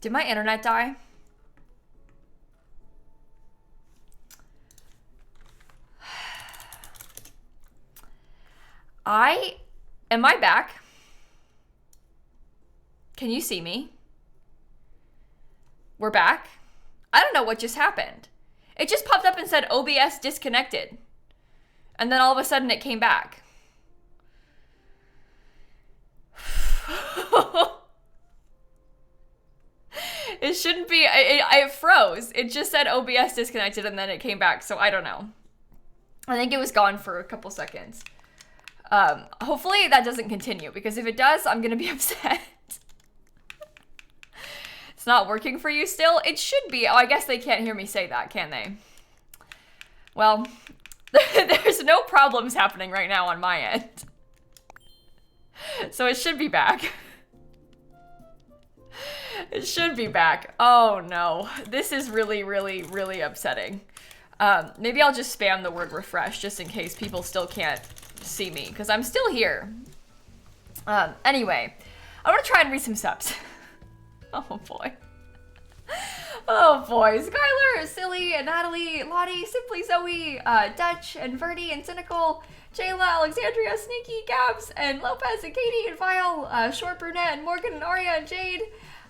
Did my internet die? Am I back? Can you see me? We're back? I don't know what just happened. It just popped up and said OBS disconnected. And then all of a sudden it came back. It shouldn't be, it froze. It just said OBS disconnected and then it came back, so I don't know. I think it was gone for a couple seconds. Hopefully that doesn't continue, because if it does, I'm gonna be upset. It's not working for you still? It should be. Oh, I guess they can't hear me say that, can they? Well, there's no problems happening right now on my end. So it should be back. It should be back. Oh no, this is really, really, really upsetting. Maybe I'll just spam the word refresh just in case people still can't see me, because I'm still here. Anyway, I want to try and read some subs. Oh boy. Oh boy. Skylar, Silly, and Natalie, Lottie, Simply Zoe, Dutch, and Verdi, and Cynical, Jayla, Alexandria, Sneaky, Gabs, and Lopez, and Katie, and Vile, Short Brunette, and Morgan, and Aria, and Jade,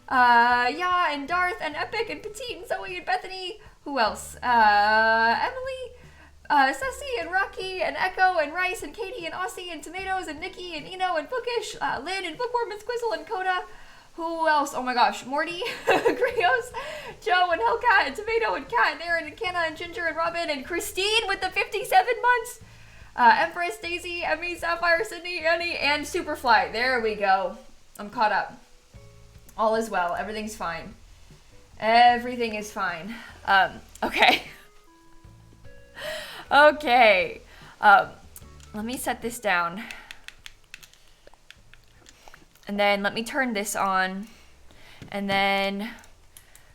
and Darth, and Epic, and Petite, and Zoe, and Bethany. Who else? Emily, Ceci, and Rocky, and Echo, and Rice, and Katie, and Aussie, and Tomatoes, and Nikki, and Eno, and Bookish, Lynn, and Bookworm, and Squizzle, and Coda. Who else? Oh my gosh. Morty, Grios, Joe, and Hellcat, and Tomato, and Kat, and Aaron, and Canna, and Ginger, and Robin, and Christine with the 57 months. Empress, Daisy, Emmy, Sapphire, Sydney, Annie, and Superfly. There we go. I'm caught up. All is well. Everything's fine. Everything is fine. Okay. Okay. Let me set this down. And then let me turn this on. And then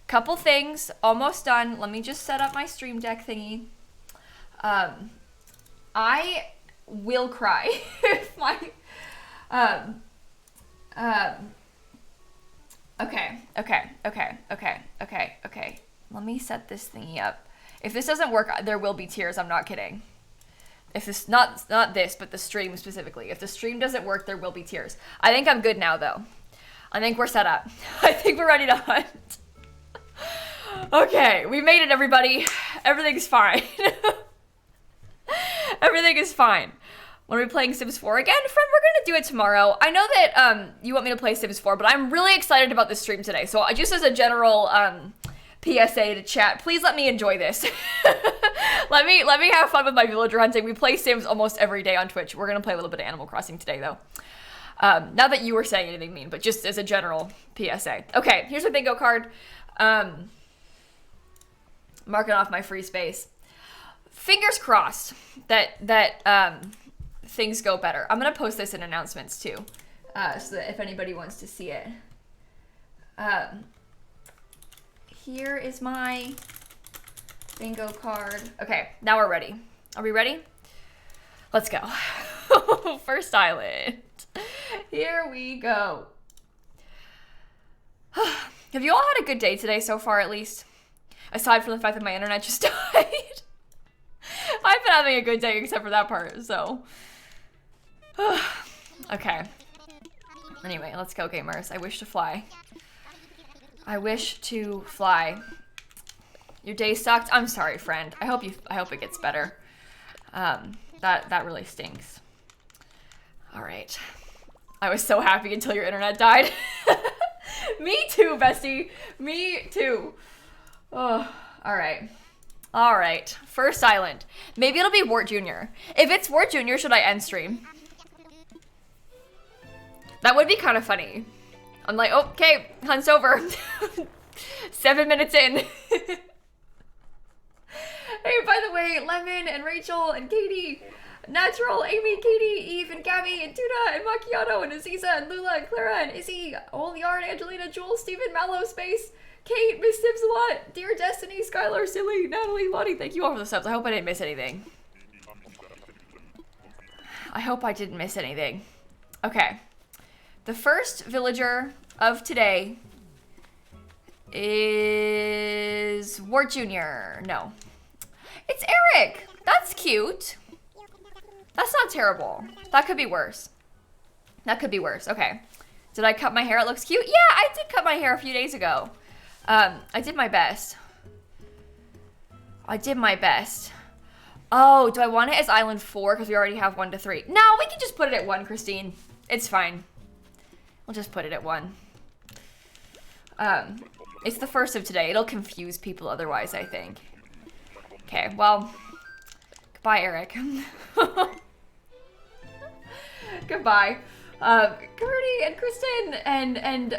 couple things, almost done. Let me just set up my Stream Deck thingy. I will cry if my okay. Let me set this thingy up. If this doesn't work, there will be tears. I'm not kidding. If this, not this, but the stream specifically. If the stream doesn't work, there will be tears. I think I'm good now, though. I think we're set up. I think we're ready to hunt. Okay, we made it, everybody. Everything's fine. Everything is fine. When are we playing Sims 4 again? Friend, we're gonna do it tomorrow. I know that you want me to play Sims 4, but I'm really excited about this stream today. So just as a general PSA to chat, please let me enjoy this. let me have fun with my villager hunting. We play Sims almost every day on Twitch. We're gonna play a little bit of Animal Crossing today, though. Not that you were saying anything mean, but just as a general PSA. Okay, here's my bingo card. Marking off my free space. Fingers crossed that things go better. I'm gonna post this in announcements too, so that if anybody wants to see it. Here is my bingo card. Okay, now we're ready. Are we ready? Let's go. First island. Here we go. Have you all had a good day today so far, at least? Aside from the fact that my internet just died. I've been having a good day except for that part, so. Okay. Anyway, let's go, gamers. I wish to fly. I wish to fly. Your day sucked? I'm sorry, friend. I hope it gets better. That really stinks. All right. I was so happy until your internet died. Me too, bestie. Me too. Oh, all right. All right. First island. Maybe it'll be Wart Jr. If it's Wart Jr., should I end stream? That would be kind of funny. I'm like, okay, hunt's over. 7 minutes in. Hey, by the way, Lemon and Rachel and Katie, Natural, Amy, Katie, Eve, and Gabby, and Tuna, and Macchiato, and Aziza, and Lula, and Clara, and Izzy, Oliard, Angelina, Jules, Steven, Mallow, Space, Kate, Miss Tips a lot, Dear Destiny, Skylar, Silly, Natalie, Lottie, thank you all for the subs. I hope I didn't miss anything. I hope I didn't miss anything. Okay. The first villager of today is Wart Jr. No. It's Eric. That's cute. That's not terrible. That could be worse. That could be worse. Okay. Did I cut my hair? It looks cute. Yeah, I did cut my hair a few days ago. I did my best. I did my best. Oh, do I want it as Island 4? Because we already have 1 to 3. No, we can just put it at 1, Christine. It's fine. We'll just put it at 1. It's the first of today. It'll confuse people otherwise, I think. Okay, well, goodbye, Eric. Goodbye. Gertie and Kristen and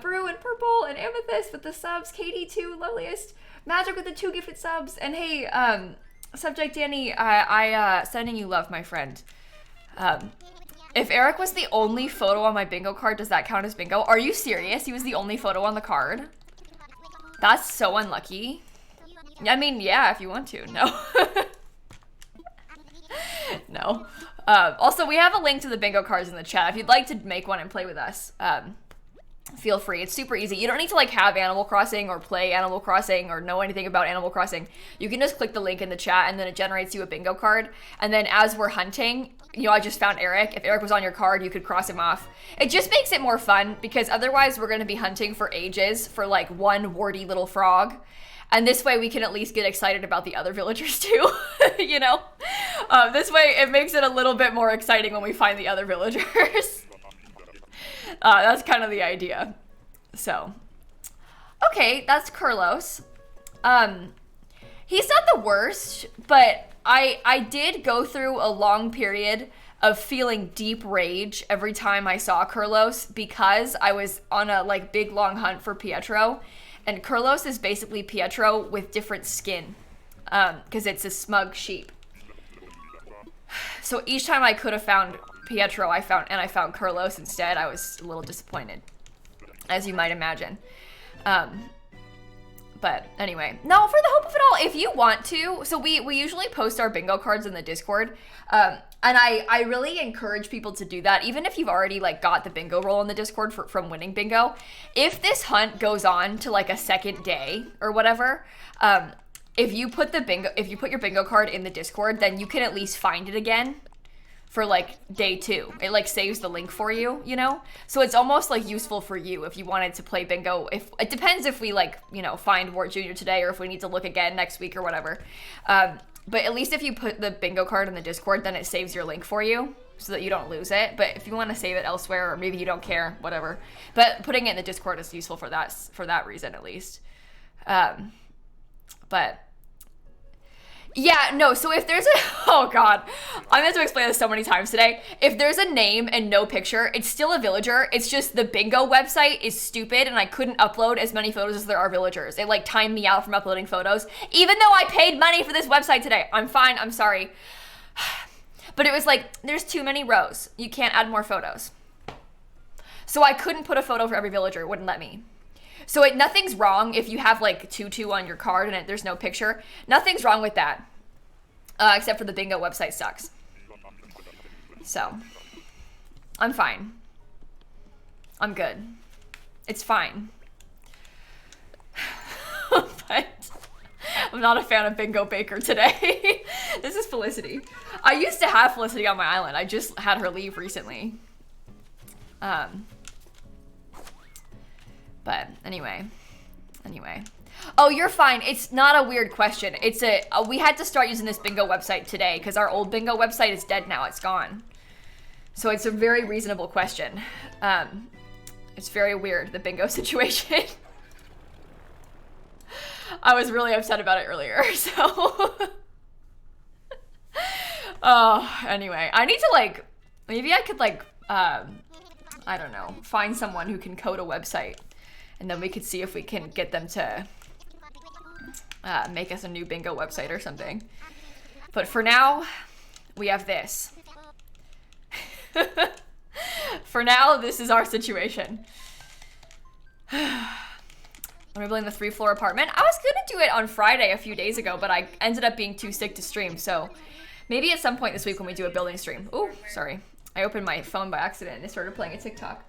Brew and Purple and Amethyst with the subs. Katie too, loveliest. Magic with the 2 gifted subs. And hey, Subject Danny, I sending you love, my friend. If Eric was the only photo on my bingo card, does that count as bingo? Are you serious? He was the only photo on the card? That's so unlucky. I mean, yeah, if you want to. No. No. Also, we have a link to the bingo cards in the chat. If you'd like to make one and play with us, feel free. It's super easy. You don't need to like have Animal Crossing or play Animal Crossing or know anything about Animal Crossing. You can just click the link in the chat and then it generates you a bingo card. And then as we're hunting, you know, I just found Eric. If Eric was on your card, you could cross him off. It just makes it more fun because otherwise we're going to be hunting for ages for like one warty little frog. And this way we can at least get excited about the other villagers too, you know? This way it makes it a little bit more exciting when we find the other villagers. That's kind of the idea. So, okay, that's Carlos. He's not the worst, but I did go through a long period of feeling deep rage every time I saw Carlos because I was on a like big long hunt for Pietro. And Carlos is basically Pietro with different skin, because it's a smug sheep. So each time I could have found Pietro, I found Carlos instead. I was a little disappointed, as you might imagine. But anyway, no, for the hope of it all, if you want to, so we usually post our bingo cards in the Discord, and I really encourage people to do that, even if you've already like got the bingo roll in the Discord from winning bingo. If this hunt goes on to like a second day or whatever, if you put your bingo card in the Discord, then you can at least find it again for like day 2. It like saves the link for you, you know? So it's almost like useful for you if you wanted to play bingo. If it depends if we like, you know, find Wart Jr. today or if we need to look again next week or whatever. But at least if you put the bingo card in the Discord, then it saves your link for you so that you don't lose it. But if you want to save it elsewhere or maybe you don't care, whatever. But putting it in the Discord is useful for that reason at least. But yeah, no, so if there's oh God, I'm going to explain this so many times today. If there's a name and no picture, it's still a villager. It's just the bingo website is stupid and I couldn't upload as many photos as there are villagers. It like timed me out from uploading photos, even though I paid money for this website today. I'm fine, I'm sorry. But it was like, there's too many rows. You can't add more photos. So I couldn't put a photo for every villager, it wouldn't let me. So nothing's wrong if you have like 2-2 on your card and there's no picture. Nothing's wrong with that. Except for the bingo website sucks. So, I'm fine. I'm good. It's fine. But I'm not a fan of Bingo Baker today. This is Felicity. I used to have Felicity on my island. I just had her leave recently. But anyway. Oh, you're fine. It's not a weird question. It's we had to start using this bingo website today because our old bingo website is dead now. It's gone. So it's a very reasonable question. It's very weird, the bingo situation. I was really upset about it earlier, so. Oh, anyway. I need to like, maybe I could like, I don't know, find someone who can code a website. And then we could see if we can get them to make us a new bingo website or something. But for now, we have this. For now, this is our situation. I'm rebuilding the 3-floor apartment. I was gonna do it on Friday a few days ago, but I ended up being too sick to stream. So maybe at some point this week when we do a building stream. Oh, sorry. I opened my phone by accident and it started playing a TikTok.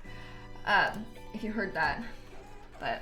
If you heard that. But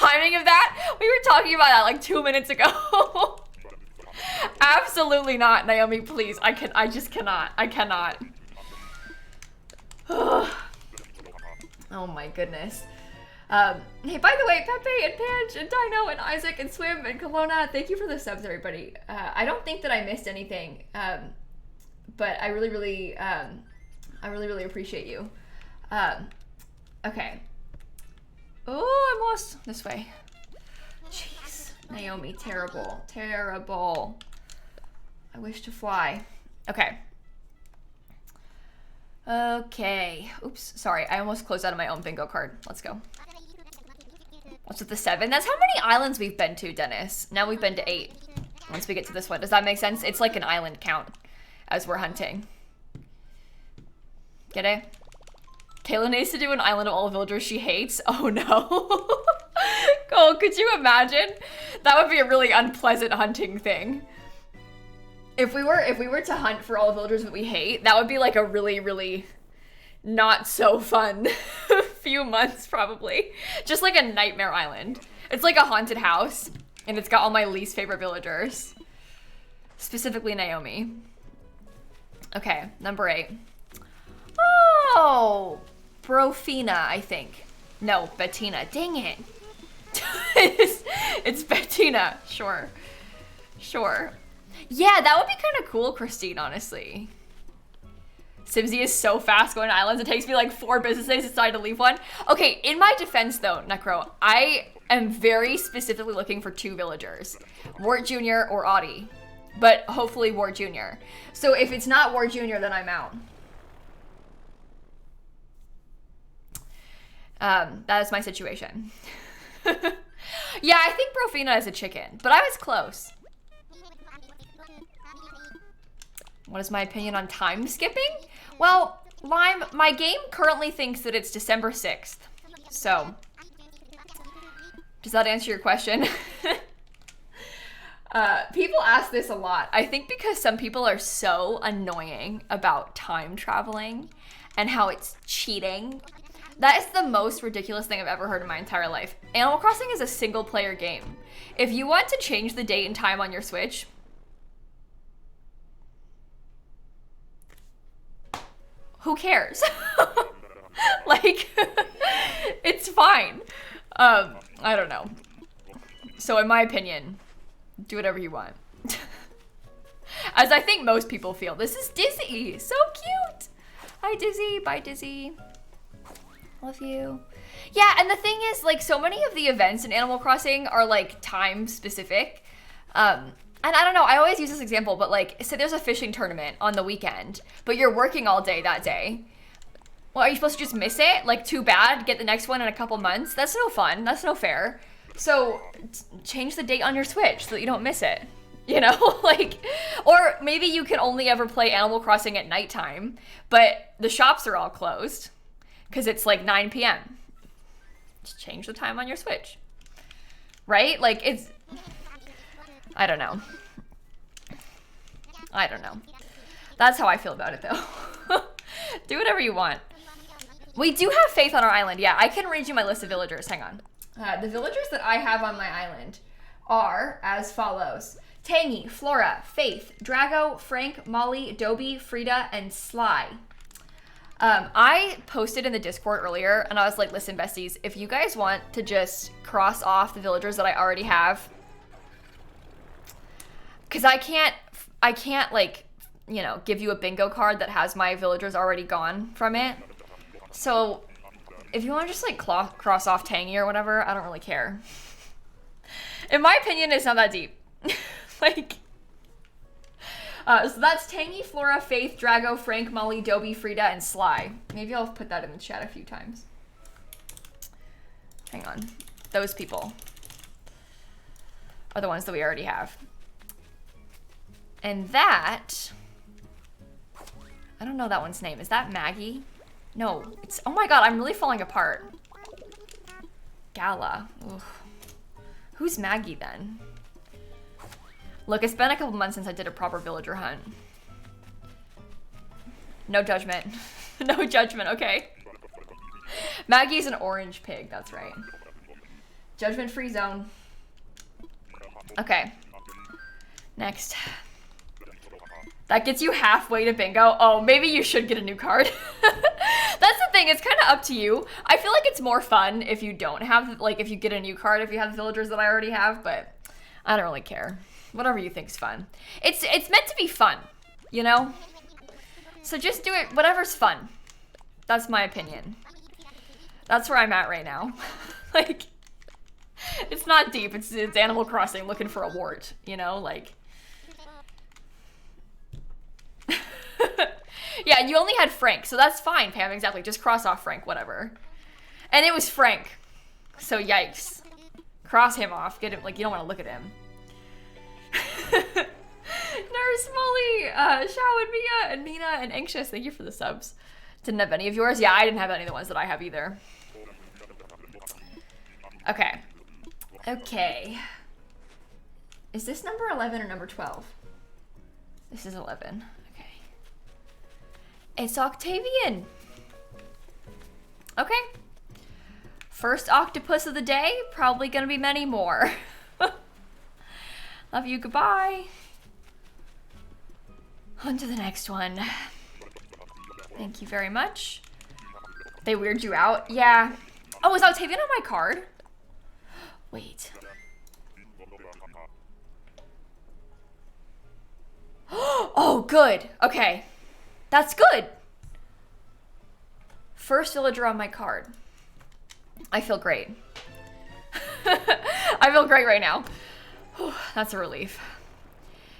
timing of that? We were talking about that like 2 minutes ago. Absolutely not, Naomi, please. I just cannot. I cannot. Oh my goodness. Hey, by the way, Pepe and Panch and Dino and Isaac and Swim and Kelowna, thank you for the subs, everybody. I don't think that I missed anything, but I really appreciate you. Okay. Oh, I'm lost. This way. Jeez, Naomi, terrible, terrible. I wish to fly. Okay. Okay. Oops, sorry. I almost closed out of my own bingo card. Let's go. What's with the 7? That's how many islands we've been to, Dennis. Now we've been to 8. Once we get to this one. Does that make sense? It's like an island count as we're hunting. Get it? Kayla needs to do an island of all the villagers she hates. Oh no. Oh, could you imagine? That would be a really unpleasant hunting thing. If we were to hunt for all the villagers that we hate, that would be like a really not so fun few months probably. Just like a nightmare island. It's like a haunted house and it's got all my least favorite villagers. Specifically Naomi. Okay, number 8. Oh, Brofina, I think. No, Bettina. Dang it. It's Bettina. Sure. Sure. Yeah, that would be kind of cool, Christine, honestly. Simsie is so fast going to islands. It takes me like 4 business days to decide to leave one. Okay, in my defense though, Necro, I am very specifically looking for 2 villagers. Wart Jr. or Audie. But hopefully Wart Jr. So if it's not Wart Jr., then I'm out. That is my situation. Yeah, I think Brofina is a chicken, but I was close. What is my opinion on time skipping? Well, Lime, my game currently thinks that it's December 6th. So, does that answer your question? People ask this a lot. I think because some people are so annoying about time traveling and how it's cheating. That is the most ridiculous thing I've ever heard in my entire life. Animal Crossing is a single player game. If you want to change the date and time on your Switch, who cares? Like, it's fine. I don't know. So in my opinion, do whatever you want. As I think most people feel. This is Dizzy, so cute. Hi Dizzy, bye Dizzy. Love you. Yeah, and the thing is, like, so many of the events in Animal Crossing are like time specific. And I don't know, I always use this example, but like, say there's a fishing tournament on the weekend, but you're working all day that day. Well, are you supposed to just miss it? Like, too bad, get the next one in a couple months? That's no fun, that's no fair. So, change the date on your Switch so that you don't miss it. You know, like, or maybe you can only ever play Animal Crossing at nighttime, but the shops are all closed because it's like 9 p.m. Just change the time on your Switch. Right? Like, it's... I don't know. I don't know. That's how I feel about it, though. Do whatever you want. We do have faith on our island. Yeah, I can read you my list of villagers. Hang on. The villagers that I have on my island are as follows. Tangy, Flora, Faith, Drago, Frank, Molly, Dobie, Frida, and Sly. I posted in the Discord earlier, and I was like, listen, besties, if you guys want to just cross off the villagers that I already have, because I can't, like, you know, give you a bingo card that has my villagers already gone from it. So, if you want to just, like, cross off Tangy or whatever, I don't really care. In my opinion, it's not that deep. Like, so that's Tangy, Flora, Faith, Drago, Frank, Molly, Dobie, Frida, and Sly. Maybe I'll put that in the chat a few times. Hang on. Those people are the ones that we already have. And that, I don't know that one's name. Is that Maggie? No, it's, oh my god, I'm really falling apart. Gala. Ugh. Who's Maggie then? Look, it's been a couple months since I did a proper villager hunt. No judgment. No judgment, okay? Maggie's an orange pig, that's right. Judgment-free zone. Okay. Next. That gets you halfway to bingo. Oh, maybe you should get a new card. That's the thing, it's kind of up to you. I feel like it's more fun if you don't have, like, if you get a new card, if you have the villagers that I already have, but I don't really care. Whatever you think's fun. It's meant to be fun, you know? So just do it, whatever's fun. That's my opinion. That's where I'm at right now. Like, it's not deep, it's Animal Crossing looking for a wart, you know, like. Yeah, you only had Frank, so that's fine, Pam, exactly. Just cross off Frank, whatever. And it was Frank, so yikes. Cross him off, get him, like, you don't want to look at him. Nurse Molly, Shao and Mia and Mina and Anxious, thank you for the subs. Didn't have any of yours? Yeah, I didn't have any of the ones that I have either. Okay. Okay. Is this number 11 or number 12? This is 11. Okay. It's Octavian. Okay. First octopus of the day. Probably gonna be many more. Love you. Goodbye. On to the next one. Thank you very much. They weird you out? Yeah. Oh, is Octavian on my card? Wait. Oh, good. Okay. That's good. First villager on my card. I feel great. I feel great right now. That's a relief.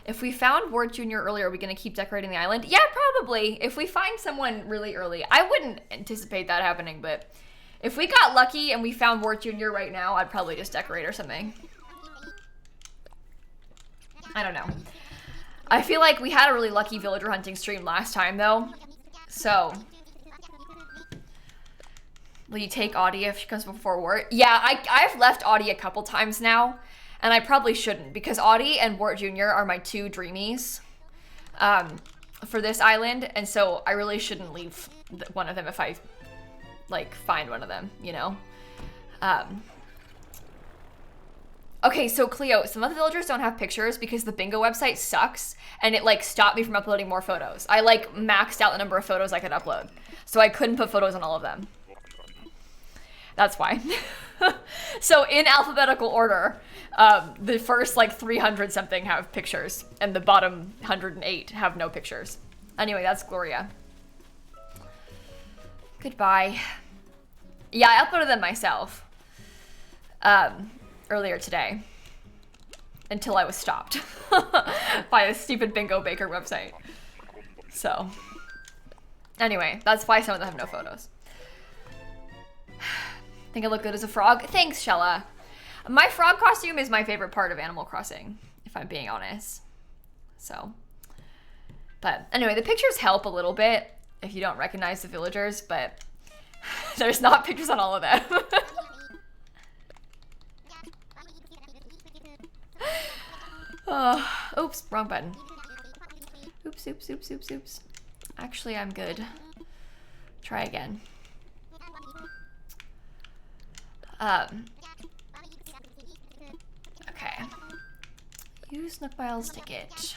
If we found Wart Jr. earlier, are we going to keep decorating the island? Yeah, probably. If we find someone really early. I wouldn't anticipate that happening, but if we got lucky and we found Wart Jr. right now, I'd probably just decorate or something. I don't know. I feel like we had a really lucky villager hunting stream last time, though. So, will you take Audie if she comes before Wart? Yeah, I've left Audie a couple times now, and I probably shouldn't, because Audie and Wart Jr. are my two dreamies for this island, and so I really shouldn't leave one of them if I, like, find one of them, you know? Okay, so Cleo, some of the villagers don't have pictures because the bingo website sucks, and it, like, stopped me from uploading more photos. I, like, maxed out the number of photos I could upload, so I couldn't put photos on all of them. That's why. So in alphabetical order, the first, like, 300 something have pictures, and the bottom 108 have no pictures. Anyway, that's Gloria. Goodbye. Yeah, I uploaded them myself. Earlier today, until I was stopped by a stupid Bingo Baker website. So, anyway, that's why some of them have no photos. Think I look good as a frog? Thanks, Shella. My frog costume is my favorite part of Animal Crossing, if I'm being honest. So, but anyway, the pictures help a little bit if you don't recognize the villagers, but there's not pictures on all of them. Oh, oops, wrong button. Oops, oops, oops, oops, oops. Actually, I'm good. Try again. Okay. Use Nookmile's ticket.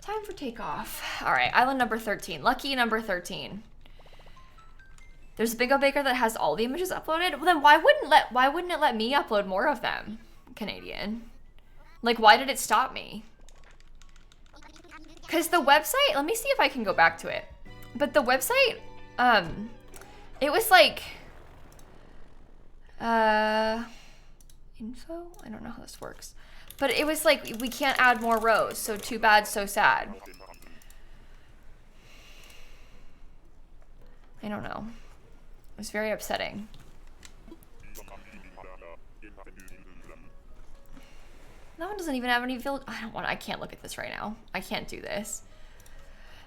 Time for takeoff. All right, island number 13. Lucky number 13. There's a Bingo Baker that has all the images uploaded. Well, then why wouldn't it let me upload more of them? Canadian. Like, why did it stop me? Because the website, let me see if I can go back to it. But the website, it was like, info? I don't know how this works. But it was like, we can't add more rows, so too bad, so sad. I don't know. It was very upsetting. That one doesn't even have any village. I can't look at this right now. I can't do this.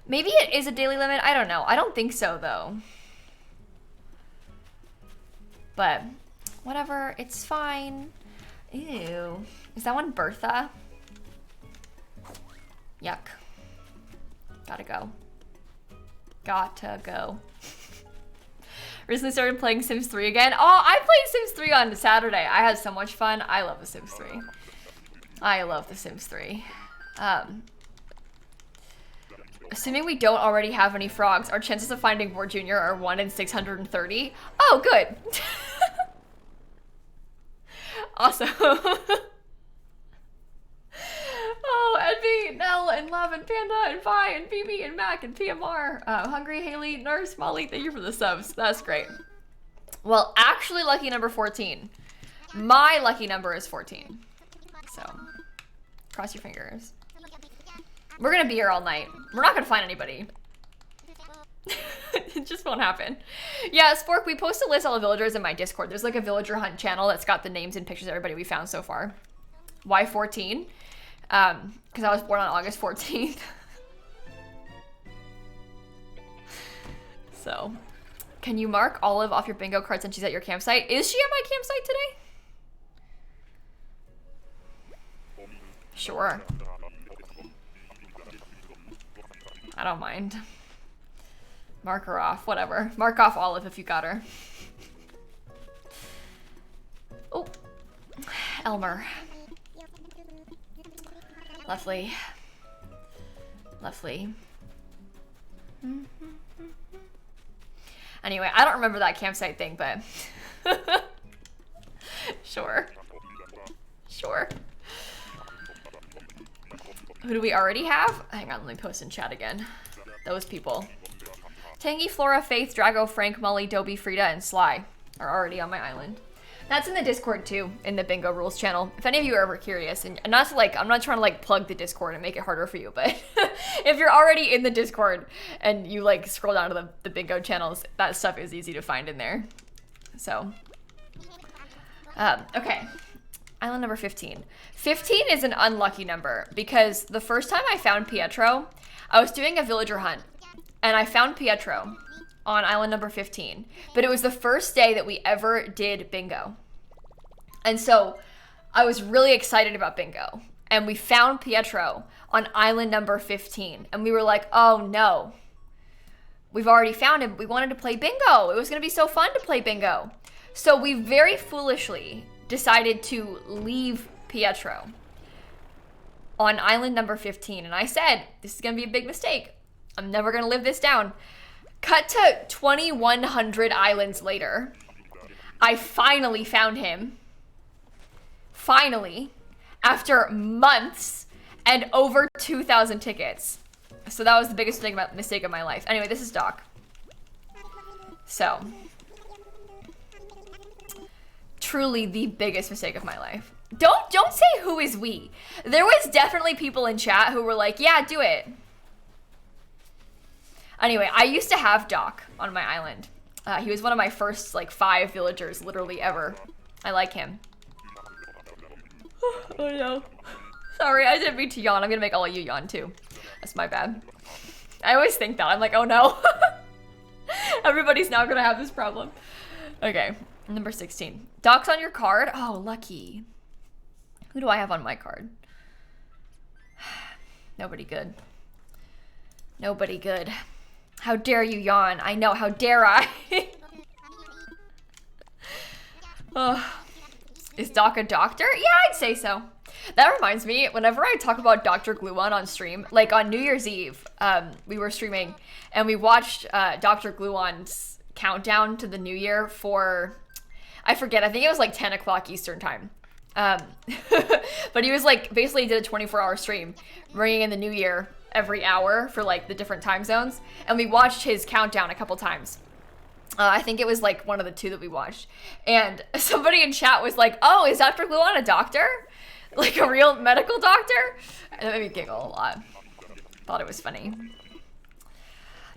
Maybe it is a daily limit. I don't know. I don't think so, though. But whatever. It's fine. Ew. Is that one Bertha? Yuck. Gotta go. Gotta go. Recently started playing Sims 3 again. Oh, I played Sims 3 on Saturday. I had so much fun. I love The Sims 3. I love The Sims 3. Assuming we don't already have any frogs, our chances of finding Wart Jr. are 1 in 630. Oh, good. Awesome. Oh, Envy, Nell, and Love, and Panda, and Vi, and BB, and Mac, and PMR. Hungry, Haley, Nurse, Molly, thank you for the subs. That's great. Well, actually, lucky number 14. My lucky number is 14. So, cross your fingers. We're gonna be here all night. We're not gonna find anybody. It just won't happen. Yeah, Spork, we post a list of all the villagers in my Discord. There's like a villager hunt channel that's got the names and pictures of everybody we found so far. Why 14? Because I was born on August 14th. So, can you mark Olive off your bingo card since she's at your campsite? Is she at my campsite today? Sure. I don't mind. Mark her off, whatever. Mark off Olive if you got her. Oh, Elmer. Lovely. Lovely. Anyway, I don't remember that campsite thing, but sure. Sure. Who do we already have? Hang on, let me post in chat again. Those people. Tangy, Flora, Faith, Drago, Frank, Molly, Dobie, Frida, and Sly are already on my island. That's in the Discord too, in the Bingo Rules channel. If any of you are ever curious, and not to like, I'm not trying to like plug the Discord and make it harder for you, but if you're already in the Discord and you like scroll down to the Bingo channels, that stuff is easy to find in there. So, okay. Island number 15. 15 is an unlucky number because the first time I found Pietro, I was doing a villager hunt and I found Pietro on island number 15, but it was the first day that we ever did bingo. And so I was really excited about bingo and we found Pietro on island number 15 and we were like, oh no, we've already found him. We wanted to play bingo. It was going to be so fun to play bingo. So we very foolishly decided to leave Pietro on island number 15. And I said, this is going to be a big mistake. I'm never going to live this down. Cut to 2,100 islands later. I finally found him. Finally. After months and over 2,000 tickets. So that was the biggest mistake of my life. Anyway, this is Doc. So. Truly the biggest mistake of my life. Don't say who is we. There was definitely people in chat who were like, yeah, do it. Anyway, I used to have Doc on my island. He was one of my first like 5 villagers literally ever. I like him. Oh no. Sorry, I didn't mean to yawn. I'm gonna make all of you yawn too. That's my bad. I always think that. I'm like, oh no. Everybody's now gonna have this problem. Okay, number 16. Doc's on your card? Oh, lucky. Who do I have on my card? Nobody good. Nobody good. How dare you yawn? I know, how dare I? Oh. Is Doc a doctor? Yeah, I'd say so. That reminds me, whenever I talk about Dr. Gluon on stream, like on New Year's Eve, we were streaming and we watched Dr. Gluon's countdown to the new year for, I forget, I think it was like 10 o'clock Eastern time. But he was like, basically did a 24-hour stream, bringing in the new year every hour for like the different time zones. And we watched his countdown a couple times. I think it was like one of the 2 that we watched. And somebody in chat was like, oh, is Dr. Gluon a doctor? Like a real medical doctor? And that made me giggle a lot. Thought it was funny.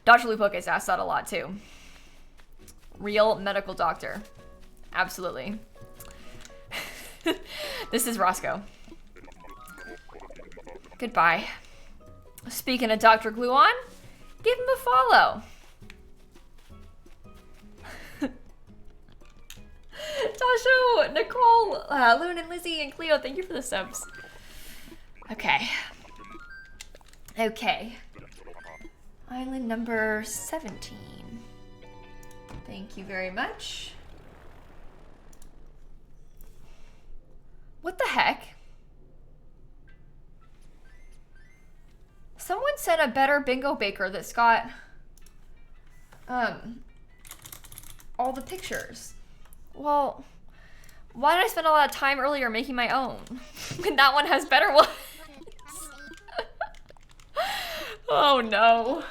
Dr. Lupo gets asked that a lot too. Real medical doctor. Absolutely. This is Roscoe. Goodbye. Speaking of Dr. Gluon, give him a follow. Tasho, Nicole, Loon and Lizzie and Cleo, thank you for the subs. Okay. Okay. Island number 17. Thank you very much. What the heck? Someone said a better bingo baker that's got all the pictures. Well, why did I spend a lot of time earlier making my own? And that one has better ones. Oh no.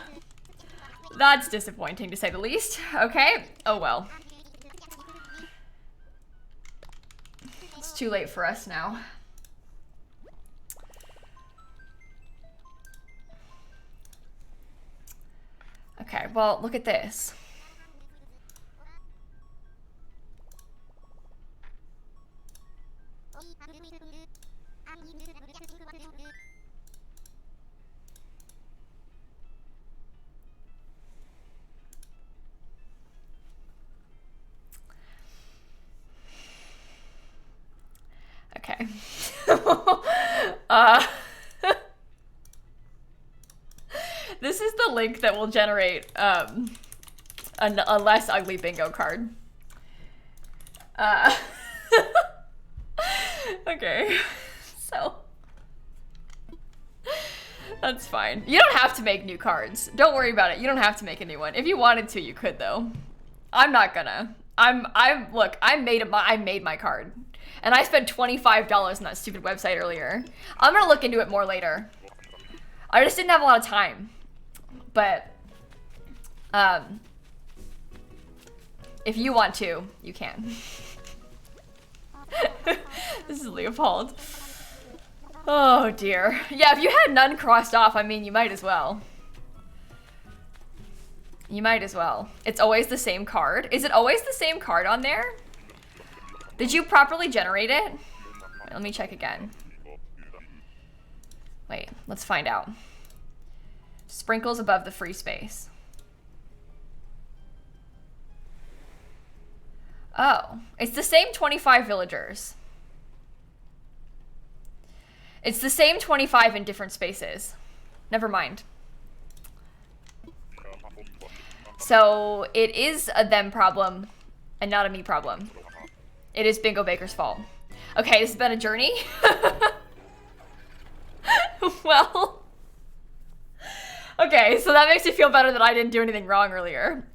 That's disappointing to say the least. Okay, oh well. It's too late for us now. Okay, well, look at this. Okay. This is the link that will generate a less ugly bingo card. Okay, so that's fine. You don't have to make new cards. Don't worry about it. You don't have to make a new one. If you wanted to, you could though. I'm not gonna. Look, I made my card. And I spent $25 on that stupid website earlier. I'm gonna look into it more later. I just didn't have a lot of time. But, if you want to, you can. This is Leopold. Oh dear. Yeah, if you had none crossed off, I mean, you might as well. You might as well. It's always the same card. Is it always the same card on there? Did you properly generate it? Wait, let me check again. Wait, let's find out. Sprinkles above the free space. Oh, it's the same 25 villagers. It's the same 25 in different spaces. Never mind. So it is a them problem and not a me problem. It is Bingo Baker's fault. Okay, this has been a journey. Well, okay, so that makes me feel better that I didn't do anything wrong earlier.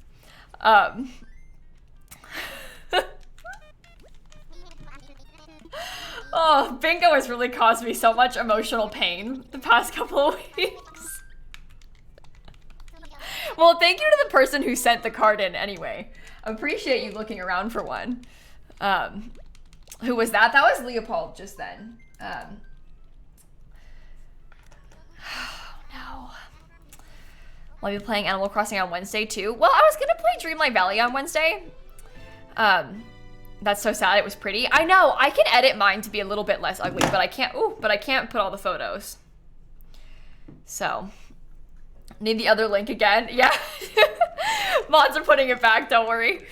Oh, bingo has really caused me so much emotional pain the past couple of weeks. Well, thank you to the person who sent the card in anyway. I appreciate you looking around for one. Who was that? That was Leopold just then. Oh no. Will I be playing Animal Crossing on Wednesday too? Well, I was gonna play Dreamlight Valley on Wednesday. That's so sad. It was pretty. I know. I can edit mine to be a little bit less ugly, but I can't. Ooh, but I can't put all the photos. So, need the other link again. Yeah. Mods are putting it back. Don't worry.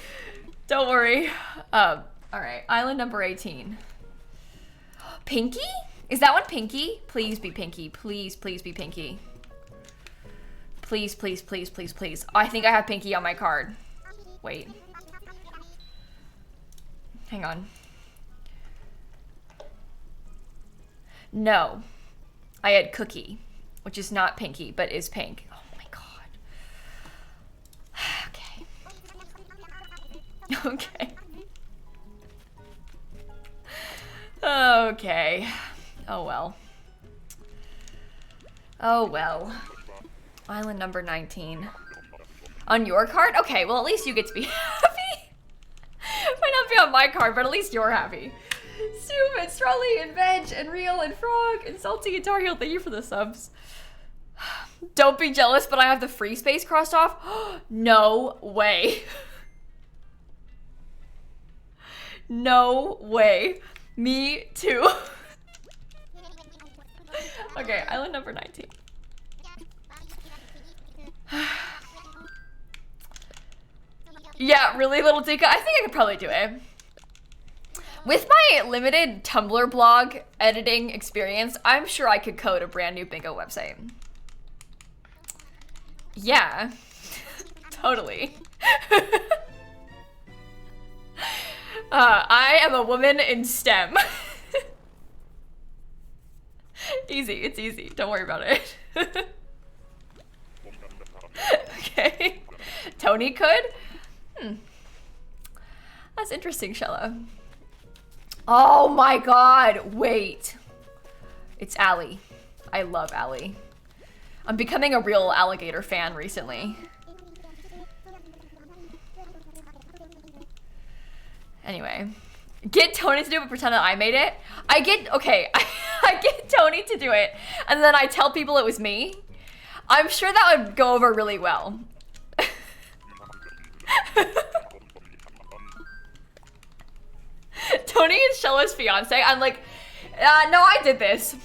Don't worry. All right. Island number 18. Pinky? Is that one Pinky? Please be Pinky. Please, please be Pinky. Please, please, please, please, please. I think I have Pinky on my card. Wait. Hang on. No. I had Cookie, which is not Pinky, but is pink. Oh my god. Okay. Okay. Okay. Oh well. Oh well. Island number 19. On your card? Okay, well at least you get to be happy. Might not be on my card, but at least you're happy. Soup and Strolly and Veg and Real and Frog and Salty and Tar Heel, thank you for the subs. Don't be jealous, but I have the free space crossed off. No way. No way. Me too. Okay, island number 19. Yeah, really, Little Dika? I think I could probably do it. With my limited Tumblr blog editing experience, I'm sure I could code a brand new bingo website. Yeah, totally. I am a woman in STEM. Easy, it's easy. Don't worry about it. Okay. Tony could? That's interesting, Shella. Oh my god, wait. It's Allie. I love Allie. I'm becoming a real alligator fan recently. Anyway. Get Tony to do it, but pretend that I made it. Okay, I get Tony to do it, and then I tell people it was me. I'm sure that would go over really well. Tony is Shella's fiance. I'm like, no, I did this.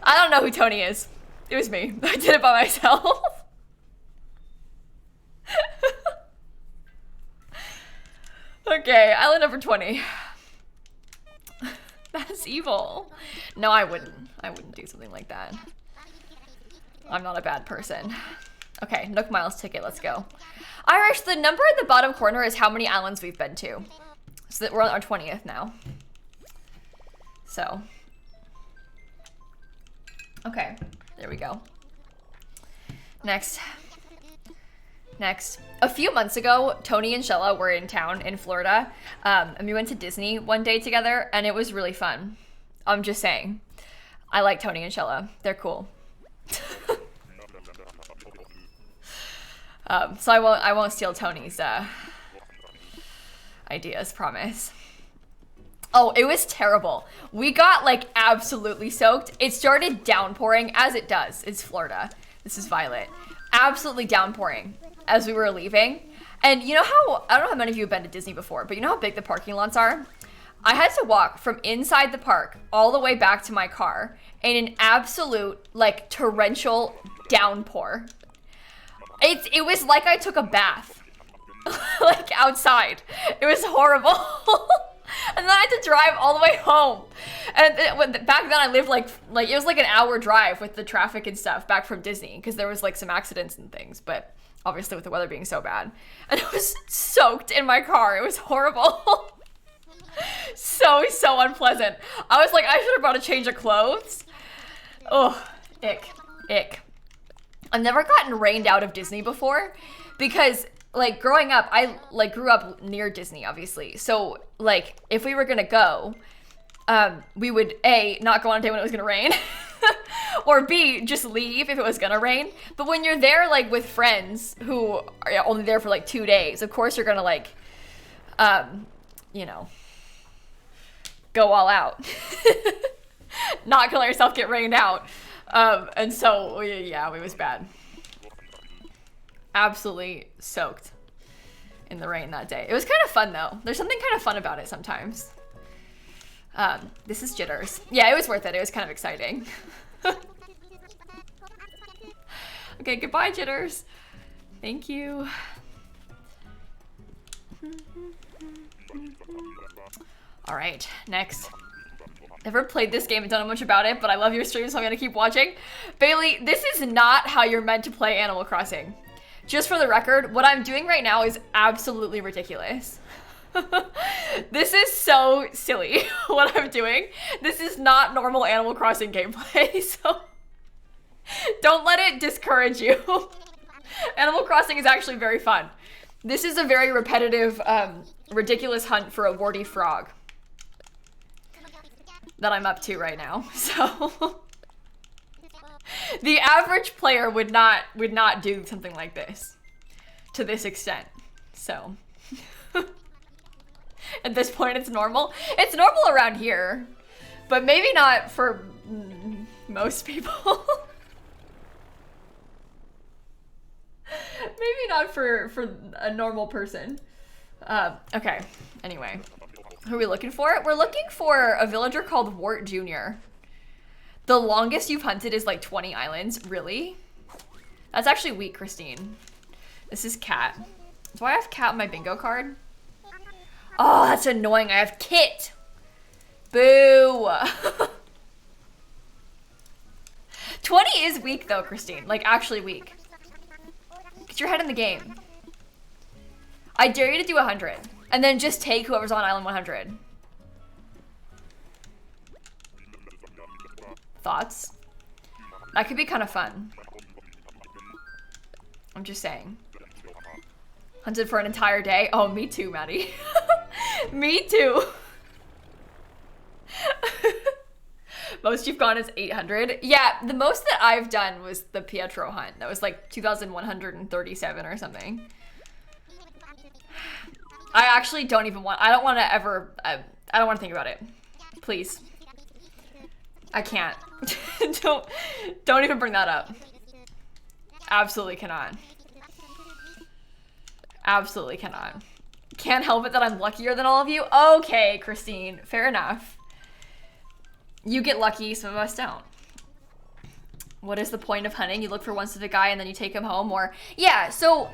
I don't know who Tony is. It was me. I did it by myself. Okay, island number 20. That's evil. No, I wouldn't. I wouldn't do something like that. I'm not a bad person. Okay, Nook Miles ticket, let's go. Irish, the number in the bottom corner is how many islands we've been to. So that we're on our 20th now. So. Okay, there we go. Next. A few months ago, Tony and Shella were in town in Florida, and we went to Disney one day together, and it was really fun. I'm just saying. I like Tony and Shella. They're cool. So I won't steal Tony's ideas, promise. Oh, it was terrible. We got like absolutely soaked. It started downpouring, as it does. It's Florida. This is Violet. Absolutely downpouring as we were leaving. And you know how, I don't know how many of you have been to Disney before, but you know how big the parking lots are? I had to walk from inside the park all the way back to my car in an absolute like torrential downpour. It was like I took a bath, like outside. It was horrible. And then I had to drive all the way home. And back then I lived like it was like an hour drive with the traffic and stuff back from Disney because there was like some accidents and things, but obviously with the weather being so bad. And I was soaked in my car. It was horrible. So unpleasant. I was like, I should have brought a change of clothes. Oh, ick. I've never gotten rained out of Disney before because like growing up, I like grew up near Disney, obviously. So like if we were gonna go, we would A, not go on a day when it was gonna rain, or B, just leave if it was gonna rain. But when you're there like with friends who are only there for like 2 days, of course you're gonna like, you know, go all out. Not gonna let yourself get rained out. And so, yeah, it was bad. Absolutely soaked in the rain that day. It was kind of fun though. There's something kind of fun about it sometimes. This is Jitters. Yeah, it was worth it. It was kind of exciting. Okay, goodbye, Jitters. Thank you. All right, next. Never played this game and don't know much about it, but I love your stream, so I'm gonna keep watching. Bailey, this is not how you're meant to play Animal Crossing. Just for the record, what I'm doing right now is absolutely ridiculous. This is so silly, what I'm doing. This is not normal Animal Crossing gameplay, so don't let it discourage you. Animal Crossing is actually very fun. This is a very repetitive, ridiculous hunt for a warty frog that I'm up to right now, so the average player would not do something like this to this extent. So at this point it's normal. It's normal around here, but maybe not for most people. Maybe not for a normal person. Okay, anyway. Who are we looking for? We're looking for a villager called Wart Jr. The longest you've hunted is like 20 islands. Really? That's actually weak, Christine. This is Cat. Do I have Cat on my bingo card? Oh, that's annoying. I have Kit. Boo. 20 is weak though, Christine. Like actually weak. Get your head in the game. I dare you to do 100. And then just take whoever's on Island 100. Thoughts? That could be kind of fun. I'm just saying. Hunted for an entire day? Oh, me too, Maddie. Me too. Most you've gone is 800. Yeah, the most that I've done was the Pietro hunt. That was like 2,137 or something. I actually don't even want, I don't want to ever, I don't want to think about it. Please. I can't. Don't even bring that up. Absolutely cannot. Absolutely cannot. Can't help it that I'm luckier than all of you. Okay, Christine, fair enough. You get lucky, some of us don't. What is the point of hunting? You look for one specific guy and then you take him home, or yeah, so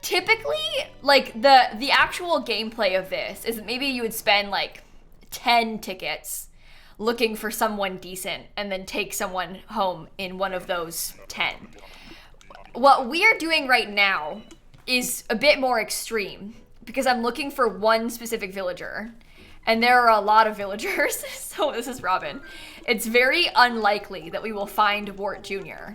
typically like the actual gameplay of this is that maybe you would spend like 10 tickets looking for someone decent and then take someone home in one of those 10. What we are doing right now is a bit more extreme because I'm looking for one specific villager. And there are a lot of villagers, so this is Robin. It's very unlikely that we will find Wart Jr.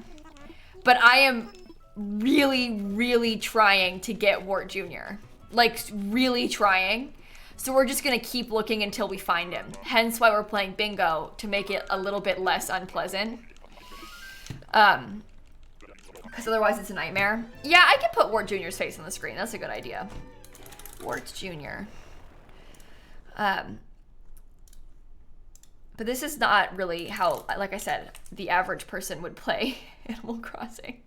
But I am really, really trying to get Wart Jr. Like, really trying. So we're just gonna keep looking until we find him. Hence why we're playing bingo, to make it a little bit less unpleasant. Because otherwise it's a nightmare. Yeah, I can put Wart Jr.'s face on the screen. That's a good idea. Wart Jr. But this is not really how, like I said, the average person would play Animal Crossing.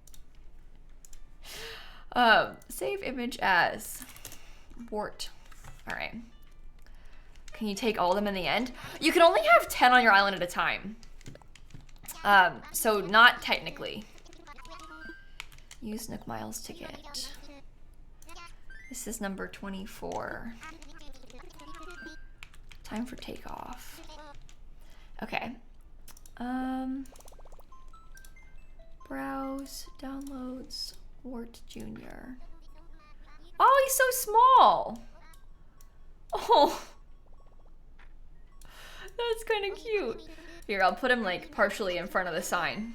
Save image as Wart. All right. Can you take all of them in the end? You can only have 10 on your island at a time. So not technically. Use Nook Miles ticket. This is number 24. Time for takeoff. Okay. Browse, downloads, Wart Jr. Oh, he's so small. Oh. That's kind of cute. Here, I'll put him like partially in front of the sign.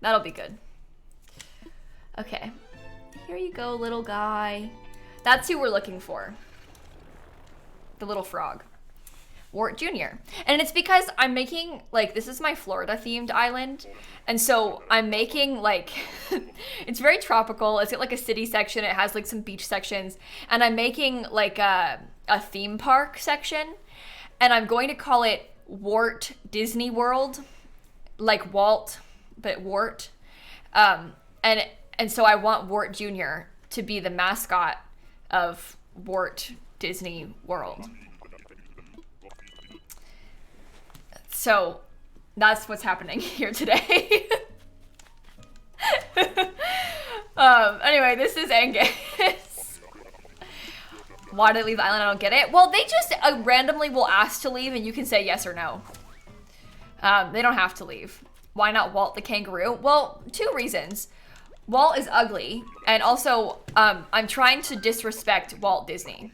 That'll be good. Okay. Here you go, little guy. That's who we're looking for. The little frog. Wart Jr. And it's because I'm making, like, this is my Florida themed island. And so I'm making, like, it's very tropical. It's got, like, a city section. It has, like, some beach sections. And I'm making, like, a theme park section. And I'm going to call it Wart Disney World. Like Walt, but Wart. And so I want Wart Jr. to be the mascot of Wart Disney World. So that's what's happening here today. Anyway, this is Angus. Why did they leave the island? I don't get it. Well, they just randomly will ask to leave and you can say yes or no. They don't have to leave. Why not Walt the kangaroo? Well, 2 reasons. Walt is ugly, and also I'm trying to disrespect Walt Disney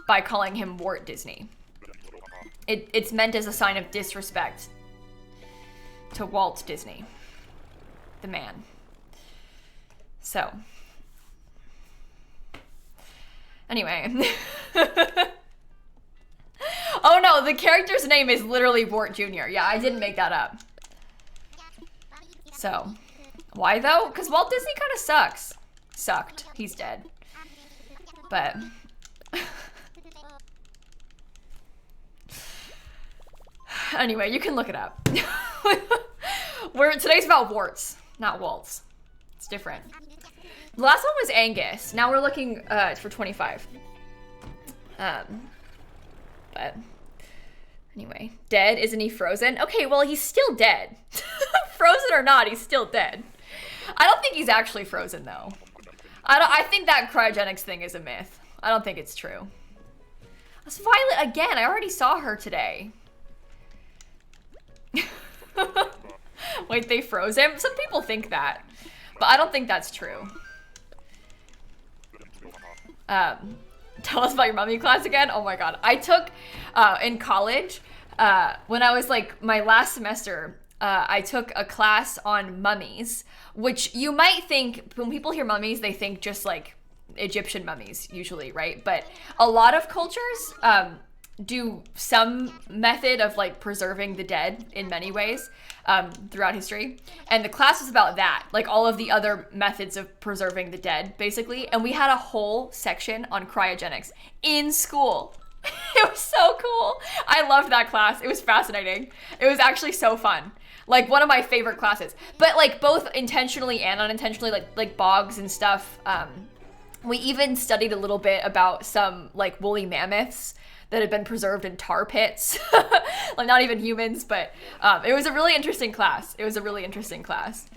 by calling him Wart Disney. It's meant as a sign of disrespect to Walt Disney, the man. So, anyway. Oh no, the character's name is literally Wart Jr. Yeah, I didn't make that up. So, why though? Because Walt Disney kind of sucks. Sucked. He's dead. But... Anyway, you can look it up. Today's about warts, not waltz. It's different. The last one was Angus. Now we're looking for 25. But anyway, dead. Isn't he frozen? Okay, well, he's still dead. Frozen or not, he's still dead. I don't think he's actually frozen though. I think that cryogenics thing is a myth. I don't think it's true. That's Violet again. I already saw her today. Wait, they froze him? Some people think that, but I don't think that's true. Tell us about your mummy class again. Oh my God. I took, in college, when I was like my last semester, I took a class on mummies, which you might think, when people hear mummies, they think just like Egyptian mummies usually, right? But a lot of cultures do some method of like preserving the dead in many ways throughout history. And the class was about that, like all of the other methods of preserving the dead, basically. And we had a whole section on cryogenics in school. It was so cool. I loved that class. It was fascinating. It was actually so fun. Like one of my favorite classes, but like both intentionally and unintentionally, like bogs and stuff. We even studied a little bit about some like woolly mammoths that had been preserved in tar pits. Like not even humans, but it was a really interesting class. It was a really interesting class.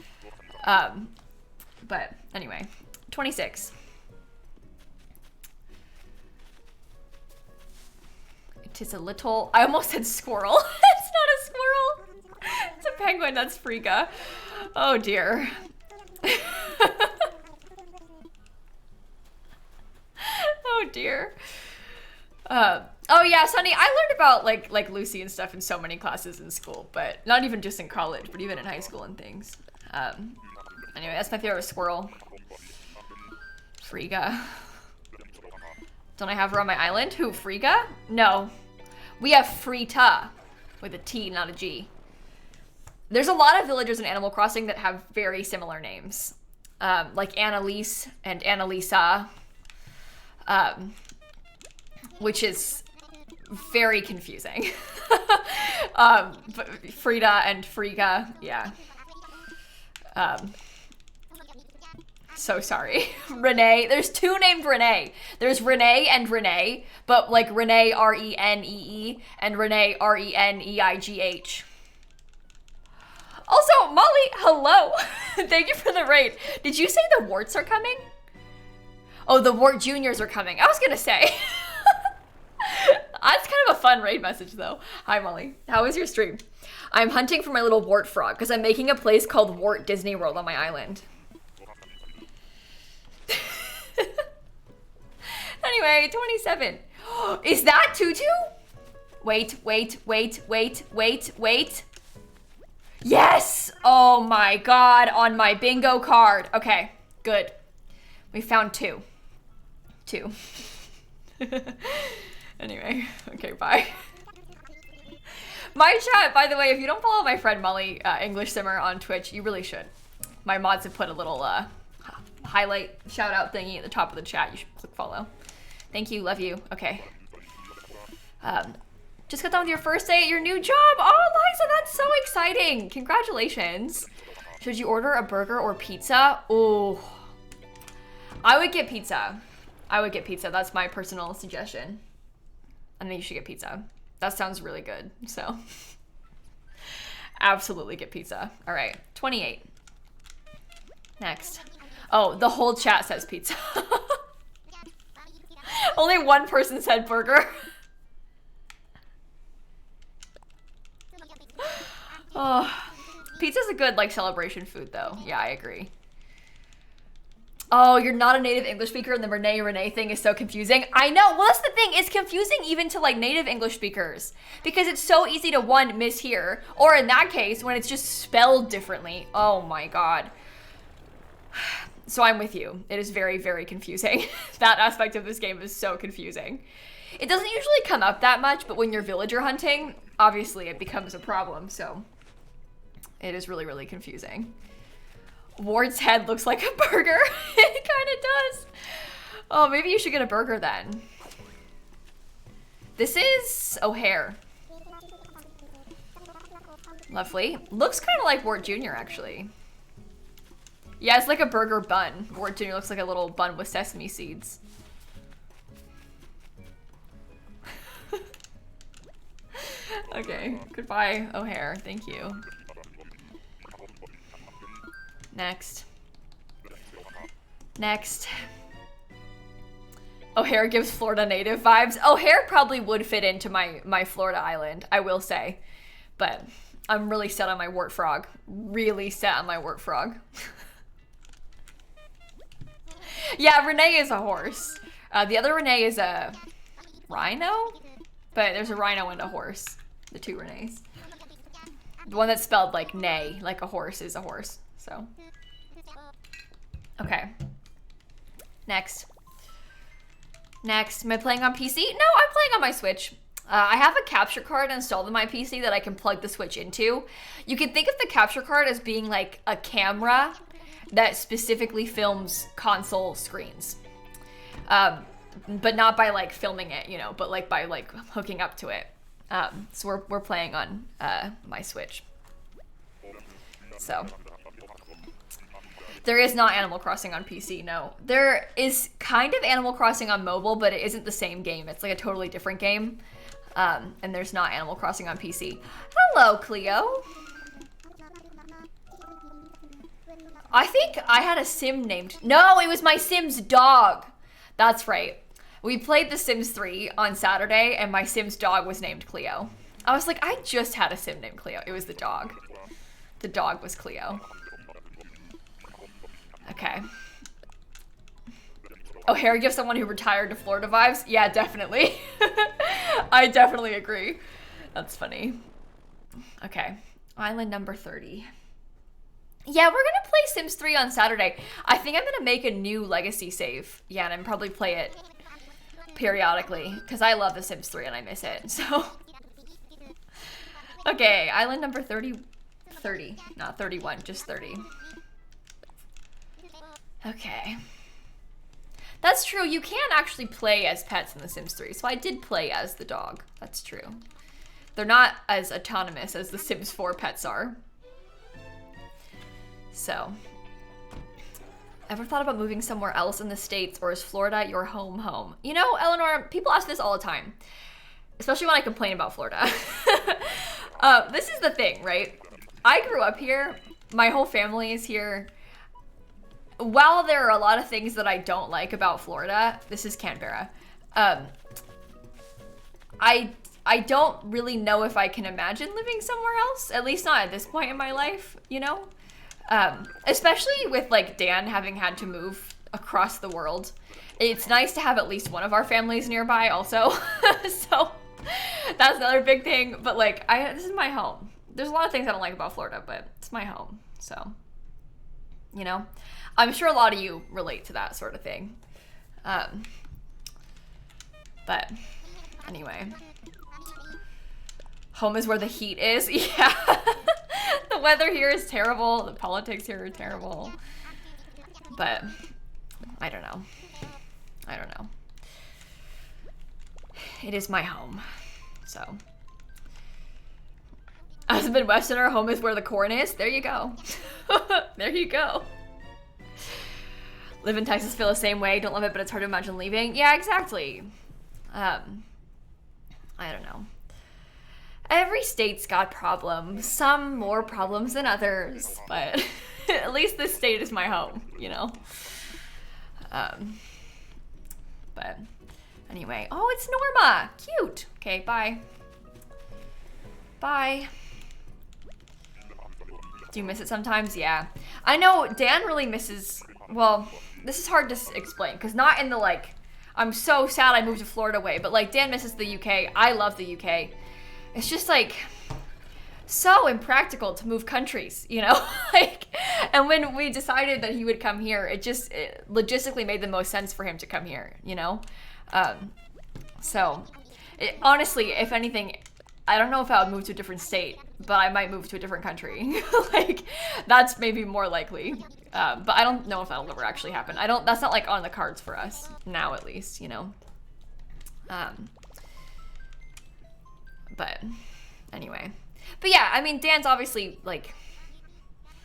But anyway, 26. It is a little, I almost said squirrel. It's not a squirrel. It's a penguin, that's Frika. Oh dear. Oh dear. Oh yeah, Sunny, I learned about like Lucy and stuff in so many classes in school, but not even just in college, but even in high school and things. Anyway, that's my favorite squirrel. Frigga. Don't I have her on my island? Who, Frigga? No. We have Frita with a T, not a G. There's a lot of villagers in Animal Crossing that have very similar names. Like Annalise and Annalisa. Which is very confusing. But Frida and Frigga, yeah. So sorry. Renee, there's two named Renee. There's Renee and Renee, but like Renee R-E-N-E-E and Renee R-E-N-E-I-G-H. Also, Molly, hello. Thank you for the raid. Did you say the warts are coming? Oh, the Wart Juniors are coming. I was gonna say. That's kind of a fun raid message though. Hi Molly, how was your stream? I'm hunting for my little wart frog because I'm making a place called Wart Disney World on my island. Anyway, 27. Is that Tutu? Wait. Yes! Oh my God, on my bingo card. Okay, good. We found two. Anyway, okay, bye. My chat, by the way, if you don't follow my friend Molly English Simmer on Twitch, you really should. My mods have put a little highlight shout out thingy at the top of the chat. You should click follow. Thank you, love you. Okay. Just got done with your first day at your new job. Oh, Liza, that's so exciting. Congratulations. Should you order a burger or pizza? Oh, I would get pizza. That's my personal suggestion. I think you should get pizza. That sounds really good. So absolutely get pizza. All right, 28. Next. Oh, the whole chat says pizza. Only one person said burger. Oh, pizza's a good like celebration food though. Yeah, I agree. Oh, you're not a native English speaker and the Renee thing is so confusing. I know. Well, that's the thing. It's confusing even to like native English speakers because it's so easy to one, mishear, or in that case, when it's just spelled differently. Oh my God. So I'm with you. It is very, very confusing. That aspect of this game is so confusing. It doesn't usually come up that much, but when you're villager hunting, obviously it becomes a problem. So it is really, really confusing. Ward's head looks like a burger. It kind of does. Oh, maybe you should get a burger then. This is O'Hare. Lovely. Looks kind of like Wart Jr. actually. Yeah, it's like a burger bun. Wart Jr. looks like a little bun with sesame seeds. Okay, goodbye, O'Hare. Thank you. Next. O'Hare gives Florida native vibes. O'Hare probably would fit into my Florida island, I will say. But I'm really set on my wart frog. Really set on my wart frog. Yeah, Renee is a horse. The other Renee is a rhino, but there's a rhino and a horse. The two Renees. The one that's spelled like nay, like a horse is a horse. So, okay. Next. Am I playing on PC? No, I'm playing on my Switch. I have a capture card installed on my PC that I can plug the Switch into. You can think of the capture card as being like a camera that specifically films console screens. But not by like filming it, you know, but like by like hooking up to it. So we're playing on my Switch. So there is not Animal Crossing on PC, no. There is kind of Animal Crossing on mobile, but it isn't the same game. It's like a totally different game. And there's not Animal Crossing on PC. Hello, Cleo. I think I had a sim named... No, it was my Sim's dog. That's right. We played The Sims 3 on Saturday, and my Sim's dog was named Cleo. I was like, I just had a sim named Cleo. It was the dog. The dog was Cleo. Okay. Oh, Harry gives someone who retired to Florida vibes? Yeah, definitely. I definitely agree. That's funny. Okay. Island number 30. Yeah, we're gonna play Sims 3 on Saturday. I think I'm gonna make a new legacy save. Yeah, and probably play it periodically, because I love The Sims 3 and I miss it, so. Okay, island number 30. 30, not 31, just 30. Okay. That's true, you can actually play as pets in The Sims 3, so I did play as the dog. That's true. They're not as autonomous as The Sims 4 pets are. So. Ever thought about moving somewhere else in the States, or is Florida your home? You know, Eleanor, people ask this all the time, especially when I complain about Florida. This is the thing, right? I grew up here. My whole family is here. While there are a lot of things that I don't like about Florida, this is Canberra. I don't really know if I can imagine living somewhere else, at least not at this point in my life, you know? Especially with like Dan having had to move across the world. It's nice to have at least one of our families nearby also. So that's another big thing. But like, this is my home. There's a lot of things I don't like about Florida, but it's my home. So, you know, I'm sure a lot of you relate to that sort of thing. But anyway, home is where the heat is. Yeah. The weather here is terrible. The politics here are terrible. But I don't know. It is my home. So. As a Midwesterner, home is where the corn is. There you go. There you go. Live in Texas, feel the same way. Don't love it, but it's hard to imagine leaving. Yeah, exactly. I don't know. Every state's got problems. Some more problems than others, but at least this state is my home, you know? But anyway. Oh, it's Norma. Cute. Okay, bye. Bye. Do you miss it sometimes? Yeah. I know Dan really misses... Well, this is hard to explain, because not in the, like, I'm so sad I moved to Florida way, but, like, Dan misses the UK. I love the UK. It's just, like, so impractical to move countries, you know? Like, and when we decided that he would come here, it logistically made the most sense for him to come here, you know? Honestly, if anything, I don't know if I would move to a different state, but I might move to a different country. Like, that's maybe more likely. But I don't know if that'll ever actually happen. That's not, like, on the cards for us, now at least, you know? But anyway. But yeah, I mean, Dan's obviously, like,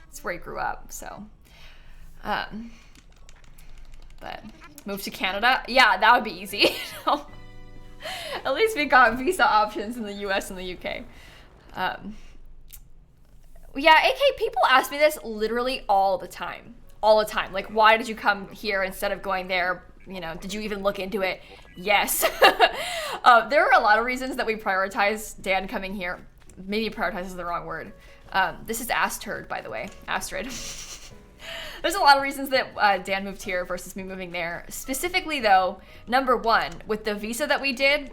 it's where he grew up, so. But move to Canada? Yeah, that would be easy. You know? At least we got visa options in the US and the UK. Yeah, AK, people ask me this literally all the time. All the time. Like, why did you come here instead of going there? You know, did you even look into it? Yes. There are a lot of reasons that we prioritize Dan coming here. Maybe prioritize is the wrong word. This is Astrid, by the way. Astrid. There's a lot of reasons that Dan moved here versus me moving there. Specifically though, number one, with the visa that we did,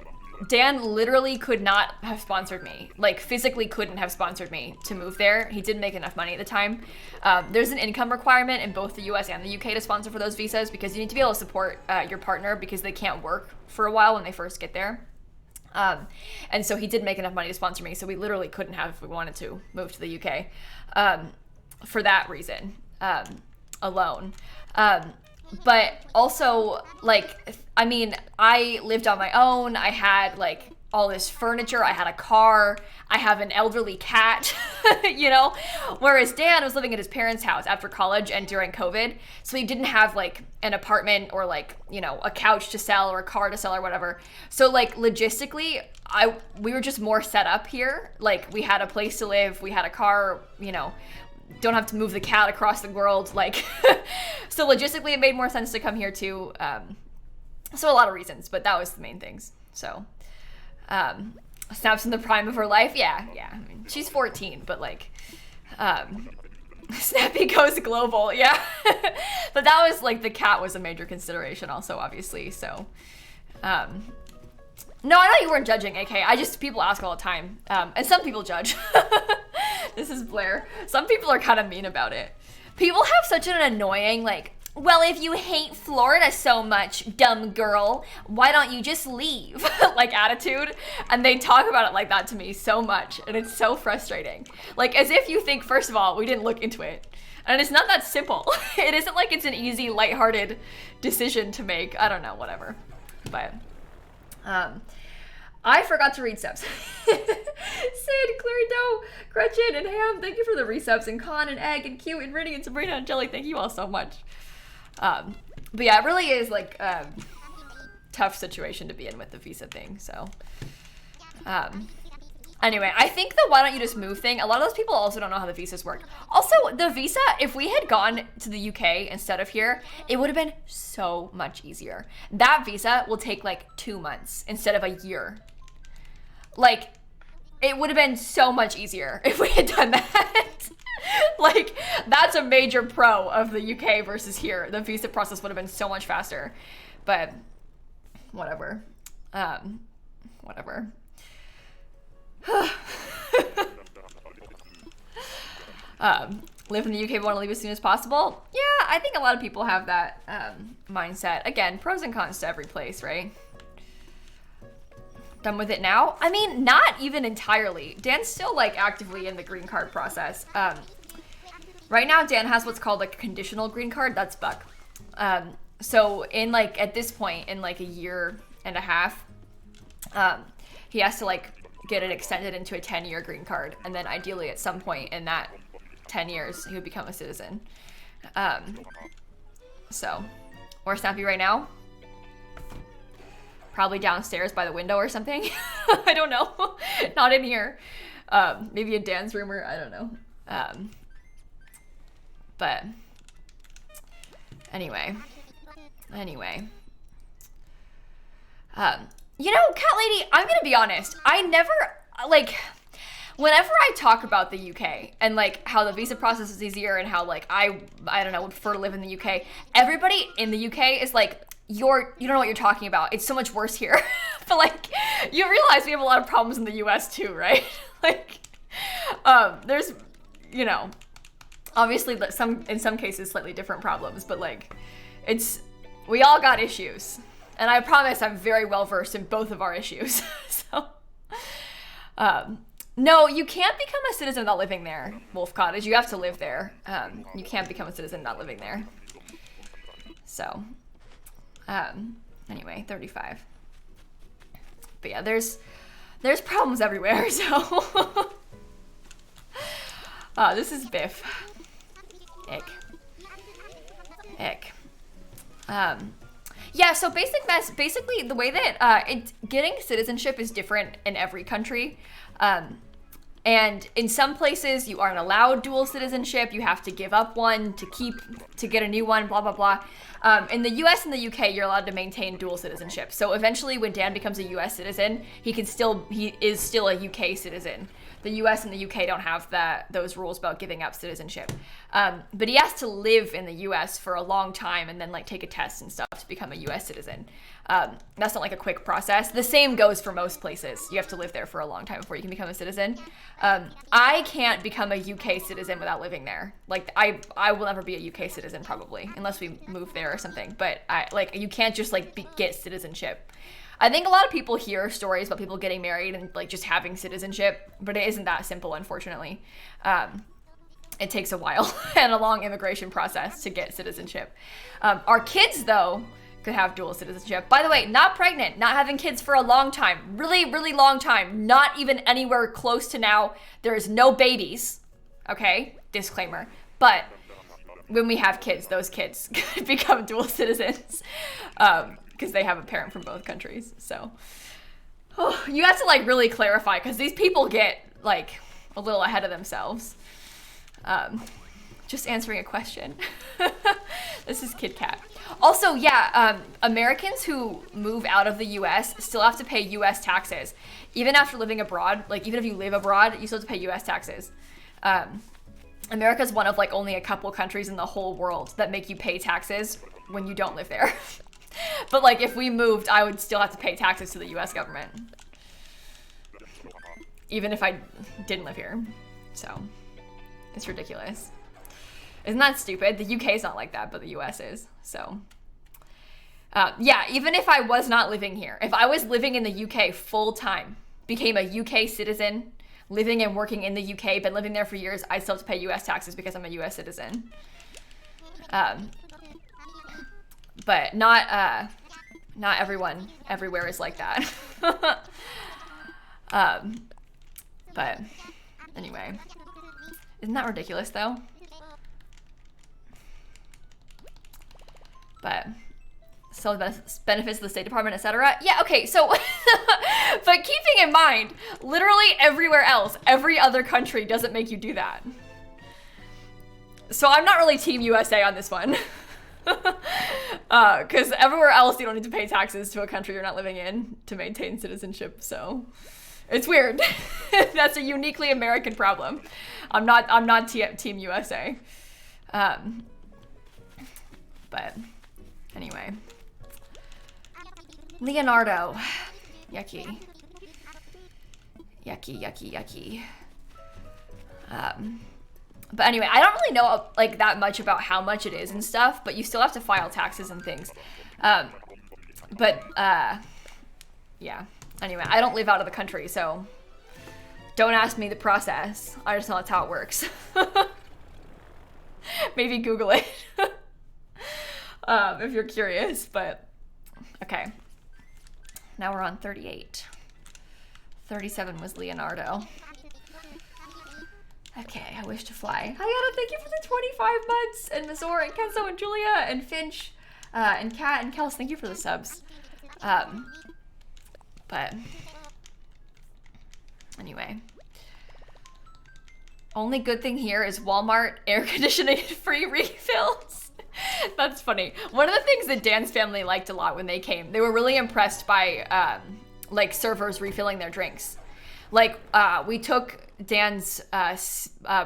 Dan literally could not have sponsored me. Like, physically couldn't have sponsored me to move there. He didn't make enough money at the time. There's an income requirement in both the US and the UK to sponsor for those visas because you need to be able to support your partner because they can't work for a while when they first get there. And so he didn't make enough money to sponsor me, so we literally couldn't have if we wanted to move to the UK for that reason alone. But also, like, I mean, I lived on my own. I had, like, all this furniture. I had a car. I have an elderly cat, you know? Whereas Dan was living at his parents' house after college and during COVID. So he didn't have, like, an apartment or, like, you know, a couch to sell or a car to sell or whatever. So, like, logistically, we were just more set up here. Like, we had a place to live. We had a car, you know. Don't have to move the cat across the world, like, so logistically it made more sense to come here too. So a lot of reasons, but that was the main things. So, Snap's in the prime of her life, yeah. I mean, she's 14, but like, Snappy goes global, yeah. But that was like, the cat was a major consideration also, obviously, so, no, I know you weren't judging, AK. People ask all the time. And some people judge. This is Blair. Some people are kind of mean about it. People have such an annoying, like, well, if you hate Florida so much, dumb girl, why don't you just leave? Like, attitude. And they talk about it like that to me so much. And it's so frustrating. Like, as if you think, first of all, we didn't look into it. And it's not that simple. It isn't like it's an easy, lighthearted decision to make. I don't know, whatever. But, I forgot to read subs. Sid, Clarido, Gretchen, and Ham, thank you for the resubs, and Con, and Egg, and Q, and Rinny, and Sabrina, and Jelly, thank you all so much. But yeah, it really is like a tough situation to be in with the visa thing, so. Anyway, I think the why don't you just move thing, a lot of those people also don't know how the visas work. Also, the visa, if we had gone to the UK instead of here, it would have been so much easier. That visa will take like 2 months instead of a year. Like, it would have been so much easier if we had done that. Like, that's a major pro of the UK versus here. The visa process would have been so much faster. But, whatever. Whatever. Live in the UK but want to leave as soon as possible? Yeah, I think a lot of people have that mindset. Again, pros and cons to every place, right? Done with it now? I mean, not even entirely. Dan's still like actively in the green card process. Right now, Dan has what's called like a conditional green card. That's Buck. So in like, at this point, in like a year and a half, he has to like get it extended into a 10-year green card. And then ideally at some point in that 10 years, he would become a citizen. So, or Snappy right now? Probably downstairs by the window or something. I don't know. Not in here. Maybe in Dan's room or I don't know. But anyway. You know, Cat Lady, I'm gonna be honest. I never, like, whenever I talk about the UK and like how the visa process is easier and how like I don't know, would prefer to live in the UK, everybody in the UK is like, you don't know what you're talking about. It's so much worse here. But like, you realize we have a lot of problems in the US too, right? Like, there's, you know, obviously in some cases slightly different problems, but like, we all got issues. And I promise I'm very well versed in both of our issues. So, no, you can't become a citizen without living there, Wolf Cottage. You have to live there. You can't become a citizen not living there. So, anyway, 35. But yeah, there's problems everywhere, so. This is Biff. Ick. Yeah, so basically the way that getting citizenship is different in every country. And in some places you aren't allowed dual citizenship. You have to give up one to get a new one, blah, blah, blah. In the US and the UK, you're allowed to maintain dual citizenship. So eventually when Dan becomes a US citizen, he is still a UK citizen. The US and the UK don't have those rules about giving up citizenship. But he has to live in the US for a long time and then like take a test and stuff to become a US citizen. That's not like a quick process. The same goes for most places. You have to live there for a long time before you can become a citizen. I can't become a UK citizen without living there. Like I will never be a UK citizen probably, unless we move there or something. But you can't just like get citizenship. I think a lot of people hear stories about people getting married and like just having citizenship, but it isn't that simple, unfortunately. It takes a while and a long immigration process to get citizenship. Our kids, though, could have dual citizenship. By the way, not pregnant, not having kids for a long time, really, really long time, not even anywhere close to now. There is no babies, okay? Disclaimer. But when we have kids, those kids could become dual citizens because they have a parent from both countries. So you have to like really clarify because these people get like a little ahead of themselves. Just answering a question. This is Kit Kat. Also, yeah, Americans who move out of the US still have to pay US taxes. Even after living abroad, like even if you live abroad, you still have to pay US taxes. America's one of like only a couple countries in the whole world that make you pay taxes when you don't live there. But like if we moved, I would still have to pay taxes to the US government. Even if I didn't live here. So it's ridiculous. Isn't that stupid? The UK is not like that, but the US is. So, yeah, even if I was not living here, if I was living in the UK full time, became a UK citizen, living and working in the UK, been living there for years, I still have to pay US taxes because I'm a US citizen. But not everyone everywhere is like that. But anyway, isn't that ridiculous though? But still benefits of the State Department, etc. Yeah, okay, so, but keeping in mind, literally everywhere else, every other country doesn't make you do that. So I'm not really Team USA on this one. Because everywhere else you don't need to pay taxes to a country you're not living in to maintain citizenship, so it's weird. That's a uniquely American problem. I'm not Team USA. But anyway, Leonardo, yucky. But anyway, I don't really know like that much about how much it is and stuff, but you still have to file taxes and things. Yeah. Anyway, I don't live out of the country, so don't ask me the process. I just know that's how it works. Maybe Google it. If you're curious, but okay. Now we're on 38. 37 was Leonardo. Okay, I wish to fly. Hayata, thank you for the 25 months. And Mazor and Kenzo and Julia and Finch and Kat and Kels, thank you for the subs. But anyway. Only good thing here is Walmart air conditioning free refills. That's funny. One of the things that Dan's family liked a lot when they came, they were really impressed by like servers refilling their drinks. Like we took Dan's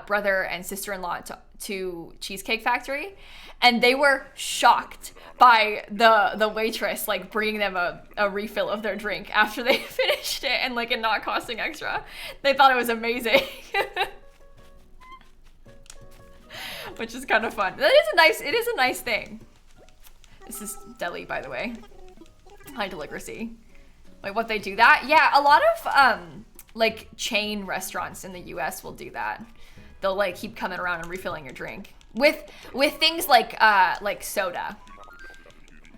brother and sister-in-law to Cheesecake Factory, and they were shocked by the waitress like bringing them a refill of their drink after they finished it and like it not costing extra. They thought it was amazing. Which is kind of fun. It is a nice thing. This is deli, by the way. High delicacy. Like what they do that? Yeah, a lot of like chain restaurants in the US will do that. They'll like keep coming around and refilling your drink. With things like soda.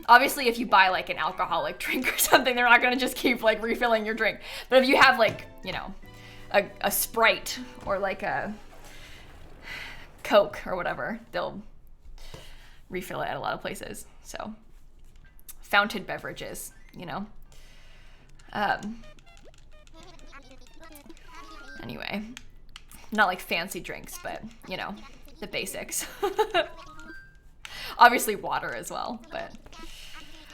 Obviously if you buy like an alcoholic drink or something, they're not gonna just keep like refilling your drink. But if you have like, you know, a Sprite or like a Coke or whatever, they'll refill it at a lot of places. So fountain beverages, you know. Anyway, not like fancy drinks, but you know, the basics. Obviously water as well, but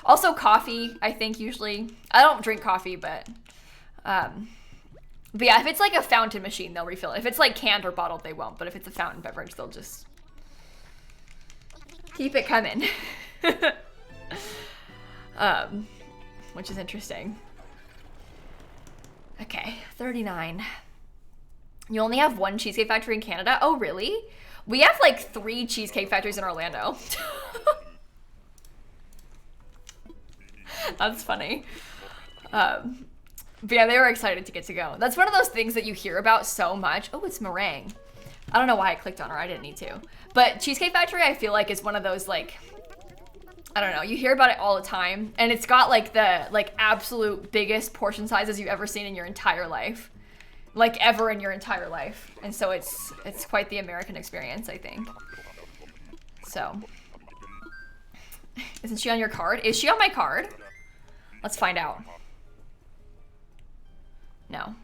also coffee, I think usually. I don't drink coffee, but But yeah, if it's like a fountain machine, they'll refill it. If it's like canned or bottled, they won't. But if it's a fountain beverage, they'll just keep it coming. Which is interesting. Okay, 39. You only have one Cheesecake Factory in Canada? Oh, really? We have like 3 Cheesecake Factories in Orlando. That's funny. But yeah, they were excited to get to go. That's one of those things that you hear about so much. Oh, it's meringue. I don't know why I clicked on her. I didn't need to. But Cheesecake Factory, I feel like, is one of those, like, I don't know. You hear about it all the time. And it's got, like, the, like, absolute biggest portion sizes you've ever seen in your entire life. Like, ever in your entire life. And so it's quite the American experience, I think. So. Isn't she on your card? Is she on my card? Let's find out. No.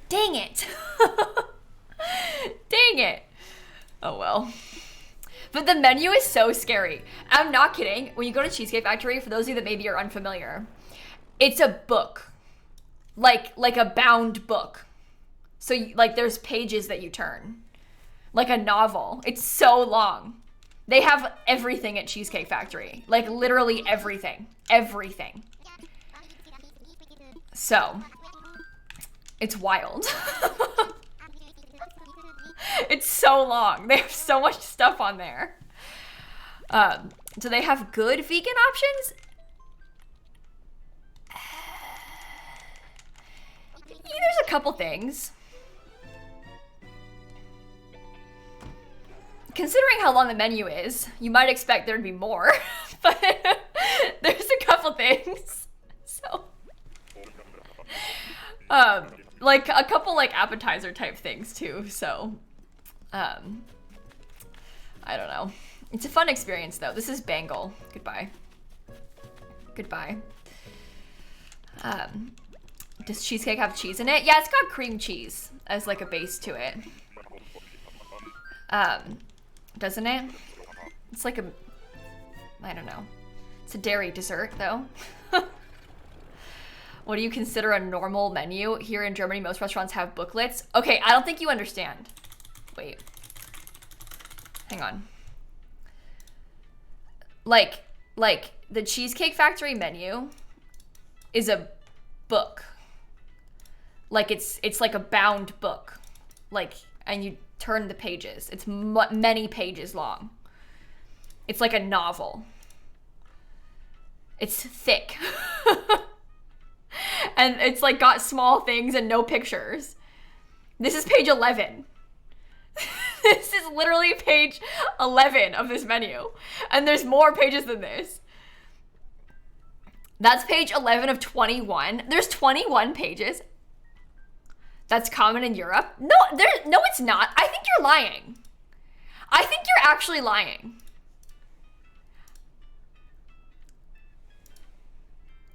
Dang it. Dang it. Oh, well. But the menu is so scary. I'm not kidding. When you go to Cheesecake Factory, for those of you that maybe are unfamiliar, it's a book. Like a bound book. So, like, there's pages that you turn. Like a novel. It's so long. They have everything at Cheesecake Factory. Like, literally everything. Everything. So, it's wild. It's so long. They have so much stuff on there. Do they have good vegan options? Yeah, there's a couple things. Considering how long the menu is, you might expect there to be more, but there's a couple things. So, like a couple like appetizer type things too. So, I don't know. It's a fun experience though. This is Bengal. Goodbye. Goodbye. Does cheesecake have cheese in it? Yeah, it's got cream cheese as like a base to it. Doesn't it? It's like I don't know. It's a dairy dessert though. What do you consider a normal menu? Here in Germany, most restaurants have booklets. Okay, I don't think you understand. Wait. Hang on. Like the Cheesecake Factory menu is a book. Like it's like a bound book. Like, and you turn the pages. It's many pages long. It's like a novel. It's thick. And it's like got small things and no pictures. This is page 11. This is literally page 11 of this menu. And there's more pages than this. That's page 11 of 21. There's 21 pages. That's common in Europe. No, it's not. I think you're lying. I think you're actually lying.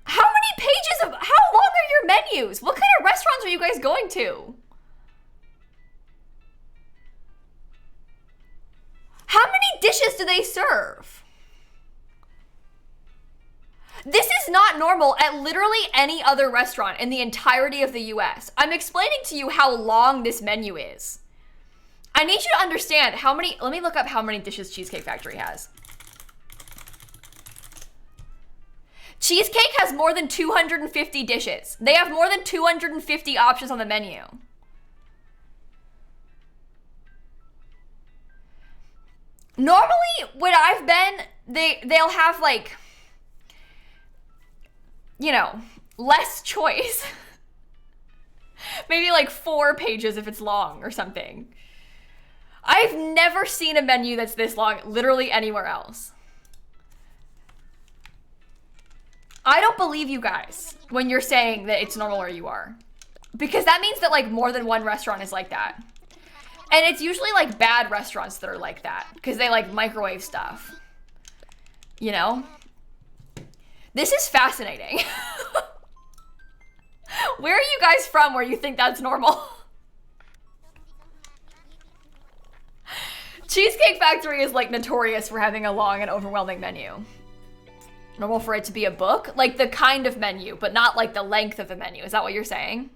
How many pages of, how long are your menus? What kind of restaurants are you guys going to? How many dishes do they serve? This is not normal at literally any other restaurant in the entirety of the US. I'm explaining to you how long this menu is. I need you to understand how many, let me look up how many dishes Cheesecake Factory has. Cheesecake has more than 250 dishes. They have more than 250 options on the menu. Normally, when I've been, they'll have like, you know, less choice. Maybe like 4 pages if it's long or something. I've never seen a menu that's this long, literally anywhere else. I don't believe you guys when you're saying that it's normal where you are. Because that means that like more than one restaurant is like that. And it's usually like bad restaurants that are like that. Because they like microwave stuff. You know? This is fascinating. Where are you guys from where you think that's normal? Cheesecake Factory is like notorious for having a long and overwhelming menu. Normal for it to be a book? Like the kind of menu, but not like the length of the menu. Is that what you're saying?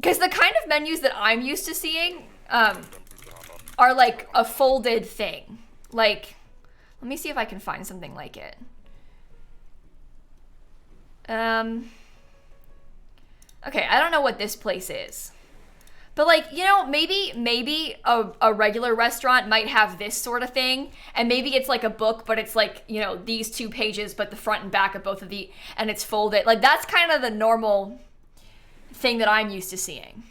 Because the kind of menus that I'm used to seeing are like a folded thing. Like, let me see if I can find something like it. Okay, I don't know what this place is. But like, you know, maybe a regular restaurant might have this sort of thing. And maybe it's like a book, but it's like, you know, these 2 pages, but the front and back of both of the, and it's folded. Like, that's kind of the normal thing that I'm used to seeing.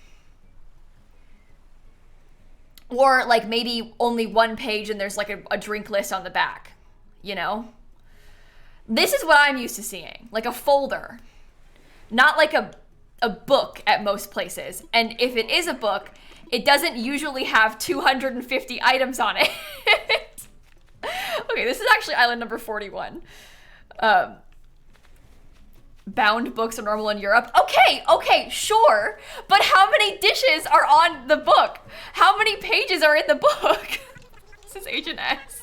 Or like maybe only 1 page and there's like a drink list on the back, you know? This is what I'm used to seeing, like a folder, not like a book at most places. And if it is a book, it doesn't usually have 250 items on it. Okay, this is actually island number 41. Bound books are normal in Europe. Okay, sure. But how many dishes are on the book? How many pages are in the book? This is Agent S.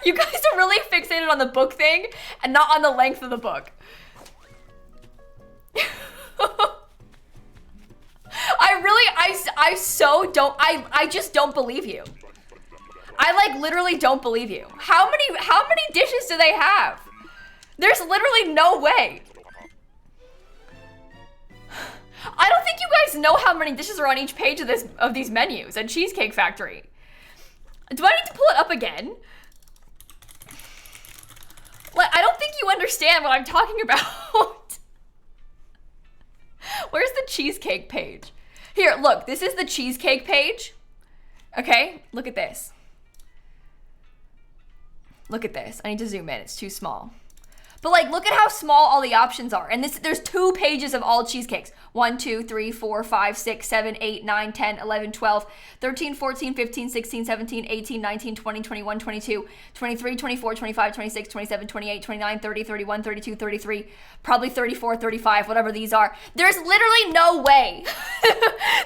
You guys are really fixated on the book thing and not on the length of the book. I just don't believe you. I like literally don't believe you. How many dishes do they have? There's literally no way. I don't think you guys know how many dishes are on each page of these menus at Cheesecake Factory. Do I need to pull it up again? Like, I don't think you understand what I'm talking about. Where's the cheesecake page? Here, look, this is the cheesecake page. Okay, look at this. Look at this. I need to zoom in, it's too small. But like, look at how small all the options are. And there's 2 pages of all cheesecakes. 1, 2, 3, 4, 5, 6, 7, 8, 9, 10, 11, 12, 13, 14, 15, 16, 17, 18, 19, 20, 21, 22, 23, 24, 25, 26, 27, 28, 29, 30, 31, 32, 33, probably 34, 35, whatever these are. There's literally no way.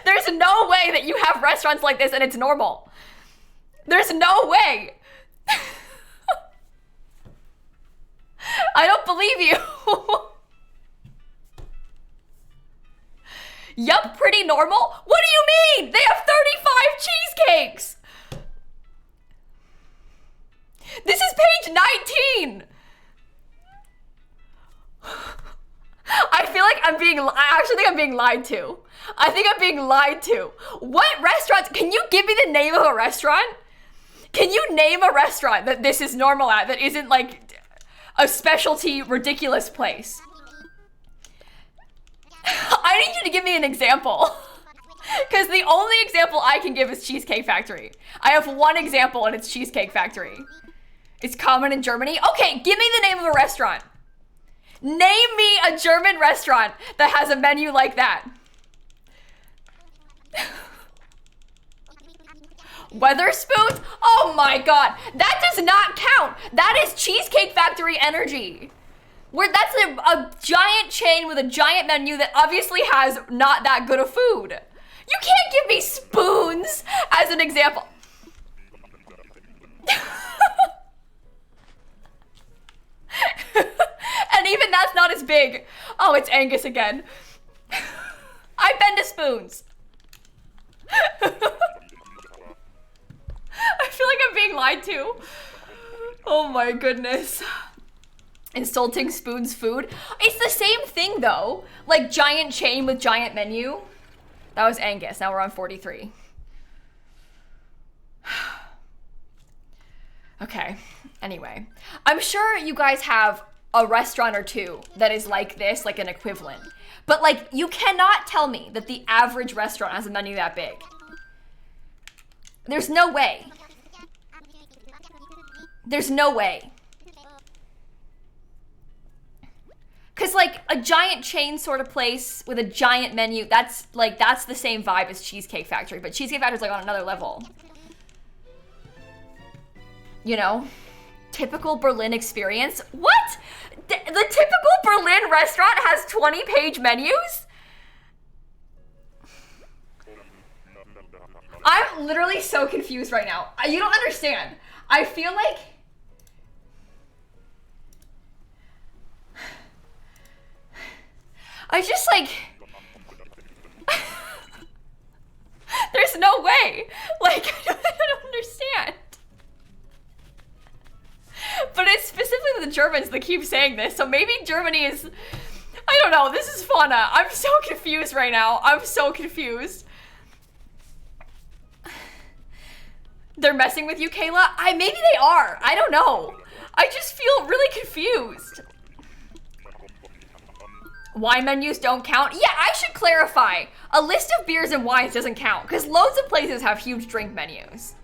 There's no way that you have restaurants like this and it's normal. There's no way. I don't believe you. Yup, pretty normal? What do you mean? They have 35 cheesecakes. This is page 19. I feel like I actually think I'm being lied to. I think I'm being lied to. What restaurants? Can you give me the name of a restaurant? Can you name a restaurant that this is normal at, that isn't like a specialty ridiculous place? I need you to give me an example. Because the only example I can give is Cheesecake Factory. I have one example and it's Cheesecake Factory. It's common in Germany. Okay, give me the name of a restaurant. Name me a German restaurant that has a menu like that. Weatherspoons? Oh my god, that does not count. That is Cheesecake Factory energy. That's a giant chain with a giant menu that obviously has not that good of food. You can't give me spoons as an example. And even that's not as big. Oh, it's Angus again. I've been to Spoons. I feel like I'm being lied to. Oh my goodness. Insulting Spoon's food. It's the same thing though. Like giant chain with giant menu. That was Angus. Now we're on 43. Okay. Anyway. I'm sure you guys have a restaurant or two that is like this, like an equivalent. But like, you cannot tell me that the average restaurant has a menu that big. There's no way. There's no way. Cause like a giant chain sort of place with a giant menu, that's the same vibe as Cheesecake Factory, but Cheesecake Factory's like on another level. You know? Typical Berlin experience? What? The typical Berlin restaurant has 20-page menus? I'm literally so confused right now. You don't understand. I feel like... I just like... say? Like, I don't understand. But it's specifically the Germans that keep saying this, so maybe Germany is... I don't know, this is fauna. I'm so confused right now. I'm so confused. They're messing with you, Kayla? Maybe they are. I don't know. I just feel really confused. Wine menus don't count? Yeah, I should clarify. A list of beers and wines doesn't count, because loads of places have huge drink menus.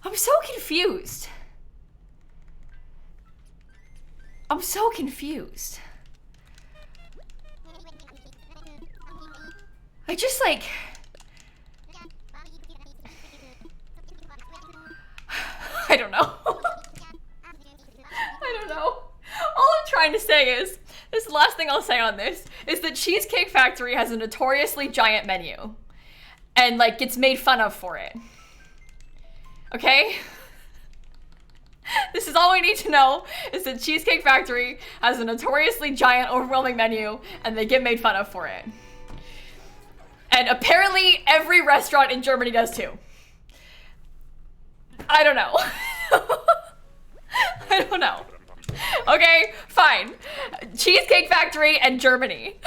I'm so confused. I'm so confused. I just like... I don't know. I don't know. All I'm trying to say is, this is the last thing I'll say on this, is that Cheesecake Factory has a notoriously giant menu. And like gets made fun of for it. Okay? This is all we need to know, is that Cheesecake Factory has a notoriously giant, overwhelming menu, and they get made fun of for it. And apparently every restaurant in Germany does too. I don't know. I don't know. Okay, fine. Cheesecake Factory and Germany.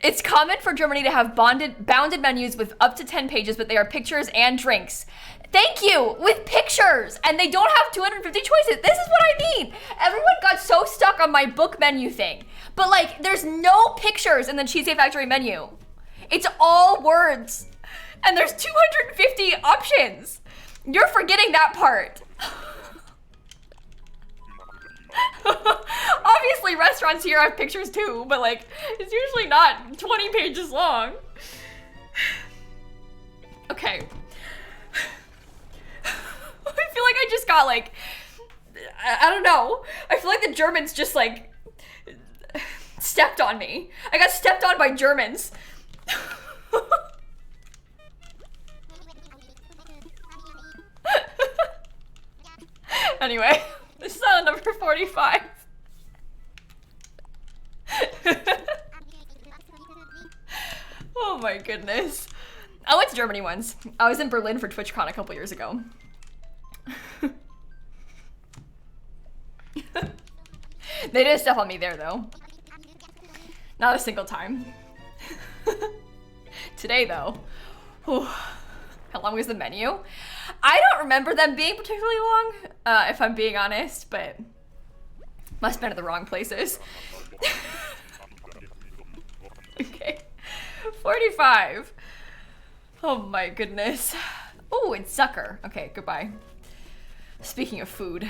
It's common for Germany to have bounded menus with up to 10 pages, but they are pictures and drinks. Thank you, with pictures, and they don't have 250 choices. This is what I mean. Everyone got so stuck on my book menu thing, but like, there's no pictures in the Cheesecake Factory menu. It's all words, and there's 250 options. You're forgetting that part. Obviously, restaurants here have pictures too, but like, it's usually not 20 pages long. Okay. I feel like I just got like, I don't know. I feel like the Germans just like stepped on me. I got stepped on by Germans. Anyway, this is on number 45. Oh my goodness. I went to Germany once. I was in Berlin for TwitchCon a couple years ago. They did stuff on me there though. Not a single time. Today though. Whew. How long was the menu? I don't remember them being particularly long, if I'm being honest, but must have been at the wrong places. Okay. 45. Oh my goodness. Oh, it's Zucker. Okay, goodbye. Speaking of food.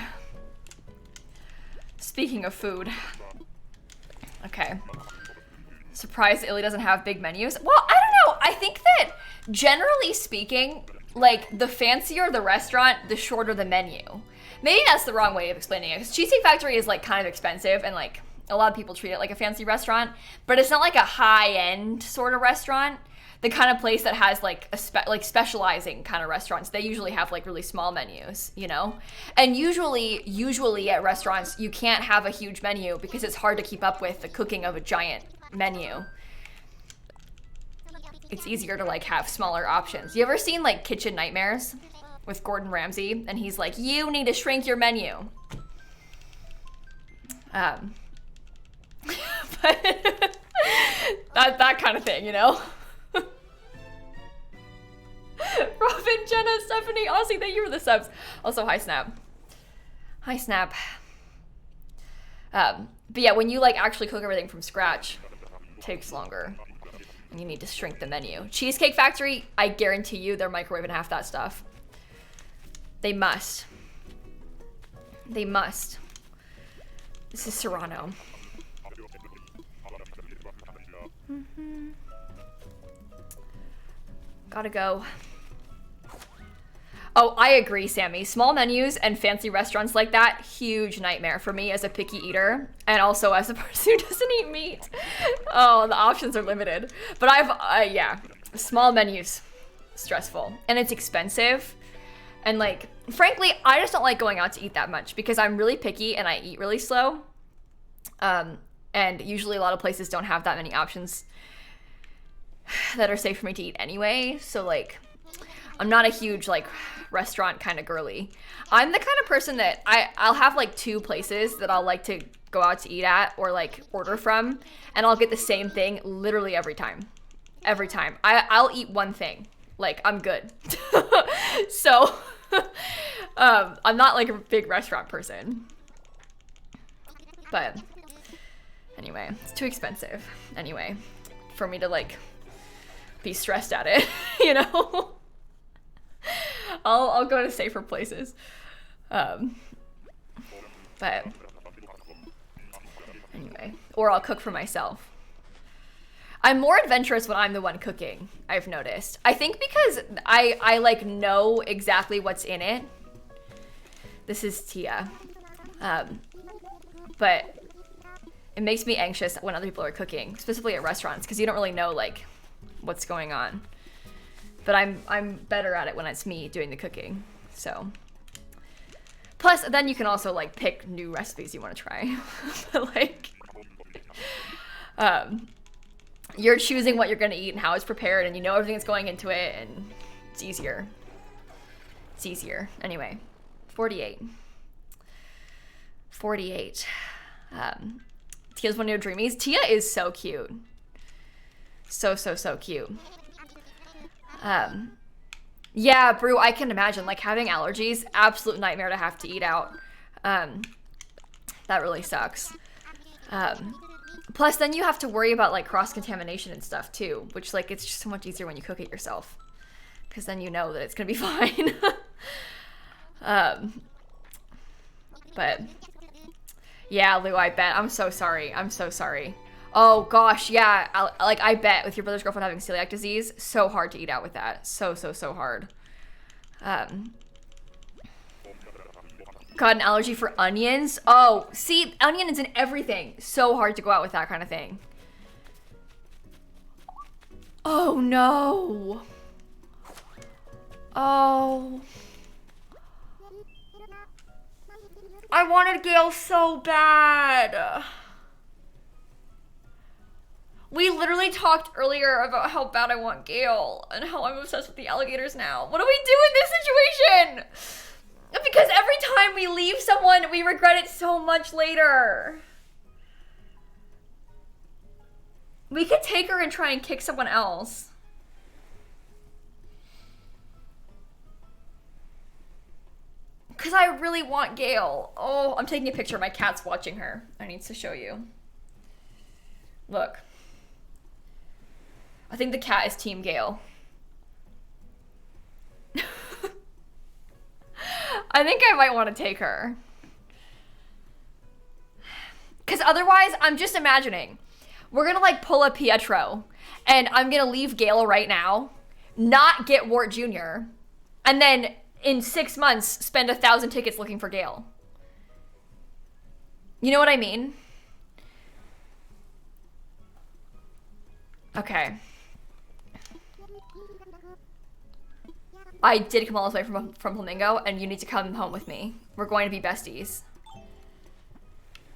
Speaking of food. Okay. Surprised Italy doesn't have big menus. Well, I don't know. I think that generally speaking, like the fancier the restaurant, the shorter the menu. Maybe that's the wrong way of explaining it. Because Cheesecake Factory is like kind of expensive and like a lot of people treat it like a fancy restaurant, but it's not like a high-end sort of restaurant. The kind of place that has like specializing kind of restaurants, they usually have like really small menus, you know? And usually at restaurants, you can't have a huge menu because it's hard to keep up with the cooking of a giant menu. It's easier to like have smaller options. You ever seen like Kitchen Nightmares with Gordon Ramsay? And he's like, you need to shrink your menu. But that kind of thing, you know? Robin, Jenna, Stephanie, Aussie, thank you for the subs. Also, hi Snap. Hi Snap. But yeah, when you like actually cook everything from scratch, it takes longer. And you need to shrink the menu. Cheesecake Factory, I guarantee you they're microwaving half that stuff. They must. They must. This is Serrano. Gotta go. Oh, I agree, Sammy. Small menus and fancy restaurants like that, huge nightmare for me as a picky eater and also as a person who doesn't eat meat. Oh, the options are limited. But yeah, small menus, stressful. And it's expensive. And like, frankly, I just don't like going out to eat that much because I'm really picky and I eat really slow. And usually a lot of places don't have that many options that are safe for me to eat anyway. So like, I'm not a huge like restaurant kind of girly. I'm the kind of person that I'll have like 2 places that I'll like to go out to eat at or like order from, and I'll get the same thing literally every time. Every time. I'll eat one thing. Like, I'm good. So, I'm not like a big restaurant person. But anyway, it's too expensive anyway for me to like be stressed at it, you know? I'll go to safer places. But anyway, or I'll cook for myself. I'm more adventurous when I'm the one cooking, I've noticed. I think because I like know exactly what's in it. This is Tia. But it makes me anxious when other people are cooking, specifically at restaurants, because you don't really know like what's going on. But I'm better at it when it's me doing the cooking, so. Plus, then you can also like pick new recipes you want to try. But like, you're choosing what you're gonna eat and how it's prepared, and you know everything that's going into it, and it's easier. It's easier. Anyway, 48. 48. Tia's one of your dreamies. Tia is so cute. So cute. Yeah, Brew, I can imagine, like, having allergies, absolute nightmare to have to eat out. That really sucks. Plus, then you have to worry about, like, cross-contamination and stuff, too, which, like, it's just so much easier when you cook it yourself, because then you know that it's gonna be fine. But, yeah, Lou, I bet. I'm so sorry. I'm so sorry. Oh, gosh, yeah. I bet with your brother's girlfriend having celiac disease, so hard to eat out with that. So hard. Got an allergy for onions? Oh, see, onions in everything. So hard to go out with that kind of thing. Oh, no. Oh. I wanted Gail so bad. We literally talked earlier about how bad I want Gail and how I'm obsessed with the alligators now. What do we do in this situation? Because every time we leave someone, we regret it so much later. We could take her and try and kick someone else. Because I really want Gail. Oh, I'm taking a picture. My cat's watching her. I need to show you. Look. I think the cat is Team Gail. I think I might want to take her. Because otherwise, I'm just imagining. We're going to like pull a Pietro. And I'm going to leave Gail right now. Not get Wart Jr. And then in 6 months, spend 1,000 tickets looking for Gail. You know what I mean? Okay. I did come all the way from Flamingo, and you need to come home with me. We're going to be besties.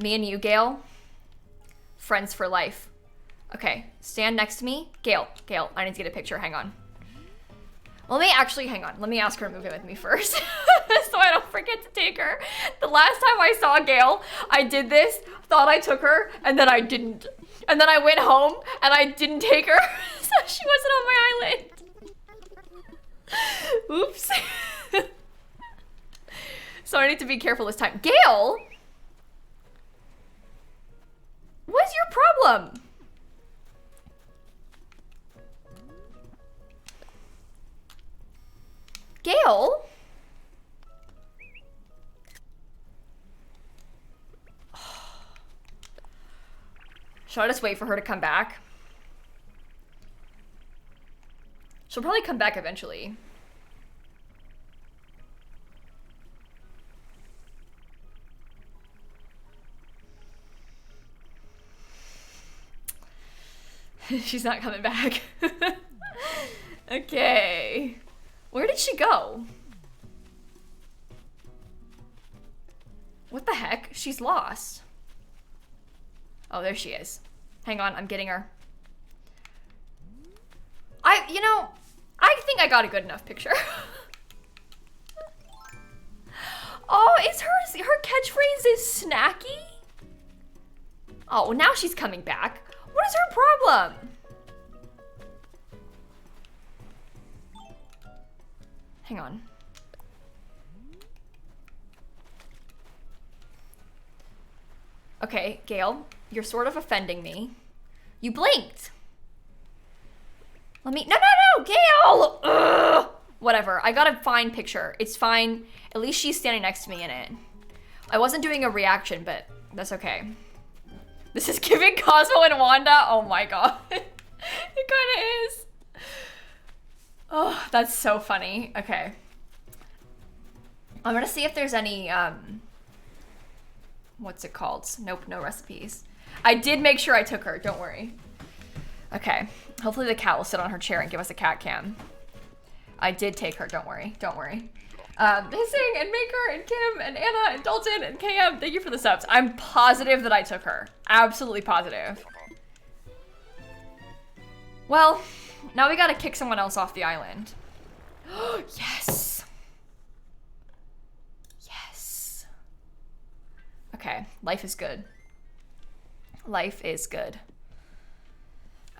Me and you, Gail. Friends for life. Okay, stand next to me. Gail, I need to get a picture. Hang on. Let me actually, hang on. Let me ask her to move in with me first. So I don't forget to take her. The last time I saw Gail, I did this, thought I took her, and then I didn't. And then I went home, and I didn't take her. So she wasn't on my island. Oops. So I need to be careful this time. Gail? What's your problem? Gail? Should I just wait for her to come back? She'll probably come back eventually. She's not coming back. Okay. Where did she go? What the heck? She's lost. Oh, there she is. Hang on, I'm getting her. I think I got a good enough picture. Oh, is her catchphrase is snacky? Oh, now she's coming back. What is her problem? Hang on. Okay, Gail, you're sort of offending me. You blinked. No, Gail! Ugh. Whatever, I got a fine picture. It's fine. At least she's standing next to me in it. I wasn't doing a reaction, but that's okay. This is giving Cosmo and Wanda. Oh my god. It kind of is. Oh, that's so funny. Okay. I'm gonna see if there's any, what's it called? Nope, no recipes. I did make sure I took her, don't worry. Okay, hopefully the cat will sit on her chair and give us a cat cam. I did take her, don't worry, don't worry. Hissing and Maker and Kim and Anna and Dalton and KM, thank you for the subs. I'm positive that I took her. Absolutely positive. Well, now we gotta kick someone else off the island. Yes. Yes. Okay, life is good. Life is good.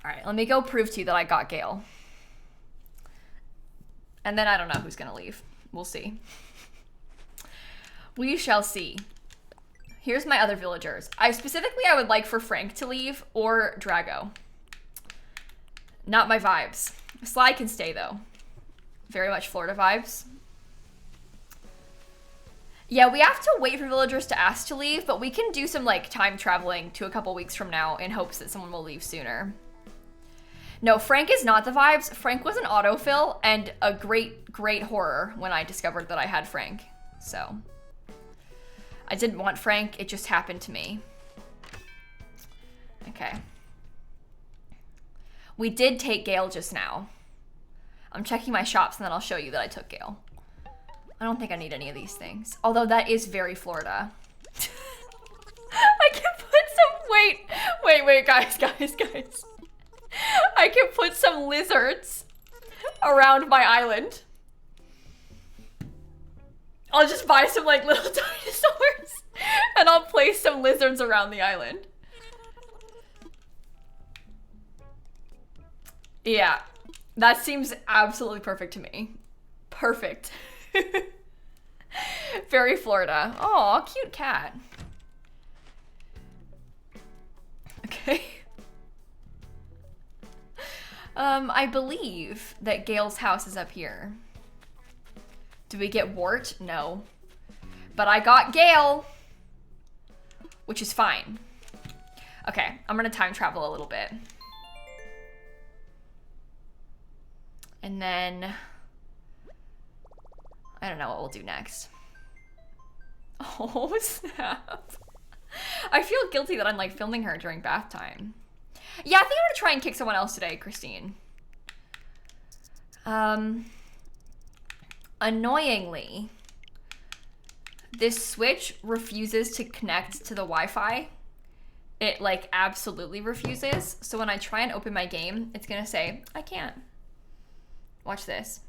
All right, let me go prove to you that I got Gail. And then I don't know who's gonna leave. We'll see. We shall see. Here's my other villagers. I would like for Frank to leave or Drago. Not my vibes. Sly can stay though. Very much Florida vibes. Yeah, we have to wait for villagers to ask to leave, but we can do some like time traveling to a couple weeks from now in hopes that someone will leave sooner. No, Frank is not the vibes. Frank was an autofill and a great horror when I discovered that I had Frank. So I didn't want Frank, it just happened to me. Okay. We did take Gail just now. I'm checking my shops and then I'll show you that I took Gail. I don't think I need any of these things. Although that is very Florida. I can put some, wait, guys. I can put some lizards around my island. I'll just buy some like little dinosaurs and I'll place some lizards around the island. Yeah, that seems absolutely perfect to me. Perfect. Very Florida. Aw, cute cat. Okay. I believe that Gail's house is up here. Did we get Wart? No. But I got Gail, which is fine. Okay, I'm gonna time travel a little bit. And then, I don't know what we'll do next. Oh, snap. I feel guilty that I'm like filming her during bath time. Yeah, I think I'm gonna try and kick someone else today, Christine. Annoyingly, this switch refuses to connect to the Wi-Fi. It like absolutely refuses. So when I try and open my game, it's gonna say, I can't. Watch this.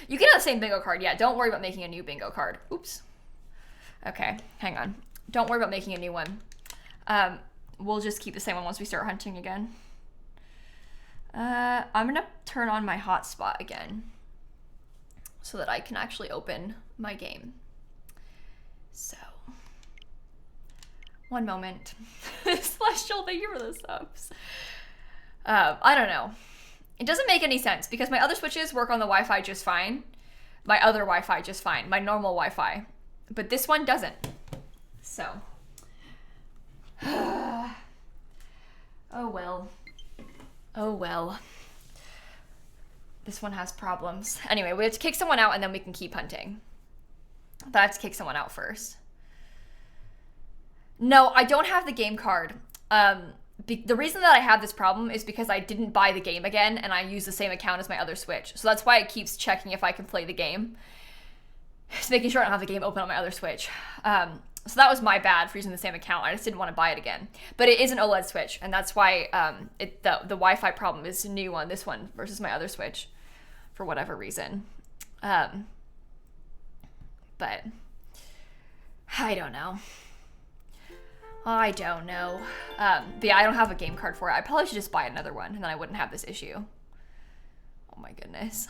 You can have the same bingo card. Yeah, don't worry about making a new bingo card. Oops. Okay, hang on. Don't worry about making a new one. We'll just keep the same one once we start hunting again. I'm gonna turn on my hotspot again so that I can actually open my game. So, one moment. Celestial, thank you for the subs. I don't know. It doesn't make any sense because my other switches work on the Wi-Fi just fine. My other Wi-Fi just fine. My normal Wi-Fi. But this one doesn't. So. Oh well. Oh well. This one has problems. Anyway, we have to kick someone out and then we can keep hunting. But I have to kick someone out first. No, I don't have the game card. The reason that I have this problem is because I didn't buy the game again and I use the same account as my other Switch. So that's why it keeps checking if I can play the game. Just making sure I don't have the game open on my other Switch. So that was my bad for using the same account. I just didn't want to buy it again. But it is an OLED Switch, and that's why the Wi-Fi problem is new on this one versus my other Switch, for whatever reason. But I don't know. But yeah, I don't have a game card for it. I probably should just buy another one, and then I wouldn't have this issue. Oh my goodness.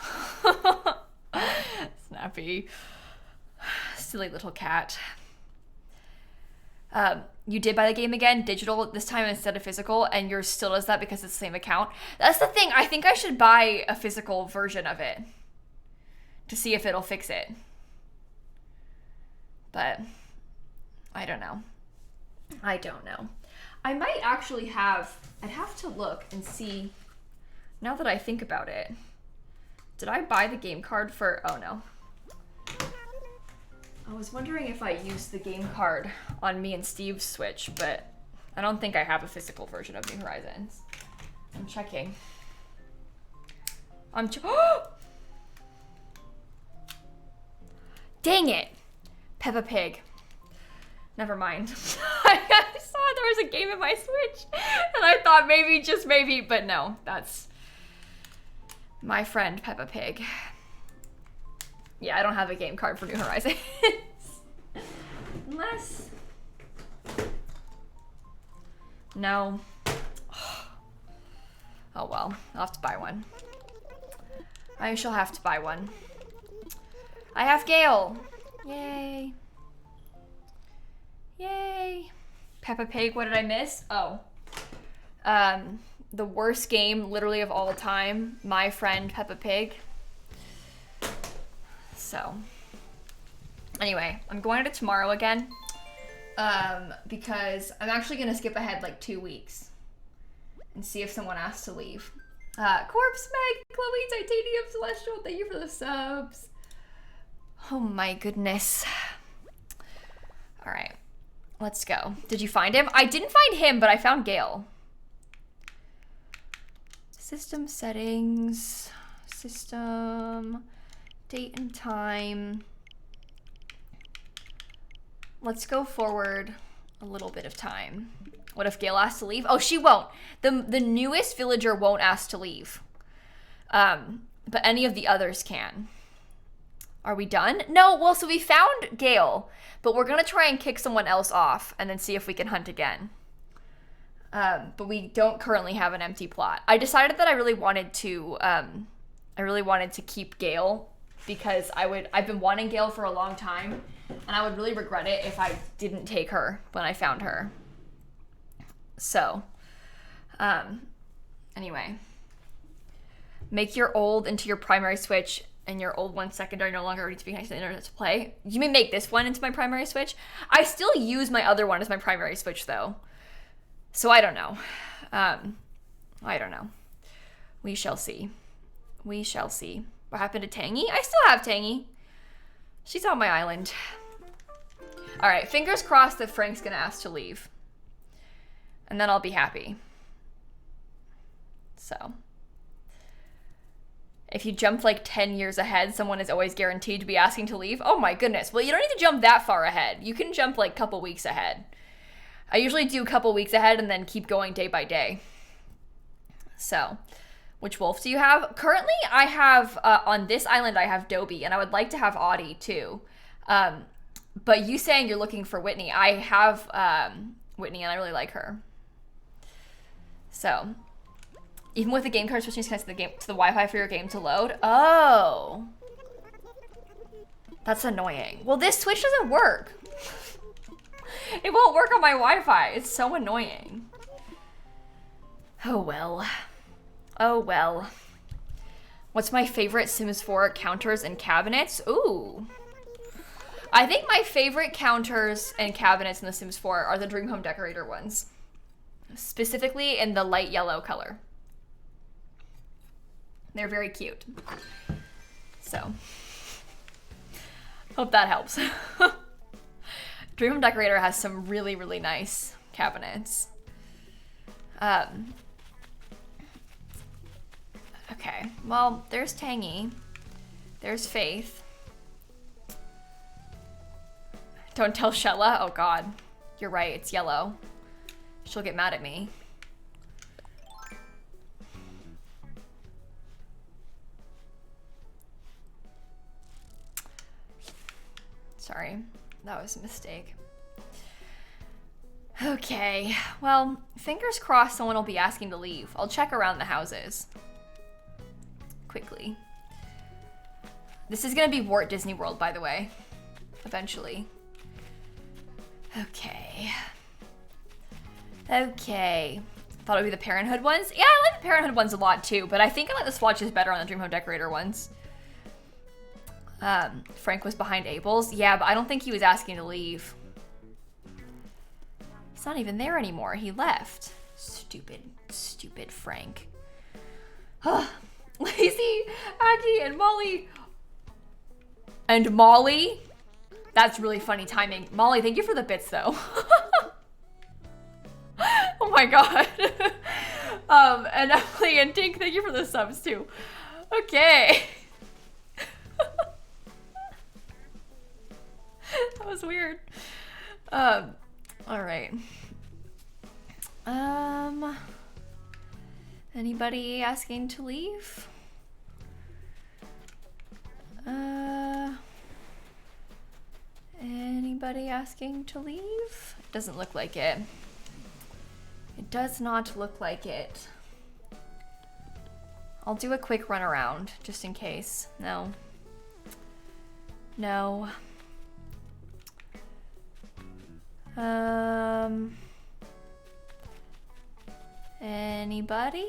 Snappy. Silly little cat. You did buy the game again, digital this time instead of physical, and yours still does that because it's the same account. That's the thing. I think I should buy a physical version of it to see if it'll fix it. But I don't know. I might actually I'd have to look and see, now that I think about it. Did I buy the game card for, oh no. I was wondering if I used the game card on me and Steve's Switch, but I don't think I have a physical version of New Horizons. I'm checking. Dang it! Peppa Pig. Never mind. I saw there was a game in my Switch, and I thought maybe, just maybe, but no, that's my friend Peppa Pig. Yeah, I don't have a game card for New Horizons. Unless... No. Oh well, I'll have to buy one. I shall have to buy one. I have Gail. Yay. Yay. Peppa Pig, what did I miss? Oh. The worst game literally of all time, My Friend Peppa Pig. So, anyway, I'm going to tomorrow again, because I'm actually going to skip ahead like 2 weeks and see if someone asks to leave. Corpse Meg, Chloe, Titanium, Celestial, thank you for the subs. Oh my goodness. All right, let's go. Did you find him? I didn't find him, but I found Gail. System settings, system, date and time. Let's go forward a little bit of time. What if Gail asks to leave? Oh, she won't. The newest villager won't ask to leave. But any of the others can. Are we done? No, well, so we found Gail, but we're gonna try and kick someone else off and then see if we can hunt again. But we don't currently have an empty plot. I decided that I really wanted to keep Gail because I've been wanting Gail for a long time, and I would really regret it if I didn't take her when I found her. So, anyway. Make your old into your primary Switch and your old one secondary, no longer ready to be connected to the internet to play. You may make this one into my primary Switch. I still use my other one as my primary Switch though. So I don't know. I don't know. We shall see. We shall see. What happened to Tangy? I still have Tangy. She's on my island. All right, fingers crossed that Frank's gonna ask to leave. And then I'll be happy. So. If you jump like 10 years ahead, someone is always guaranteed to be asking to leave. Oh my goodness. Well, you don't need to jump that far ahead. You can jump like a couple weeks ahead. I usually do a couple weeks ahead and then keep going day by day. So, which wolf do you have? Currently, I have, on this island, I have Dobie, and I would like to have Audie too. But you saying you're looking for Whitney, I have Whitney, and I really like her. So, even with the game card switching connected to the Wi-Fi for your game to load? Oh. That's annoying. Well, this Switch doesn't work. It won't work on my Wi-Fi. It's so annoying. Oh well. Oh well. What's my favorite Sims 4 counters and cabinets? Ooh. I think my favorite counters and cabinets in The Sims 4 are the Dream Home Decorator ones. Specifically in the light yellow color. They're very cute. So, hope that helps. Dream Home Decorator has some really, really nice cabinets. Okay, well, there's Tangy. There's Faith. Don't tell Shella. Oh God, you're right. It's yellow. She'll get mad at me. Sorry, that was a mistake. Okay, well, fingers crossed someone will be asking to leave. I'll check around the houses quickly. This is gonna be Wart Disney World, by the way, eventually. Okay. Okay. Thought it would be the Parenthood ones. Yeah, I like the Parenthood ones a lot too, but I think I like the swatches better on the Dream Home Decorator ones. Frank was behind Abel's. Yeah, but I don't think he was asking to leave. He's not even there anymore. He left. Stupid, stupid Frank. Lazy, Aggie, and Molly. And Molly? That's really funny timing. Molly, thank you for the bits though. Oh my God. And Emily and Tink, thank you for the subs too. Okay. That was weird. All right. Anybody asking to leave? Anybody asking to leave? Doesn't look like it. It does not look like it. I'll do a quick run around just in case. No. No. Anybody?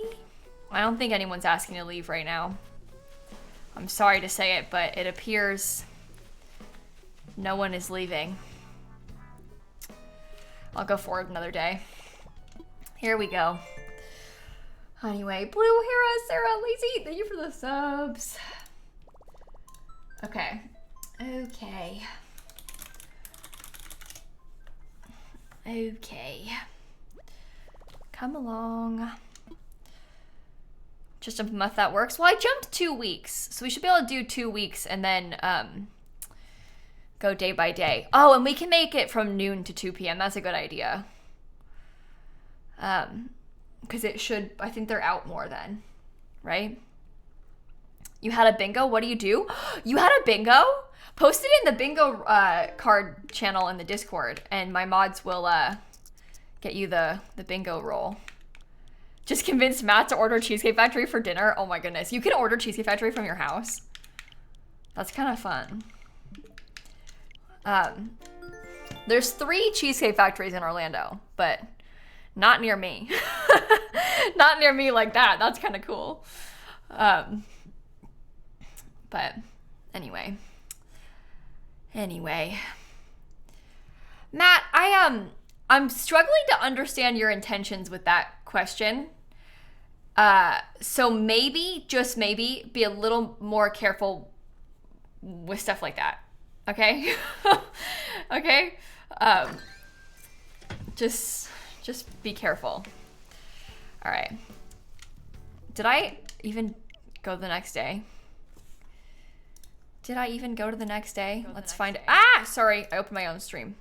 I don't think anyone's asking to leave right now. I'm sorry to say it, but it appears no one is leaving. I'll go forward another day. Here we go. Anyway, Blue, Hera, Sarah, Lazy, thank you for the subs. Okay. Okay. Okay. Come along. Just jump a month, that works. Well, I jumped 2 weeks, so we should be able to do 2 weeks and then go day by day. Oh, and we can make it from noon to 2 p.m. That's a good idea. Because it should, I think they're out more then, right? You had a bingo? What do you do? You had a bingo? Post it in the bingo card channel in the Discord, and my mods will get you the bingo roll. Just convince Matt to order Cheesecake Factory for dinner. Oh my goodness. You can order Cheesecake Factory from your house. That's kind of fun. There's 3 Cheesecake Factories in Orlando, but not near me. Not near me like that. That's kind of cool. But anyway. Matt, I'm struggling to understand your intentions with that question. So maybe, just maybe, be a little more careful with stuff like that. Okay? Okay? Just be careful. All right. Did I even go the next day? Did I even go to the next day? Let's find it. Ah, sorry. I opened my own stream.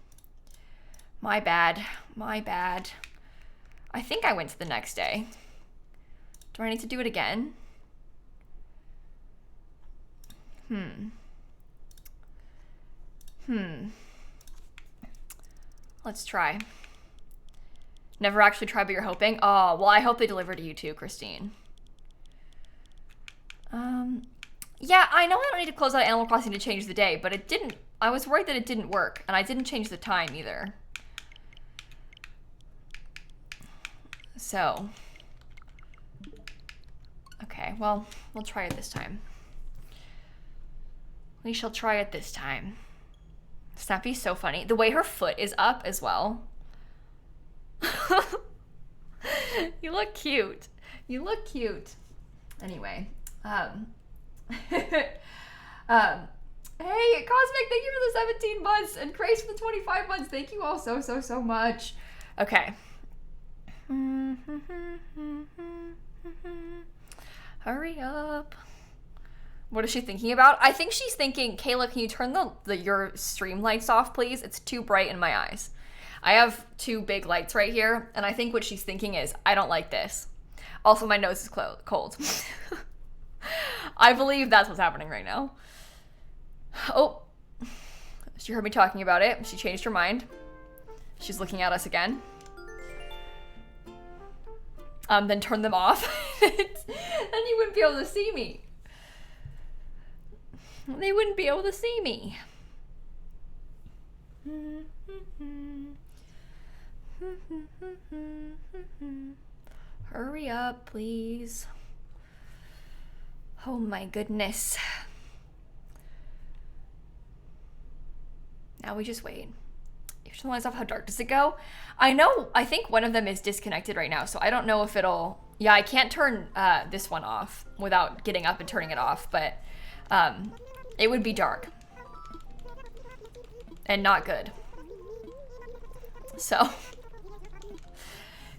My bad. My bad. I think I went to the next day. Do I need to do it again? Let's try. Never actually tried, but you're hoping? Oh, well, I hope they deliver to you too, Christine. Yeah, I know I don't need to close out Animal Crossing to change the day, but it didn't. I was worried that it didn't work, and I didn't change the time either. So. Okay, well, we'll try it this time. We shall try it this time. Snappy's so funny. The way her foot is up as well. You look cute. You look cute. Anyway, hey, Cosmic, thank you for the 17 months, and Grace for the 25 months. Thank you all so much. Okay. Hurry up. What is she thinking about? I think she's thinking, Kayla, can you turn your stream lights off, please? It's too bright in my eyes. I have 2 big lights right here, and I think what she's thinking is, I don't like this. Also, my nose is cold. I believe that's what's happening right now. Oh, she heard me talking about it. She changed her mind. She's looking at us again. Then turn them off. Then you wouldn't be able to see me. They wouldn't be able to see me. Hurry up, please. Oh my goodness. Now we just wait. If someone lights off, how dark does it go? I think one of them is disconnected right now, so I don't know if it'll... Yeah, I can't turn this one off without getting up and turning it off, but it would be dark. And not good. So,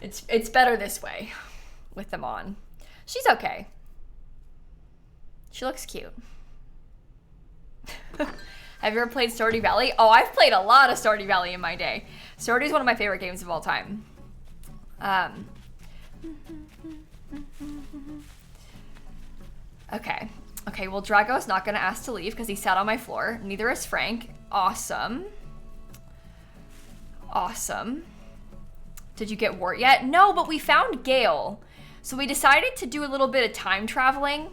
it's better this way with them on. She's okay. She looks cute. Have you ever played Stardew Valley? Oh, I've played a lot of Stardew Valley in my day. Stardew is one of my favorite games of all time. Okay. Okay, well, Drago's not gonna ask to leave because he sat on my floor. Neither is Frank. Awesome. Awesome. Did you get Wart yet? No, but we found Gail. So we decided to do a little bit of time traveling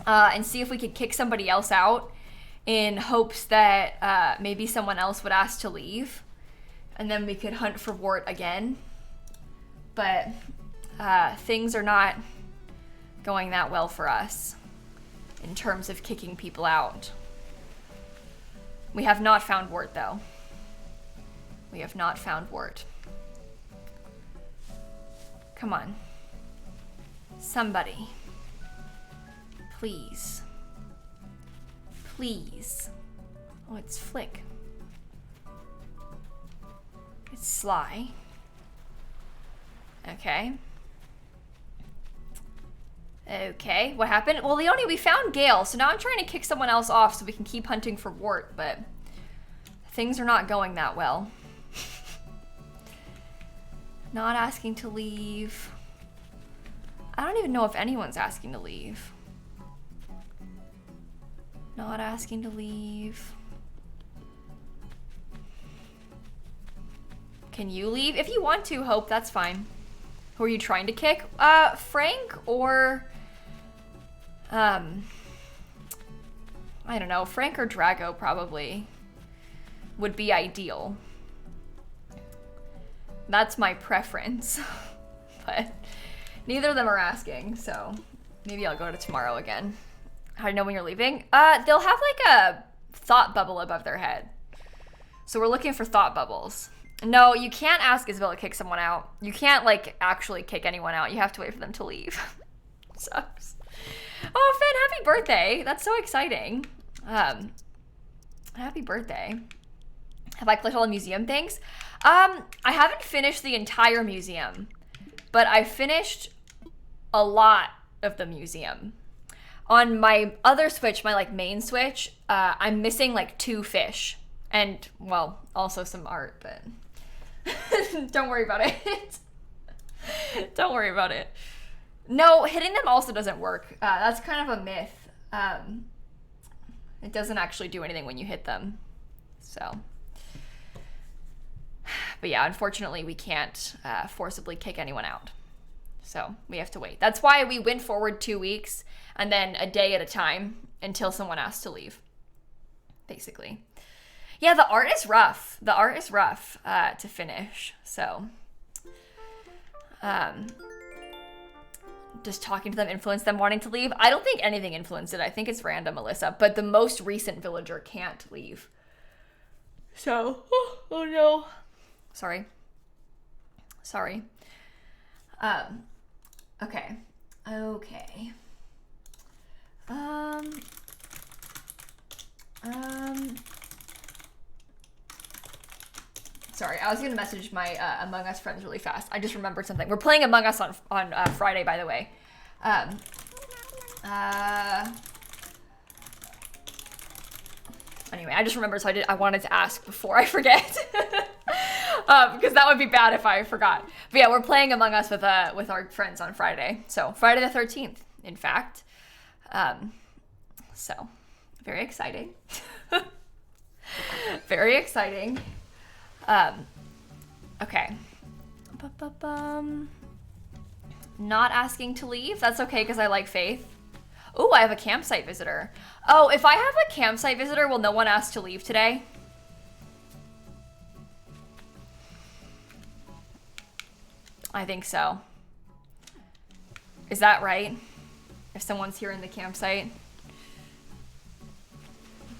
and see if we could kick somebody else out in hopes that maybe someone else would ask to leave. And then we could hunt for Wart again. But things are not going that well for us in terms of kicking people out. We have not found Wart, though. We have not found Wart. Come on. Somebody. Please. Please. Oh, it's Flick. It's Sly. Okay. Okay, what happened? Well, Leonie, we found Gail, so now I'm trying to kick someone else off so we can keep hunting for Wart, but things are not going that well. Not asking to leave. I don't even know if anyone's asking to leave. Not asking to leave. Can you leave? If you want to, Hope, that's fine. Who are you trying to kick? Frank or... I don't know. Frank or Drago probably would be ideal. That's my preference. But neither of them are asking, so maybe I'll go to tomorrow again. How do you know when you're leaving? They'll have like a thought bubble above their head. So we're looking for thought bubbles. No, you can't ask Isabel to kick someone out. You can't like actually kick anyone out. You have to wait for them to leave. Sucks. Oh, Finn, happy birthday. That's so exciting. Happy birthday. Have I collected all the museum things? I haven't finished the entire museum, but I finished a lot of the museum. On my other Switch, my like main Switch, I'm missing like 2 fish and well, also some art, but don't worry about it. Don't worry about it. No, hitting them also doesn't work. That's kind of a myth. It doesn't actually do anything when you hit them. So, but yeah, unfortunately we can't forcibly kick anyone out. So we have to wait. That's why we went forward 2 weeks and then a day at a time until someone asked to leave, basically. Yeah, the art is rough. The art is rough to finish. So, just talking to them influenced them wanting to leave. I don't think anything influenced it. I think it's random, Alyssa. But the most recent villager can't leave. So, oh no. Sorry. Okay. Sorry, I was gonna message my Among Us friends really fast. I just remembered something. We're playing Among Us on Friday, by the way. Anyway, I just remembered, so I wanted to ask before I forget. Because that would be bad if I forgot. But yeah, we're playing Among Us with our friends on Friday. So Friday the 13th, in fact. So very exciting. Very exciting. Okay. Not asking to leave. That's okay because I like Faith. Oh, I have a campsite visitor. Oh, if I have a campsite visitor, will no one ask to leave today? I think so. Is that right? If someone's here in the campsite?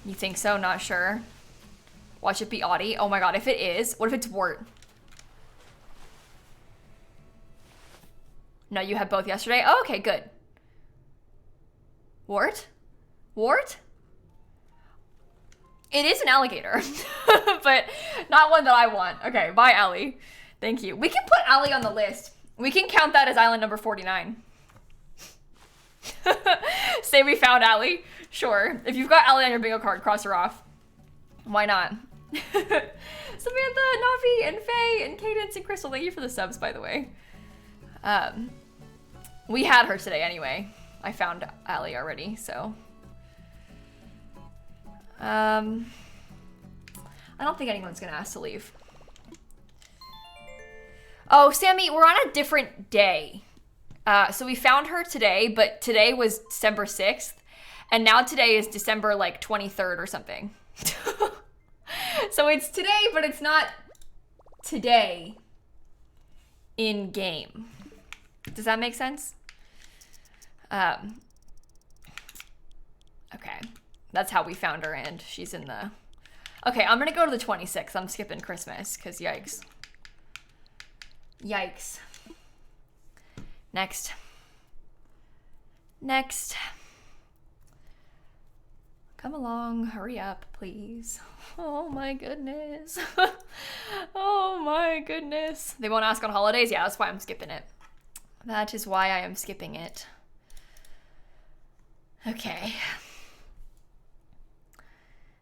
You think so? Not sure. Watch it be Audie. Oh my god, if it is, what if it's Wart? No, you had both yesterday? Oh, okay, good. Wart? Wart? It is an alligator, but not one that I want. Okay, bye, Allie. Thank you. We can put Allie on the list. We can count that as island number 49. Say we found Allie. Sure. If you've got Allie on your bingo card, cross her off. Why not? Samantha, Navi, and Faye, and Cadence, and Crystal, thank you for the subs, by the way. We had her today anyway. I found Allie already, so. I don't think anyone's gonna ask to leave. Oh, Sammy, we're on a different day. So we found her today, but today was December 6th. And now today is December like 23rd or something. So it's today, but it's not today in game. Does that make sense? Okay. That's how we found her, and she's in the... Okay, I'm gonna go to the 26th. I'm skipping Christmas, because yikes. Yikes. Next. Next. Come along, hurry up, please. Oh my goodness. Oh my goodness. They won't ask on holidays? Yeah, that's why I'm skipping it. That is why I am skipping it. Okay.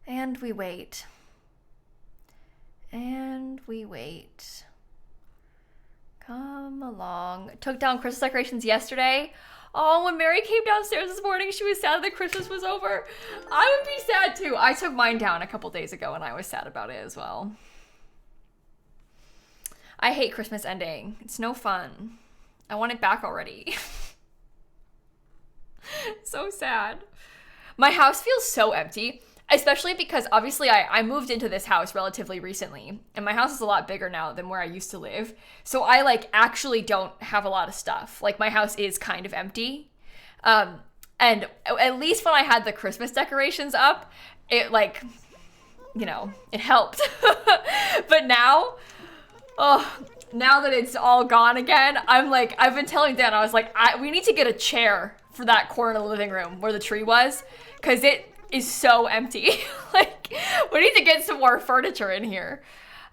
And we wait. And we wait. Come along. Took down Christmas decorations yesterday. Oh, when Mary came downstairs this morning, she was sad that Christmas was over. I would be sad too. I took mine down a couple days ago and I was sad about it as well. I hate Christmas ending. It's no fun. I want it back already. So sad. My house feels so empty, especially because obviously I moved into this house relatively recently and my house is a lot bigger now than where I used to live. So I like actually don't have a lot of stuff. Like my house is kind of empty. And at least when I had the Christmas decorations up, it like, you know, it helped. But now, oh, now that it's all gone again, I'm like, I've been telling Dan, I was like, we need to get a chair for that corner of the living room where the tree was, because it is so empty. Like, we need to get some more furniture in here.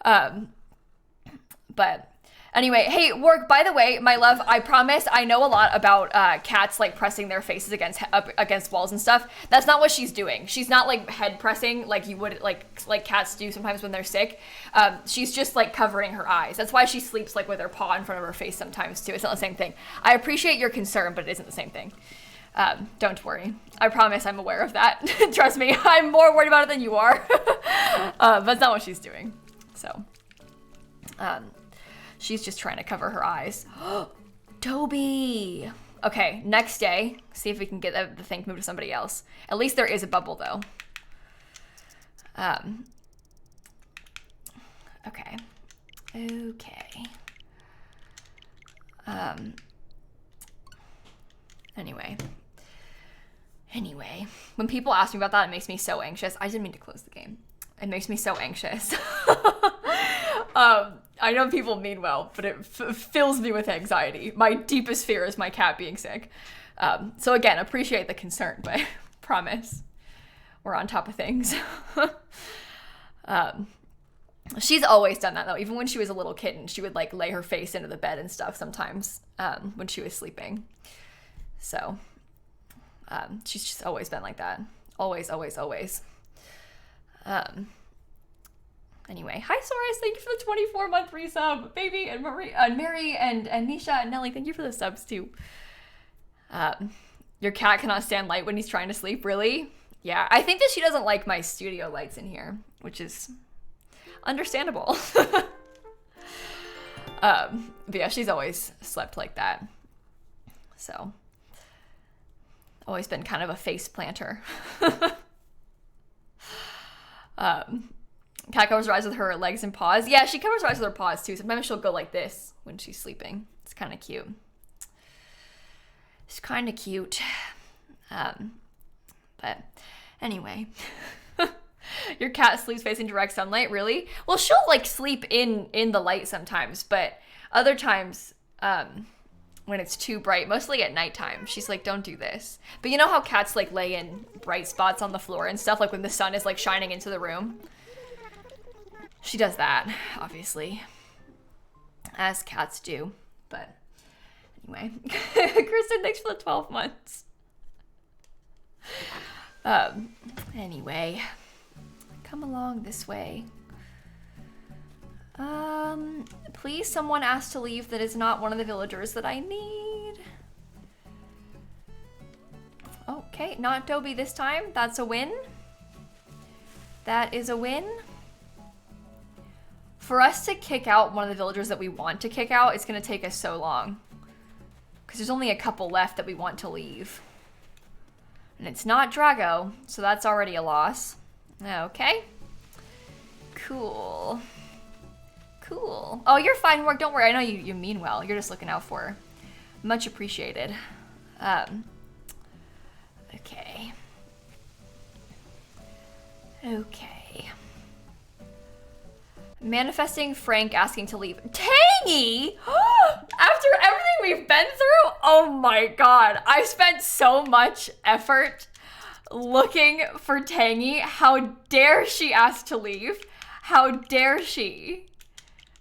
But anyway, hey, Work, by the way, my love, I promise I know a lot about cats like pressing their faces against walls and stuff. That's not what she's doing. She's not like head pressing like you would like cats do sometimes when they're sick. She's just like covering her eyes. That's why she sleeps like with her paw in front of her face sometimes too. It's not the same thing. I appreciate your concern, but it isn't the same thing. Don't worry. I promise I'm aware of that. Trust me, I'm more worried about it than you are. But that's not what she's doing. So, she's just trying to cover her eyes. Toby! Okay, next day, see if we can get the thing moved to somebody else. At least there is a bubble, though. Okay. Okay. Anyway, when people ask me about that, it makes me so anxious. I didn't mean to close the game. It makes me so anxious. I know people mean well, but it fills me with anxiety. My deepest fear is my cat being sick. So again, appreciate the concern, but promise we're on top of things. She's always done that though. Even when she was a little kitten, she would like lay her face into the bed and stuff sometimes when she was sleeping. So she's just always been like that. Always, always, always. Anyway, hi Soris, thank you for the 24-month resub. Baby and Marie, Mary and Nisha and Nelly, thank you for the subs too. Your cat cannot stand light when he's trying to sleep, really? Yeah, I think that she doesn't like my studio lights in here, which is understandable. But yeah, she's always slept like that. So, always been kind of a face planter. Cat covers her eyes with her legs and paws. Yeah, she covers her eyes with her paws too. Sometimes she'll go like this when she's sleeping. It's kind of cute. It's kind of cute. But anyway. Your cat sleeps facing direct sunlight, really? Well, she'll like sleep in the light sometimes, but other times when it's too bright, mostly at nighttime, she's like, don't do this. But you know how cats like lay in bright spots on the floor and stuff, like when the sun is like shining into the room? She does that, obviously, as cats do. But anyway, Kristen, thanks for the 12 months. Anyway, come along this way. Please, someone asked to leave that is not one of the villagers that I need. Okay, not Dobie this time. That's a win. That is a win. For us to kick out one of the villagers that we want to kick out, it's gonna take us so long. Because there's only a couple left that we want to leave. And it's not Drago, so that's already a loss. Okay. Cool. Cool. Oh, you're fine, Work. Don't worry. I know you mean well. You're just looking out for her. Much appreciated. Okay. Okay. Manifesting Frank asking to leave. Tangy! After everything we've been through, oh my god. I spent so much effort looking for Tangy. How dare she ask to leave? How dare she?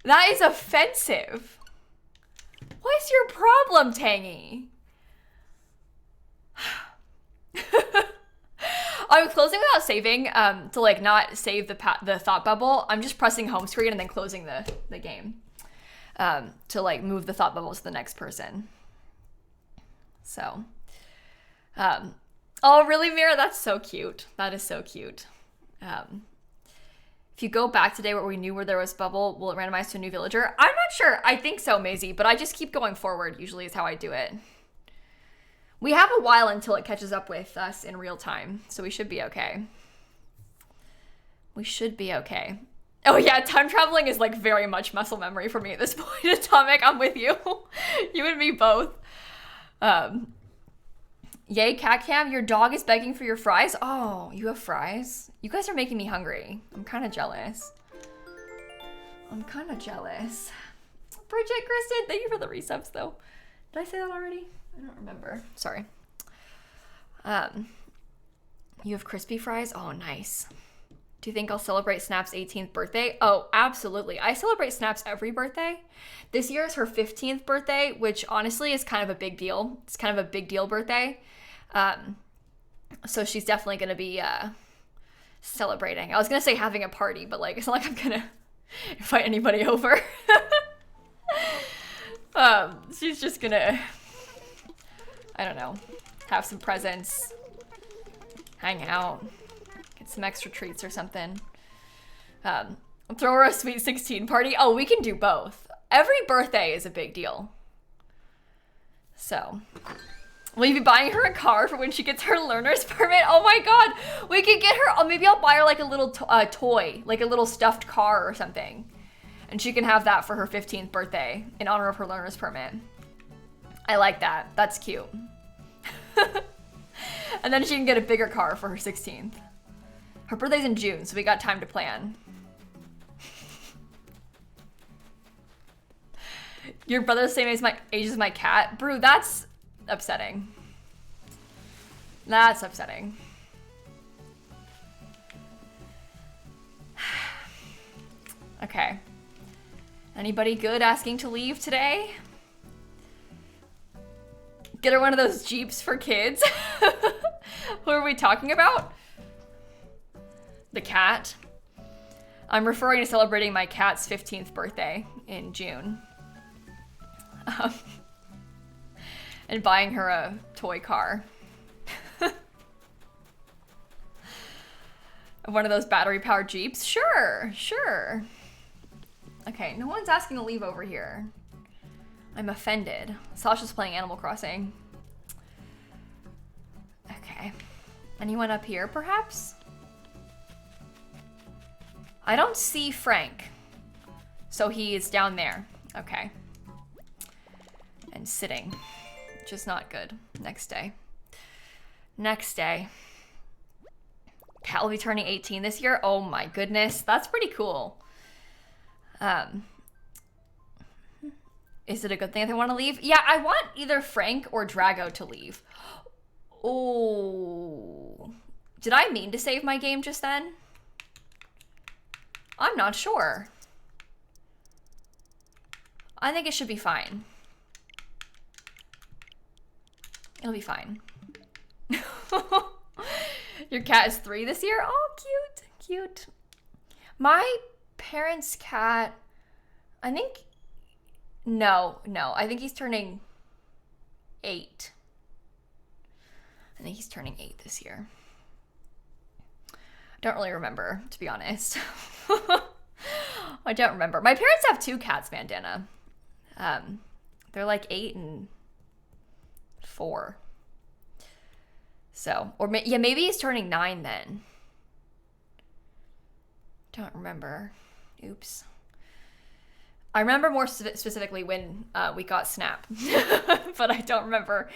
That is offensive. What's your problem, Tangy? I'm closing without saving to like not save the thought bubble. I'm just pressing home screen and then closing the game to like move the thought bubble to the next person. So, oh really, Mira? That's so cute. That is so cute. If you go back today where we knew where there was bubble, will it randomize to a new villager? I'm not sure. I think so, Maisie, but I just keep going forward. Usually is how I do it. We have a while until it catches up with us in real time, so we should be okay. We should be okay. Oh yeah, time traveling is like very much muscle memory for me at this point. Atomic, I'm with you. You and me both. Yay, cat cam, your dog is begging for your fries. Oh, you have fries? You guys are making me hungry. I'm kind of jealous. I'm kind of jealous. Bridget, Kristen, thank you for the resubs though. Did I say that already? I don't remember. Sorry. You have crispy fries? Oh, nice. Do you think I'll celebrate Snap's 18th birthday? Oh, absolutely. I celebrate Snap's every birthday. This year is her 15th birthday, which honestly is kind of a big deal. It's kind of a big deal birthday. So she's definitely going to be celebrating. I was going to say having a party, but like it's not like I'm going to invite anybody over. She's just going to, I don't know, have some presents, hang out, get some extra treats or something. Throw her a sweet 16 party. Oh, we can do both. Every birthday is a big deal. So, will you be buying her a car for when she gets her learner's permit? Oh my god, we could get her, oh, maybe I'll buy her like a little toy, like a little stuffed car or something. And she can have that for her 15th birthday in honor of her learner's permit. I like that. That's cute. And then she can get a bigger car for her 16th. Her birthday's in June, so we got time to plan. Your brother's the same age as my cat? Brew, that's upsetting. That's upsetting. Okay. Anybody good asking to leave today? Get her one of those Jeeps for kids. Who are we talking about? the cat. I'm referring to celebrating my cat's 15th birthday in June. And buying her a toy car. One of those battery-powered Jeeps? Sure, sure. Okay, no one's asking to leave over here. I'm offended. Sasha's playing Animal Crossing. Okay. Anyone up here, perhaps? I don't see Frank. So he is down there. Okay. And sitting. Which is not good. Next day. Next day. Cat will be turning 18 this year. Oh my goodness. That's pretty cool. Is it a good thing if they want to leave? Yeah, I want either Frank or Drago to leave. Oh. Did I mean to save my game just then? I'm not sure. I think it should be fine. It'll be fine. Your cat is 3 this year? Oh, cute, cute. My parents' cat, I think, no, I think he's turning 8. I think he's turning 8 this year. I don't really remember, to be honest. I don't remember. My parents have 2 cats, Bandana. They're like 8 and 4. So, or yeah, maybe he's turning 9 then. Don't remember. Oops. I remember more specifically when we got Snap, but I don't remember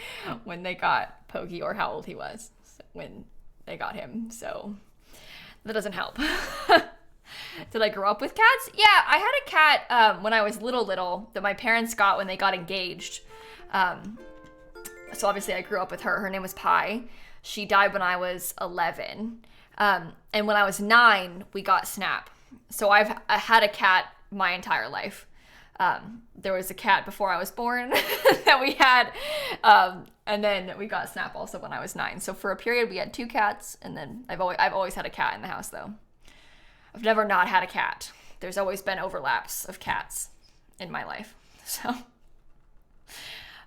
when they got Pokey or how old he was when they got him. So that doesn't help. Did I grow up with cats? Yeah, I had a cat when I was little that my parents got when they got engaged. So obviously I grew up with her. Her name was Pi. She died when I was 11. And when I was 9, we got Snap. So I had a cat my entire life. There was a cat before I was born that we had. And then we got Snap also when I was 9. So for a period we had 2 cats, and then I've always had a cat in the house though. I've never not had a cat. There's always been overlaps of cats in my life. So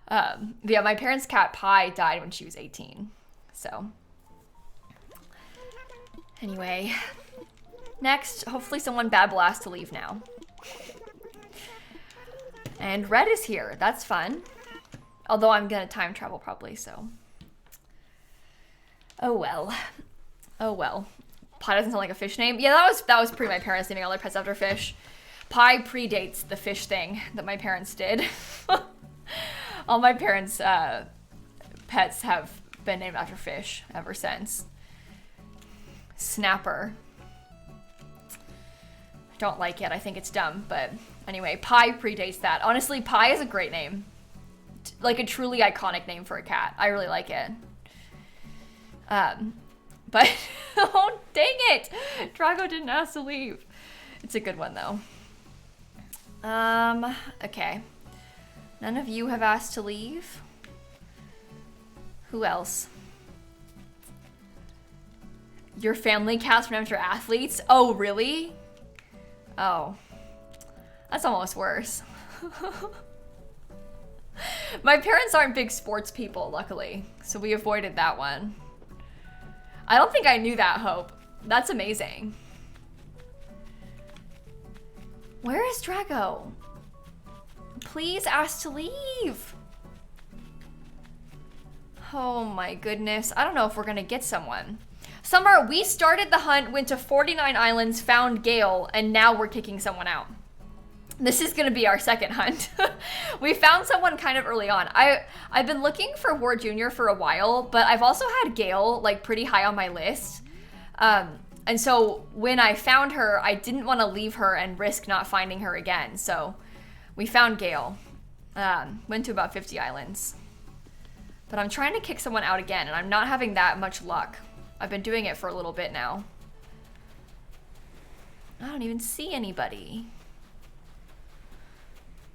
yeah, my parents' cat Pi died when she was 18. So anyway, next, hopefully someone bad will ask to leave now. And Red is here. That's fun. Although I'm gonna time travel probably, so. Oh well. Oh well. Pi doesn't sound like a fish name. Yeah, that was pre my parents naming all their pets after fish. Pi predates the fish thing that my parents did. All my parents' pets have been named after fish ever since. Snapper. I don't like it. I think it's dumb, but anyway, Pi predates that. Honestly, Pi is a great name. Like a truly iconic name for a cat. I really like it. But oh dang it! Drago didn't ask to leave. It's a good one though. Okay. None of you have asked to leave. Who else? Your family cats named after athletes? Oh, really? Oh. That's almost worse. My parents aren't big sports people, luckily, so we avoided that one. I don't think I knew that, Hope. That's amazing. Where is Drago? Please ask to leave. Oh my goodness. I don't know if we're gonna get someone. Summer, we started the hunt, went to 49 islands, found Gail, and now we're kicking someone out. This is gonna be our second hunt. We found someone kind of early on. I've been looking for Wart Jr. for a while, but I've also had Gail like pretty high on my list. And so when I found her, I didn't want to leave her and risk not finding her again. So we found Gail. Went to about 50 islands. But I'm trying to kick someone out again, and I'm not having that much luck. I've been doing it for a little bit now. I don't even see anybody.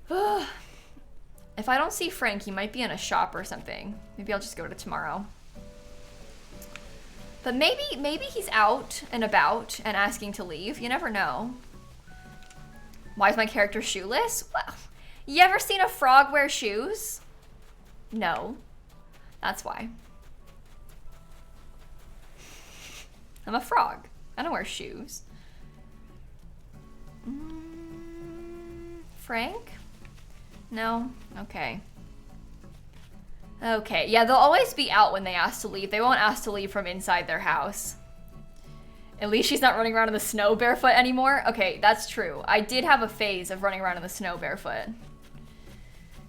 If I don't see Frank, he might be in a shop or something. Maybe I'll just go to tomorrow. But maybe he's out and about and asking to leave. You never know. Why is my character shoeless? Well, you ever seen a frog wear shoes? No. That's why. I'm a frog. I don't wear shoes. Frank? No? Okay. Okay, yeah, they'll always be out when they ask to leave. They won't ask to leave from inside their house. At least she's not running around in the snow barefoot anymore. Okay, that's true. I did have a phase of running around in the snow barefoot.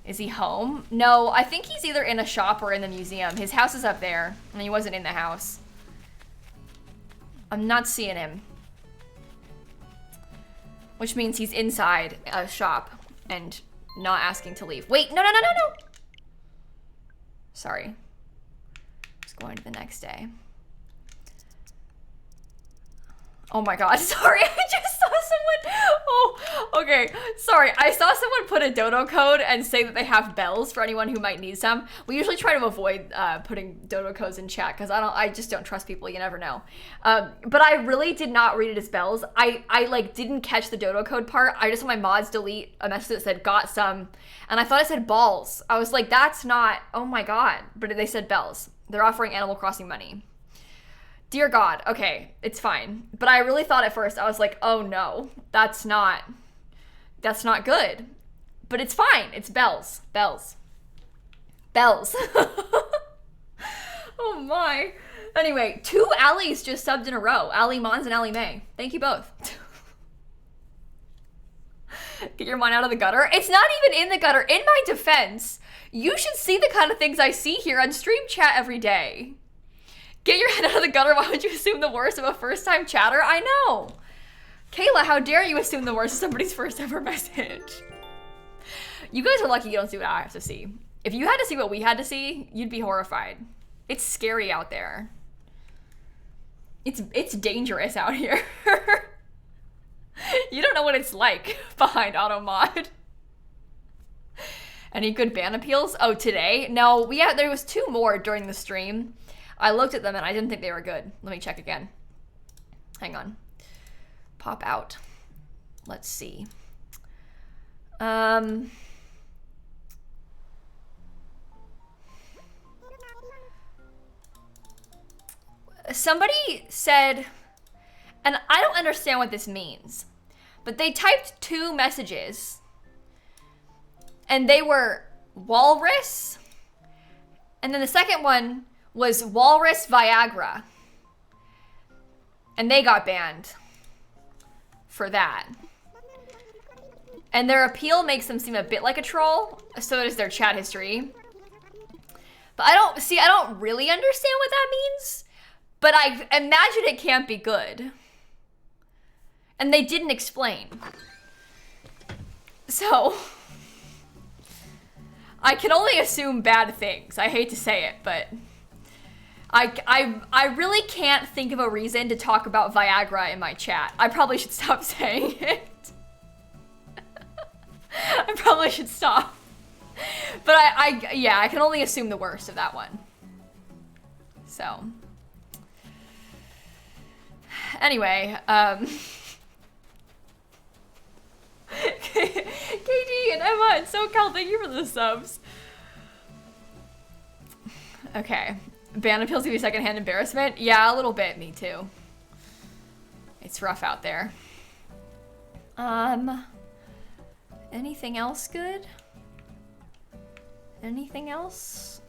Is he home? No, I think he's either in a shop or in the museum. His house is up there, and he wasn't in the house. I'm not seeing him. Which means he's inside a shop and not asking to leave. Wait, no. Sorry. Just going to the next day. Oh my god, sorry, I just saw someone, oh, okay, sorry. I saw someone put a dodo code and say that they have bells for anyone who might need some. We usually try to avoid putting dodo codes in chat because I just don't trust people, you never know. But I really did not read it as bells. I like didn't catch the dodo code part. I just saw my mods delete a message that said got some, and I thought it said balls. I was like, that's not, oh my god, but they said bells. They're offering Animal Crossing money. Dear God, okay, it's fine. But I really thought at first, I was like, oh no, that's not good. But it's fine, it's bells. Oh my. Anyway, 2 Allies just subbed in a row. Allie Mons and Allie May. Thank you both. Get your mind out of the gutter. It's not even in the gutter. In my defense, you should see the kind of things I see here on stream chat every day. Get your head out of the gutter. Why would you assume the worst of a first-time chatter? I know. Kayla, how dare you assume the worst of somebody's first ever message? You guys are lucky you don't see what I have to see. If you had to see what we had to see, you'd be horrified. It's scary out there. It's dangerous out here. You don't know what it's like behind AutoMod. Any good ban appeals? Oh, today? No, there was 2 more during the stream. I looked at them and I didn't think they were good. Let me check again. Hang on. Pop out. Let's see. Somebody said, and I don't understand what this means, but they typed 2 messages and they were walrus, and then the second one was walrus Viagra, and they got banned for that. And their appeal makes them seem a bit like a troll, so does their chat history. But I don't really understand what that means, but I imagine it can't be good. And they didn't explain. So I can only assume bad things. I hate to say it, but I really can't think of a reason to talk about Viagra in my chat. I probably should stop saying it. I probably should stop. But yeah, I can only assume the worst of that one. So. Anyway, KD and Emma and SoCal, thank you for the subs. Okay. Ban appeals give you secondhand embarrassment? Yeah, a little bit. Me too. It's rough out there. Anything else good? Anything else?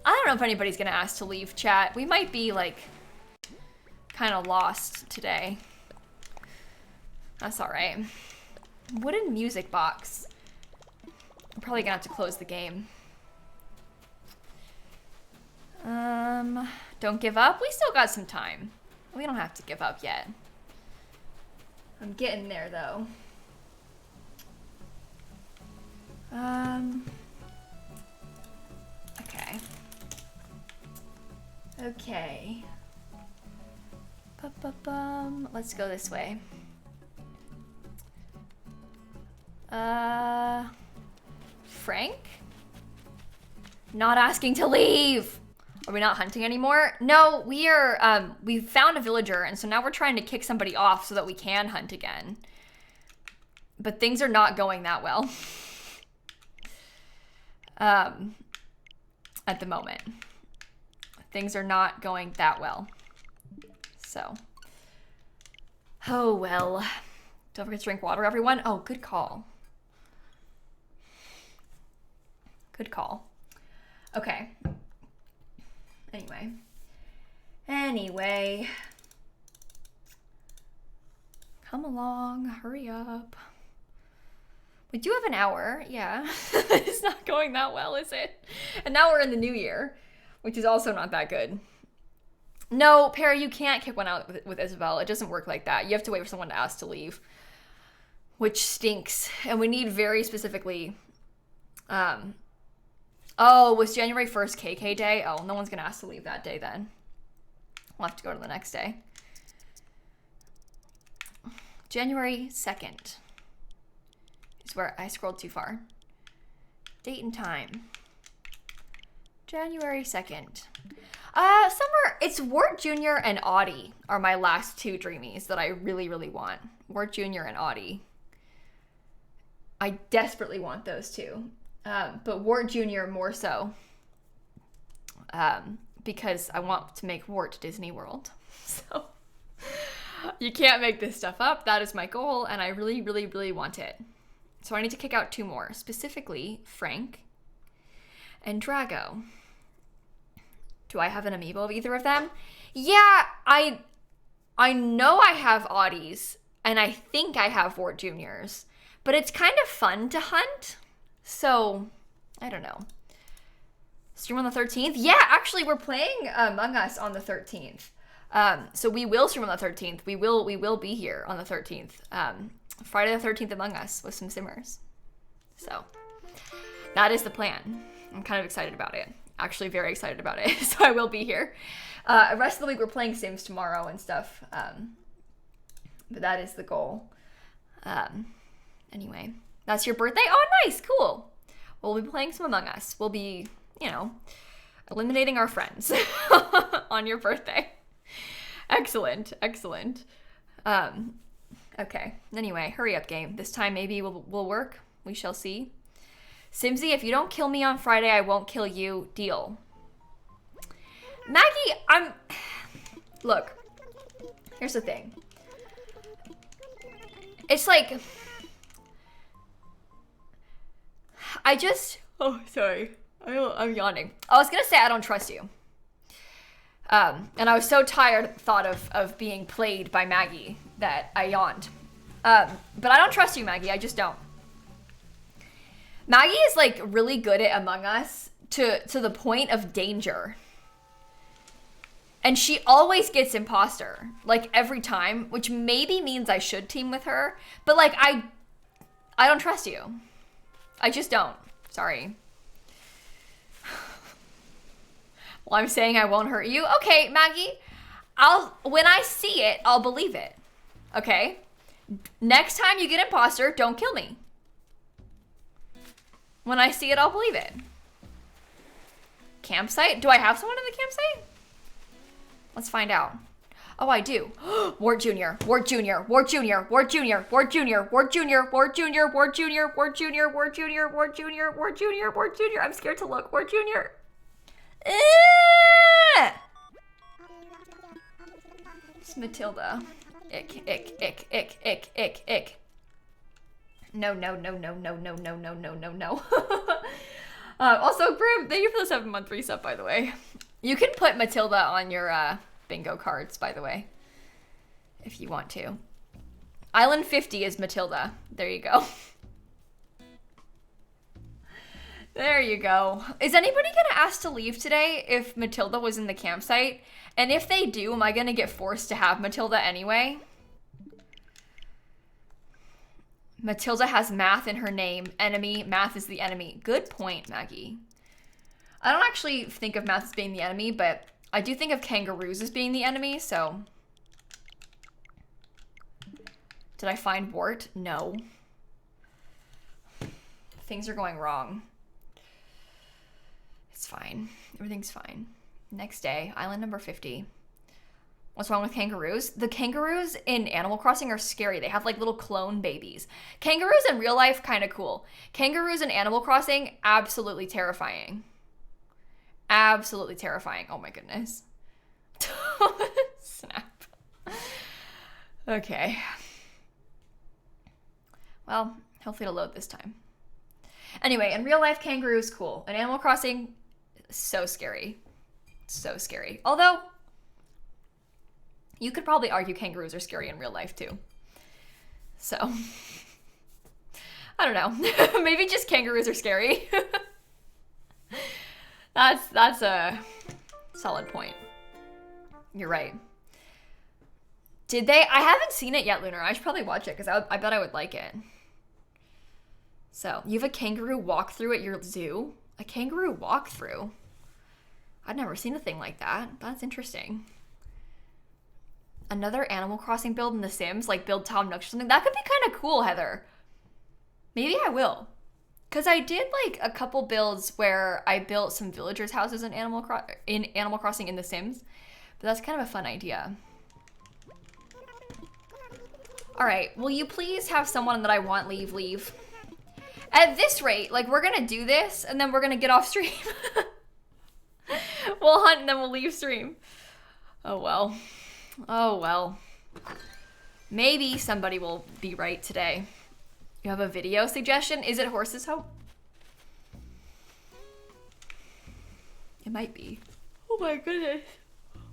I don't know if anybody's gonna ask to leave chat. We might be like kind of lost today. That's all right. Wooden music box. I'm probably gonna have to close the game. Don't give up. We still got some time. We don't have to give up yet. I'm getting there though. Okay. Okay. Let's go this way. Frank? Not asking to leave. Are we not hunting anymore? No, we are, we found a villager, and so now we're trying to kick somebody off so that we can hunt again. But things are not going that well. At the moment. Things are not going that well. So. Oh, well. Don't forget to drink water, everyone. Oh, good call. Good call. Okay. Anyway. Come along. Hurry up. We do have an hour. Yeah. It's not going that well, is it? And now we're in the new year, which is also not that good. No, Perry, you can't kick one out with Isabel. It doesn't work like that. You have to wait for someone to ask to leave, which stinks. And we need very specifically... Oh, was January 1st KK day? Oh, no one's going to ask to leave that day then. We'll have to go to the next day. January 2nd is where I scrolled too far. Date and time. January 2nd. Somewhere, it's Wart Jr. and Audie are my last two dreamies that I really, really want. Wart Jr. and Audie. I desperately want those two. But Wart Jr. more so. Because I want to make Wart Disney World. So, you can't make this stuff up. That is my goal, and I really, really, really want it. So I need to kick out two more. Specifically, Frank and Drago. Do I have an amiibo of either of them? Yeah, I know I have Audie's, and I think I have Wart Jr.'s. But it's kind of fun to hunt. So, I don't know. Stream on the 13th? Yeah, actually, we're playing Among Us on the 13th. So we will stream on the 13th. We will be here on the 13th. Friday the 13th Among Us with some simmers. So, that is the plan. I'm kind of excited about it. Actually, very excited about it. So I will be here. The rest of the week, we're playing Sims tomorrow and stuff. But that is the goal. Anyway, that's your birthday? Oh, nice. Cool. We'll be playing some Among Us. We'll be, you know, eliminating our friends on your birthday. Excellent. Excellent. Okay. Anyway, hurry up, game. This time maybe will work. We shall see. Simsy, if you don't kill me on Friday, I won't kill you. Deal. Maggie, Look. Here's the thing. It's like... Oh, sorry. I'm yawning. I was gonna say I don't trust you. And I was so tired at the thought of being played by Maggie that I yawned. But I don't trust you, Maggie. I just don't. Maggie is like really good at Among Us to the point of danger. And she always gets imposter, like every time, which maybe means I should team with her. But like, I don't trust you. I just don't. Sorry. Well, I'm saying I won't hurt you. Okay, Maggie. When I see it, I'll believe it. Okay? Next time you get imposter, don't kill me. When I see it, I'll believe it. Campsite? Do I have someone in the campsite? Let's find out. Oh, I do. Wart Jr. Wart Jr. Wart Jr. Wart Jr. Wart Jr. Wart Jr. Wart Jr. Wart Jr. Wart Jr. Wart Jr. Wart Jr. Wart Jr. Wart Jr. I'm scared to look. Wart Jr. It's Matilda. Ick, ick, ick, ick, ick, ick, ick. No. Also, Grim, thank you for the 7-month resub, by the way. You can put Matilda on your bingo cards, by the way, if you want to. Island 50 is Matilda. There you go. There you go. Is anybody gonna ask to leave today if Matilda was in the campsite? And if they do, am I gonna get forced to have Matilda anyway? Matilda has math in her name. Enemy. Math is the enemy. Good point, Maggie. I don't actually think of math as being the enemy, but I do think of kangaroos as being the enemy, so. Did I find Wart? No. Things are going wrong. It's fine. Everything's fine. Next day, island number 50. What's wrong with kangaroos? The kangaroos in Animal Crossing are scary. They have like little clone babies. Kangaroos in real life, kind of cool. Kangaroos in Animal Crossing, absolutely terrifying. Absolutely terrifying. Oh my goodness. Snap. Okay. Well, hopefully it'll load this time. Anyway, in real life, kangaroos, cool. In Animal Crossing, so scary. So scary. Although, you could probably argue kangaroos are scary in real life too. So, I don't know. Maybe just kangaroos are scary. That's a solid point. You're right. Did they? I haven't seen it yet, Lunar. I should probably watch it because I bet I would like it. So, you have a kangaroo walkthrough at your zoo? A kangaroo walkthrough? I'd never seen a thing like that. That's interesting. Another Animal Crossing build in The Sims, like build Tom Nook or something. That could be kind of cool, Heather. Maybe I will. Because I did like a couple builds where I built some villagers' houses in Animal Crossing in The Sims. But that's kind of a fun idea. All right, will you please have someone that I want leave? At this rate, like we're gonna do this and then we're gonna get off stream. We'll hunt and then we'll leave stream. Oh well. Oh well. Maybe somebody will be right today. You have a video suggestion? Is it Horse's Hope? It might be. Oh my goodness.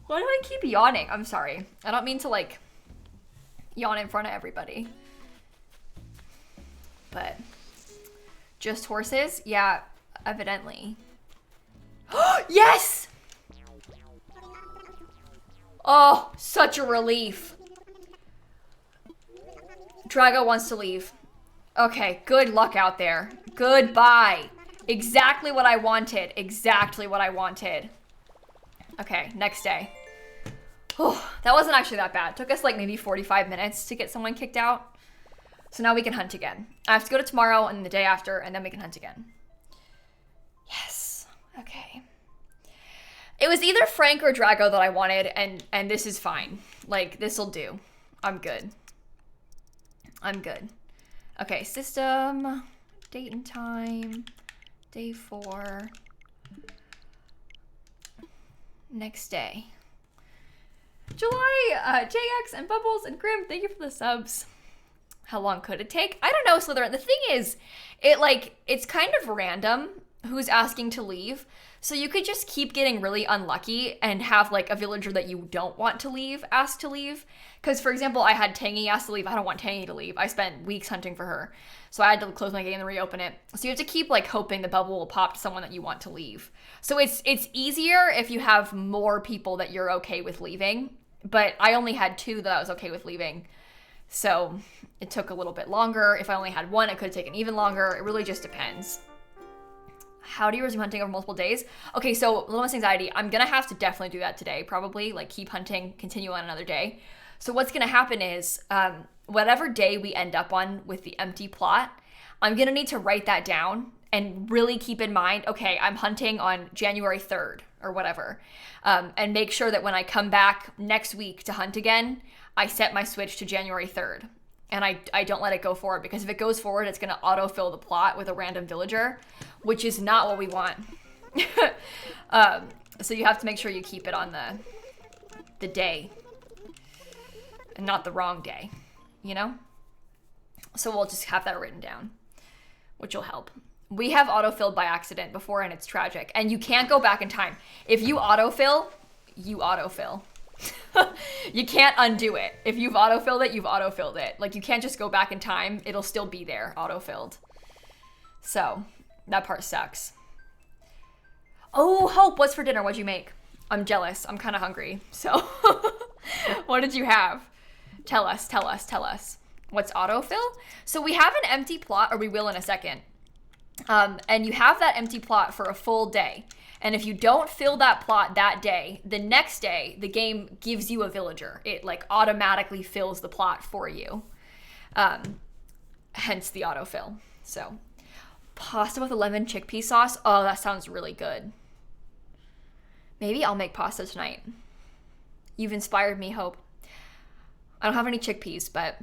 Why do I keep yawning? I'm sorry. I don't mean to like yawn in front of everybody. But just horses? Yeah, evidently. Yes! Oh, such a relief. Drago wants to leave. Okay, good luck out there. Goodbye. Exactly what I wanted. Exactly what I wanted. Okay, next day. Oh, that wasn't actually that bad. It took us like maybe 45 minutes to get someone kicked out. So now we can hunt again. I have to go to tomorrow and the day after, and then we can hunt again. Yes. Okay. It was either Frank or Drago that I wanted, and this is fine. Like, this'll do. I'm good. I'm good. Okay, system, date and time, day 4, next day. July, JX and Bubbles and Grim, thank you for the subs. How long could it take? I don't know, Slytherin. The thing is, it's kind of random who's asking to leave. So you could just keep getting really unlucky and have like a villager that you don't want to leave ask to leave. Because for example, I had Tangy ask to leave. I don't want Tangy to leave. I spent weeks hunting for her. So I had to close my game and reopen it. So you have to keep like hoping the bubble will pop to someone that you want to leave. So it's easier if you have more people that you're okay with leaving. But I only had 2 that I was okay with leaving. So it took a little bit longer. If I only had 1, it could have taken even longer. It really just depends. How do you resume hunting over multiple days? Okay, so Little Miss Anxiety, I'm gonna have to definitely do that today, probably. Like, keep hunting, continue on another day. So what's gonna happen is, whatever day we end up on with the empty plot, I'm gonna need to write that down and really keep in mind, okay, I'm hunting on January 3rd or whatever. And make sure that when I come back next week to hunt again, I set my switch to January 3rd. And I don't let it go forward, because if it goes forward, it's going to autofill the plot with a random villager, which is not what we want. So you have to make sure you keep it on the day and not the wrong day, you know? So we'll just have that written down, which will help. We have autofilled by accident before, and it's tragic. And you can't go back in time. If you autofill, you autofill. You can't undo it. If you've autofilled it, you've autofilled it. Like, you can't just go back in time. It'll still be there, autofilled. So, that part sucks. Oh, Hope, what's for dinner? What'd you make? I'm jealous. I'm kind of hungry. So, what did you have? Tell us. What's autofill? So, we have an empty plot, or we will in a second. And you have that empty plot for a full day. And if you don't fill that plot that day, the next day, the game gives you a villager. It like automatically fills the plot for you. Hence the autofill. So, pasta with a lemon chickpea sauce. Oh, that sounds really good. Maybe I'll make pasta tonight. You've inspired me, Hope. I don't have any chickpeas, but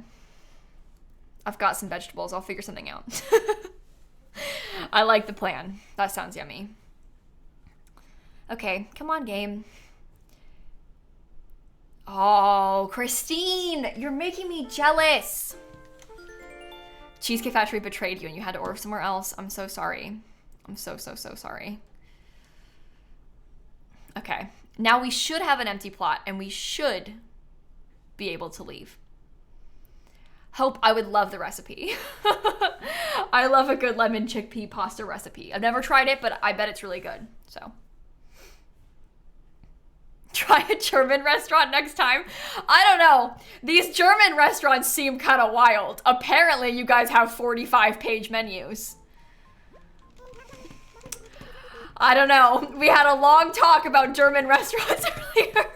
I've got some vegetables. I'll figure something out. I like the plan. That sounds yummy. Okay, come on, game. Oh, Christine, you're making me jealous. Cheesecake Factory betrayed you and you had to order somewhere else. I'm so sorry. I'm so sorry. Okay, now we should have an empty plot and we should be able to leave. Hope, I would love the recipe. I love a good lemon chickpea pasta recipe. I've never tried it, but I bet it's really good, so. Try a German restaurant next time. I don't know. These German restaurants seem kind of wild. Apparently, you guys have 45-page menus. I don't know. We had a long talk about German restaurants earlier.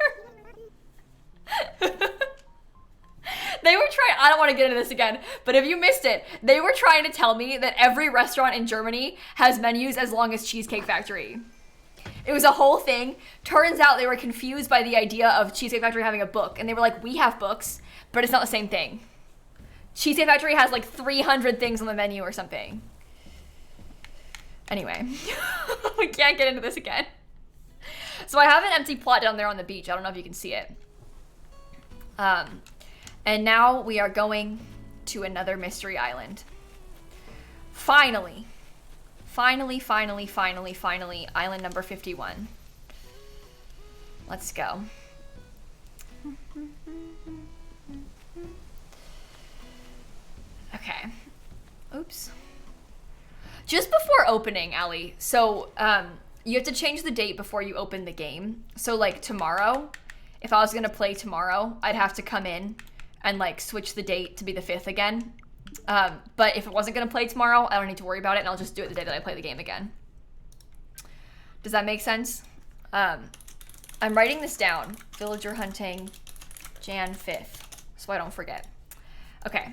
They were trying, I don't want to get into this again, but if you missed it, they were trying to tell me that every restaurant in Germany has menus as long as Cheesecake Factory. It was a whole thing. Turns out they were confused by the idea of Cheesecake Factory having a book. And they were like, we have books, but it's not the same thing. Cheesecake Factory has like 300 things on the menu or something. Anyway, we can't get into this again. So I have an empty plot down there on the beach. I don't know if you can see it. And now we are going to another mystery island. Finally, island number 51. Let's go. Okay. Oops. Just before opening, Allie, so you have to change the date before you open the game. So like tomorrow, if I was gonna play tomorrow, I'd have to come in and like switch the date to be the 5th again. But if it wasn't gonna play tomorrow, I don't need to worry about it and I'll just do it the day that I play the game again. Does that make sense? I'm writing this down. Villager hunting, Jan 5th, so I don't forget. Okay,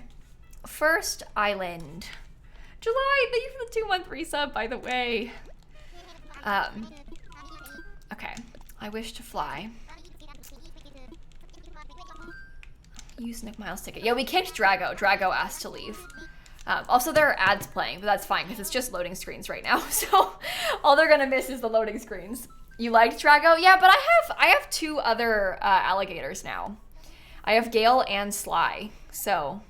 first island. July, thank you for the 2-month resub, by the way. Okay, I wish to fly. Use Nick Miles ticket. Yeah, we kicked Drago. Drago asked to leave. Also, there are ads playing, but that's fine because it's just loading screens right now. So all they're gonna miss is the loading screens. You liked Drago? Yeah, but I have 2 other alligators now. I have Gail and Sly. So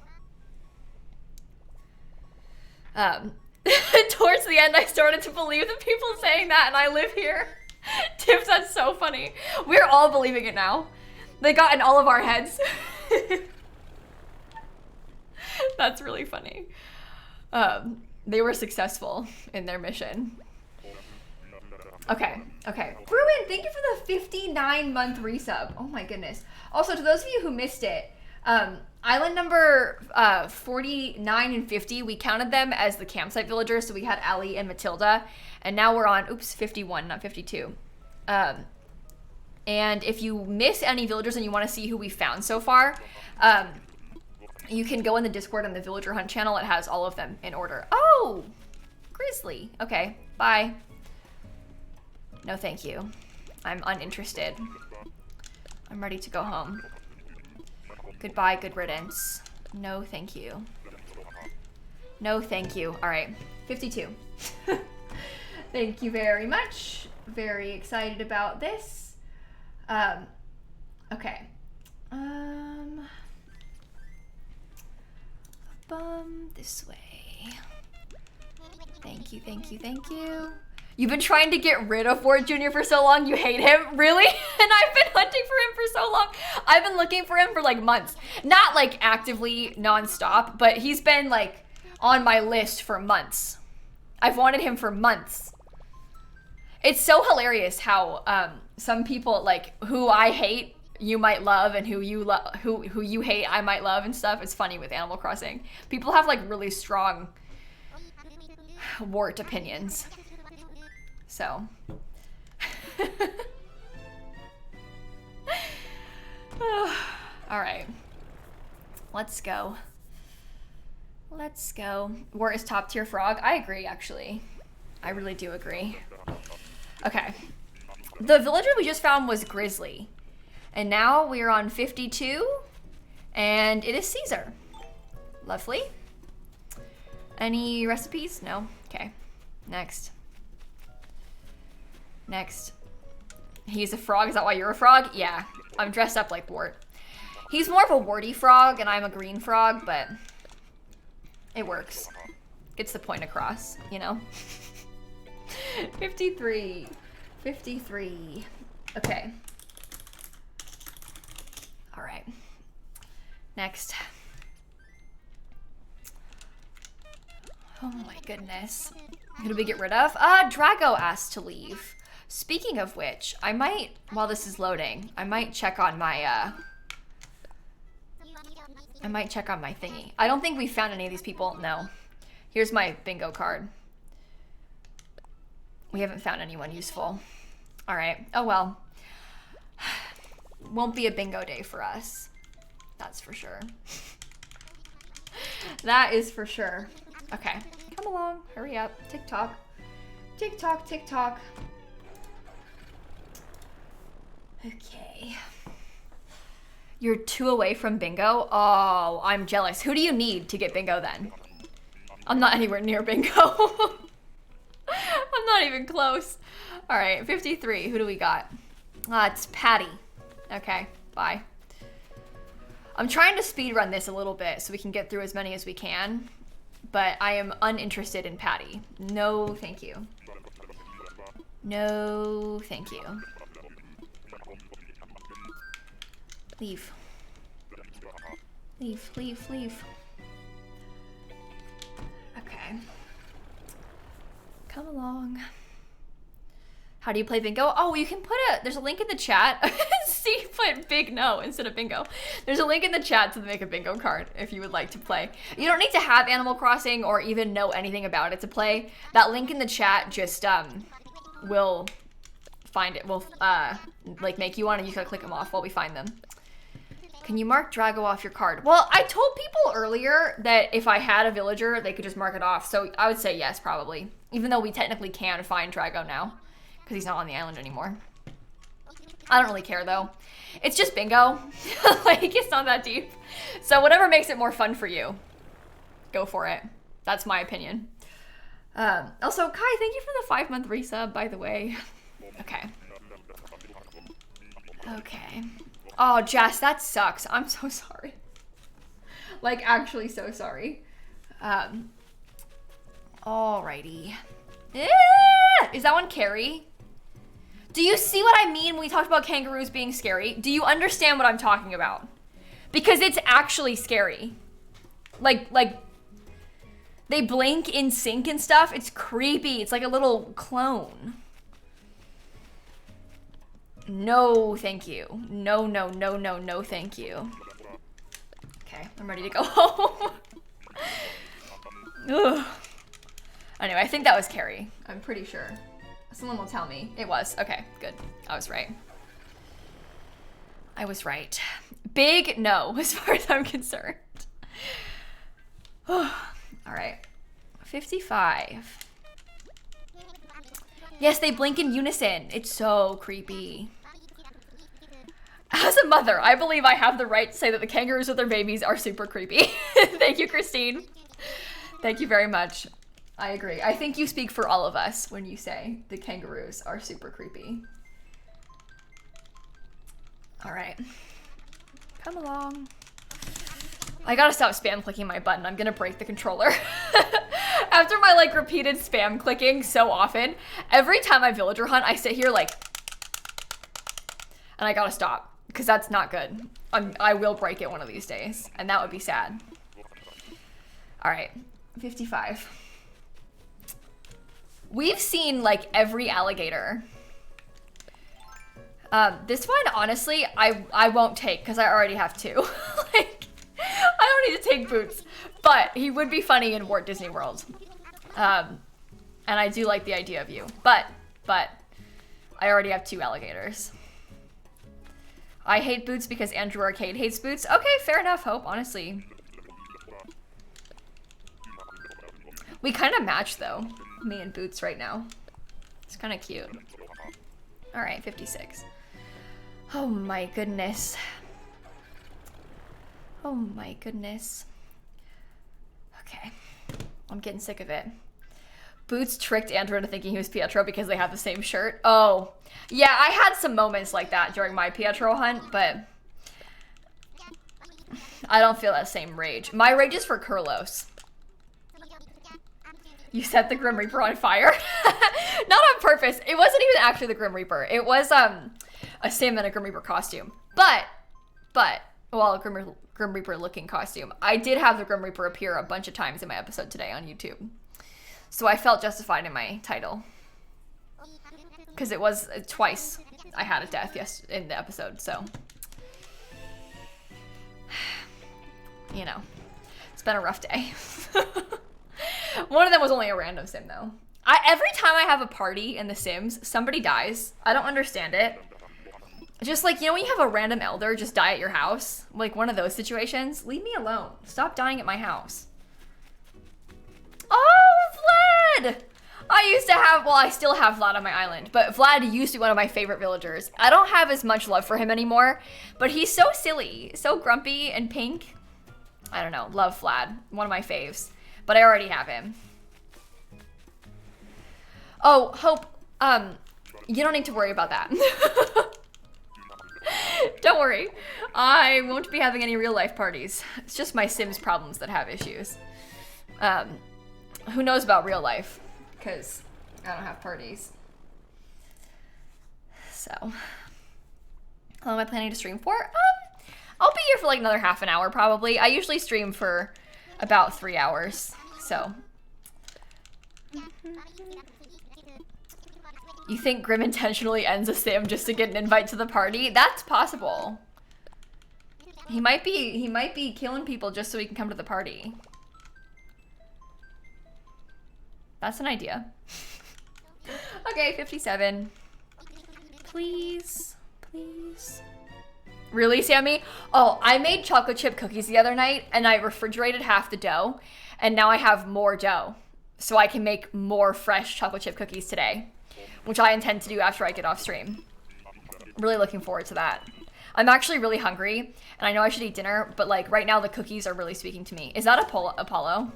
towards the end, I started to believe the people saying that, and I live here. Tips, that's so funny. We're all believing it now. They got in all of our heads. That's really funny. They were successful in their mission. Okay. Bruin, thank you for the 59-month resub. Oh my goodness. Also, to those of you who missed it, island number 49 and 50, we counted them as the campsite villagers, so we had Allie and Matilda, and now we're on, 51, not 52. And if you miss any villagers and you want to see who we found so far, you can go in the Discord on the Villager Hunt channel. It has all of them in order. Oh, Grizzly. Okay, bye. No, thank you. I'm uninterested. I'm ready to go home. Goodbye, good riddance. No, thank you. No, thank you. All right, 52. Thank you very much. Very excited about this. Okay. This way. Thank you. You've been trying to get rid of Wart Jr. for so long, you hate him? Really? And I've been hunting for him for so long. I've been looking for him for like months. Not like actively nonstop, but he's been like on my list for months. I've wanted him for months. It's so hilarious how some people like who I hate you might love and who you hate I might love and stuff. It's funny with Animal Crossing. People have like really strong Wart opinions. So all right, let's go. Wart is top tier frog. I agree, actually. I really do agree. Okay, The villager we just found was Grizzly. And now we are on 52. And it is Caesar. Lovely. Any recipes? No? Okay. Next. Next. He's a frog. Is that why you're a frog? Yeah. I'm dressed up like Wart. He's more of a warty frog and I'm a green frog, but it works. Gets the point across, you know? 53. 53. Okay. All right. Next. Oh my goodness. Who do we get rid of? Drago asked to leave. Speaking of which, I might, while this is loading, I might check on my, thingy. I don't think we found any of these people. No. Here's my bingo card. We haven't found anyone useful. All right. Oh, well. Won't be a bingo day for us. That's for sure. That is for sure. Okay. Come along. Hurry up. Tick tock. Tick tock, tick tock. Okay. You're 2 away from bingo? Oh, I'm jealous. Who do you need to get bingo then? I'm not anywhere near bingo. I'm not even close. All right, 53. Who do we got? It's Patty. Okay, bye. I'm trying to speed run this a little bit so we can get through as many as we can, but I am uninterested in Patty. No, thank you. No, thank you. Leave. Leave, leave, leave. Okay. Come along. How do you play bingo? Oh, you can put there's a link in the chat. See, put big no instead of bingo. There's a link in the chat to make a bingo card if you would like to play. You don't need to have Animal Crossing or even know anything about it to play. That link in the chat just will find it. Will like make you one and you can click them off while we find them. Can you mark Drago off your card? Well, I told people earlier that if I had a villager, they could just mark it off. So I would say yes, probably. Even though we technically can find Drago now. Because he's not on the island anymore. I don't really care, though. It's just bingo. Like, it's not that deep. So whatever makes it more fun for you, go for it. That's my opinion. Also, Kai, thank you for the 5-month resub, by the way. Okay. Okay. Oh, Jess, that sucks. I'm so sorry. Like, actually so sorry. Alrighty. Is that one Carrie? Do you see what I mean when we talked about kangaroos being scary? Do you understand what I'm talking about? Because it's actually scary. Like, they blink in sync and stuff. It's creepy. It's like a little clone. No, thank you. No, no, no, no, no, thank you. Okay, I'm ready to go home. Ugh. Anyway, I think that was Carrie. I'm pretty sure. Someone will tell me. It was. Okay, good. I was right. I was right. Big no, as far as I'm concerned. All right. 55. Yes, they blink in unison. It's so creepy. As a mother, I believe I have the right to say that the kangaroos with their babies are super creepy. Thank you, Christine. Thank you very much. I agree. I think you speak for all of us when you say the kangaroos are super creepy. All right. Come along. I gotta stop spam clicking my button. I'm gonna break the controller. After my like repeated spam clicking so often, every time I villager hunt, I sit here like, and I gotta stop because that's not good. I will break it one of these days and that would be sad. All right, 55. We've seen like every alligator. This one, honestly, I won't take because I already have 2. Like, I don't need to take Boots, but he would be funny in Walt Disney World. And I do like the idea of you, but I already have 2 alligators. I hate Boots because Andrew Arcade hates Boots. Okay, fair enough, Hope, honestly. We kind of match though, me and Boots right now. It's kind of cute. All right, 56. Oh my goodness. Oh my goodness. Okay, I'm getting sick of it. Boots tricked Andrew into thinking he was Pietro because they have the same shirt. Oh, yeah, I had some moments like that during my Pietro hunt, but I don't feel that same rage. My rage is for Kurlos. You set the Grim Reaper on fire? Not on purpose. It wasn't even actually the Grim Reaper. It was a Sim in a Grim Reaper costume. But, well, a Grim Reaper looking costume. I did have the Grim Reaper appear a bunch of times in my episode today on YouTube. So I felt justified in my title. Because it was twice I had a death in the episode, so. You know, it's been a rough day. One of them was only a random Sim, though. Every time I have a party in The Sims, somebody dies. I don't understand it. Just like, you know when you have a random elder just die at your house? Like one of those situations? Leave me alone. Stop dying at my house. Oh, Vlad! I used to have, well, I still have Vlad on my island, but Vlad used to be one of my favorite villagers. I don't have as much love for him anymore, but he's so silly, so grumpy and pink. I don't know, love Vlad, one of my faves, but I already have him. Oh, Hope, you don't need to worry about that. Don't worry, I won't be having any real life parties. It's just my Sims problems that have issues. Who knows about real life? Because I don't have parties. So, how long am I planning to stream for? I'll be here for like another half an hour probably. I usually stream for about 3 hours, so. You think Grim intentionally ends a Sim just to get an invite to the party? That's possible. He might be killing people just so he can come to the party. That's an idea. Okay, 57. Please, please. Really, Sammy? Oh, I made chocolate chip cookies the other night and I refrigerated half the dough and now I have more dough. So I can make more fresh chocolate chip cookies today, which I intend to do after I get off stream. Really looking forward to that. I'm actually really hungry and I know I should eat dinner, but like right now the cookies are really speaking to me. Is that Apollo?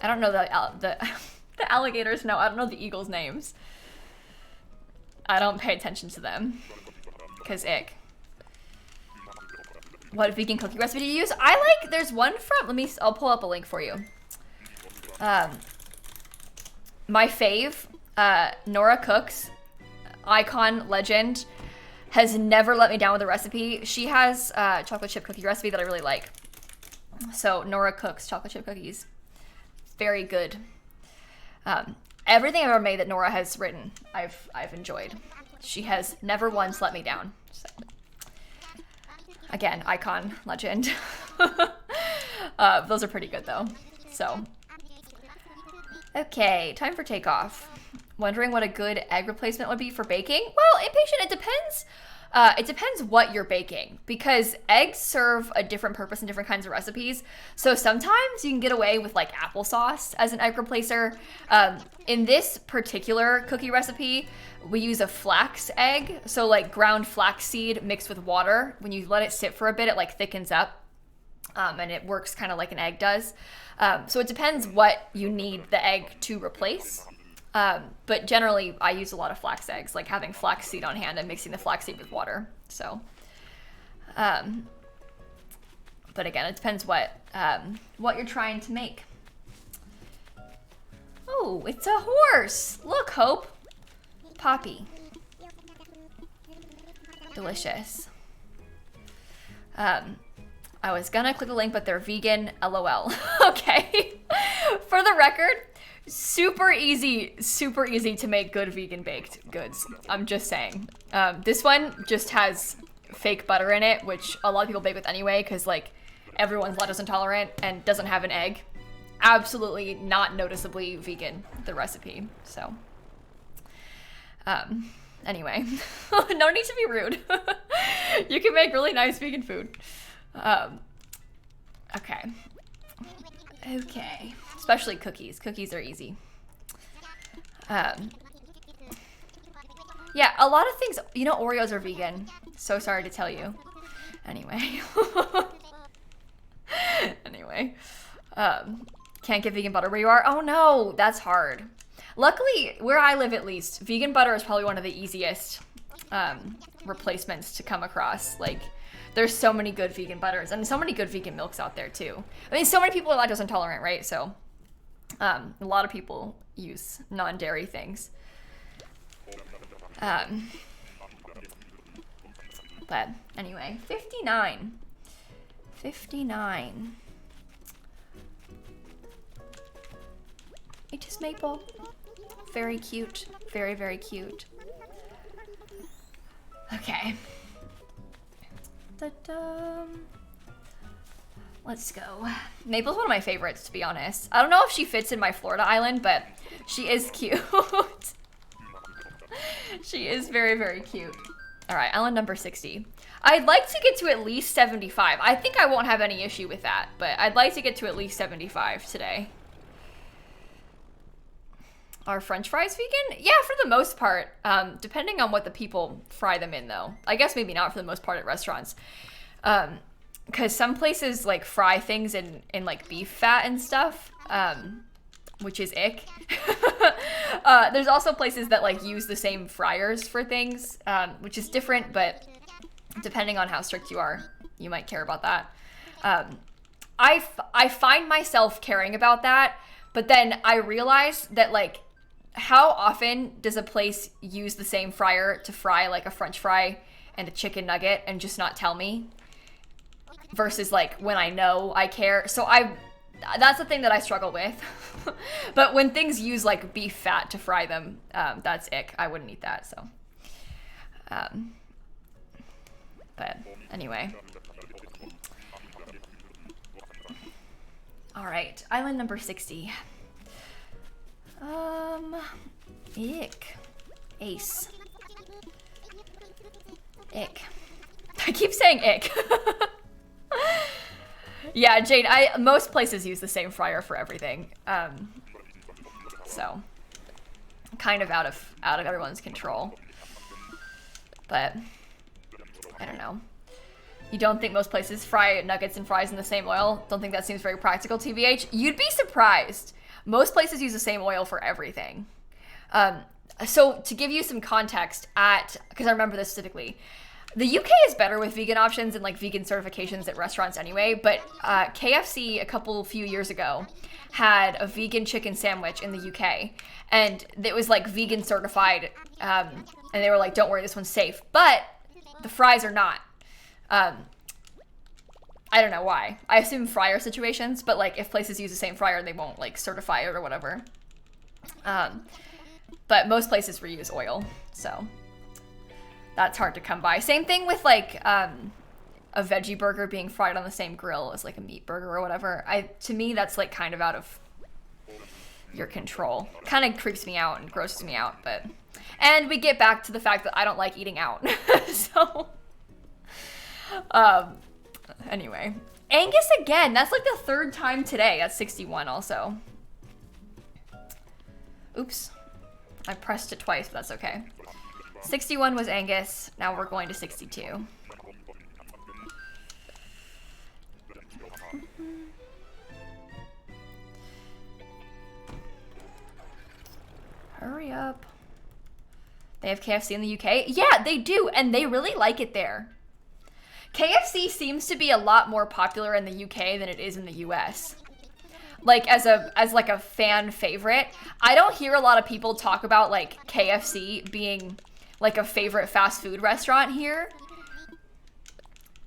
I don't know the alligators. No, I don't know the eagles' names. I don't pay attention to them. Cause ick. What vegan cookie recipe do you use? There's one from, I'll pull up a link for you. My fave, Nora Cooks, icon, legend, has never let me down with a recipe. She has a chocolate chip cookie recipe that I really like. So Nora Cooks chocolate chip cookies. Very good. Everything I've ever made that Nora has written, I've enjoyed. She has never once let me down. So. Again, icon, legend. Those are pretty good though. So, okay, time for takeoff. Wondering what a good egg replacement would be for baking? Well, Impatient, it depends. It depends what you're baking because eggs serve a different purpose in different kinds of recipes. So sometimes you can get away with like applesauce as an egg replacer. In this particular cookie recipe, we use a flax egg. So like ground flax seed mixed with water. When you let it sit for a bit, it like thickens up and it works kind of like an egg does. So it depends what you need the egg to replace. But generally I use a lot of flax eggs, like having flax seed on hand and mixing the flax seed with water. So, but again, it depends what you're trying to make. Oh, it's a horse. Look, Hope. Poppy. Delicious. I was gonna click the link, but they're vegan, LOL. Okay. For the record, super easy to make good vegan baked goods. I'm just saying. This one just has fake butter in it, which a lot of people bake with anyway, because like everyone's lactose intolerant and doesn't have an egg. Absolutely not noticeably vegan, the recipe. So, anyway, no need to be rude. You can make really nice vegan food. Okay. Okay. Especially cookies. Cookies are easy. Yeah, a lot of things, you know, Oreos are vegan. So sorry to tell you. Anyway. Anyway. Can't get vegan butter where you are? Oh no, that's hard. Luckily, where I live at least, vegan butter is probably one of the easiest replacements to come across. Like, there's so many good vegan butters and so many good vegan milks out there too. I mean, so many people are lactose intolerant, right? So a lot of people use non-dairy things. But anyway, 59. 59. It is Maple. Very cute. Very, very cute. Okay. Let's go. Maple's one of my favorites, to be honest. I don't know if she fits in my Florida island, but she is cute. She is very, very cute. All right, island number 60. I'd like to get to at least 75. I think I won't have any issue with that, but I'd like to get to at least 75 today. Are French fries vegan? Yeah, for the most part. Depending on what the people fry them in, though. I guess maybe not for the most part at restaurants. Because some places, like, fry things in like, beef fat and stuff, which is ick. There's also places that, like, use the same fryers for things, which is different, but depending on how strict you are, you might care about that. I find myself caring about that, but then I realize that, like, how often does a place use the same fryer to fry, like, a French fry and a chicken nugget and just not tell me? Versus, like, when I know I care. So that's the thing that I struggle with. But when things use, like, beef fat to fry them, that's ick. I wouldn't eat that, so. But anyway. All right, island number 60. Ick. Ace. Ick. I keep saying ick. Yeah, Jade, most places use the same fryer for everything. So kind of out of everyone's control. But I don't know. You don't think most places fry nuggets and fries in the same oil? Don't think that seems very practical, TBH? You'd be surprised. Most places use the same oil for everything. So to give you some context because I remember this specifically, the UK is better with vegan options and like vegan certifications at restaurants anyway, but KFC a few years ago had a vegan chicken sandwich in the UK, and it was like vegan certified, and they were like, don't worry, this one's safe, but the fries are not. I don't know why. I assume fryer situations, but like if places use the same fryer, they won't like certify it or whatever. But most places reuse oil, so that's hard to come by. Same thing with like a veggie burger being fried on the same grill as like a meat burger or whatever. To me, that's like kind of out of your control. Kind of creeps me out and grosses me out, but. And we get back to the fact that I don't like eating out, so. Anyway, Angus again. That's like the third time today. That's 61 also. Oops, I pressed it twice, but that's okay. 61 was Angus. Now we're going to 62. Hurry up. They have KFC in the UK? Yeah, they do, and they really like it there. KFC seems to be a lot more popular in the UK than it is in the US. Like as like a fan favorite. I don't hear a lot of people talk about like KFC being like a favorite fast food restaurant here.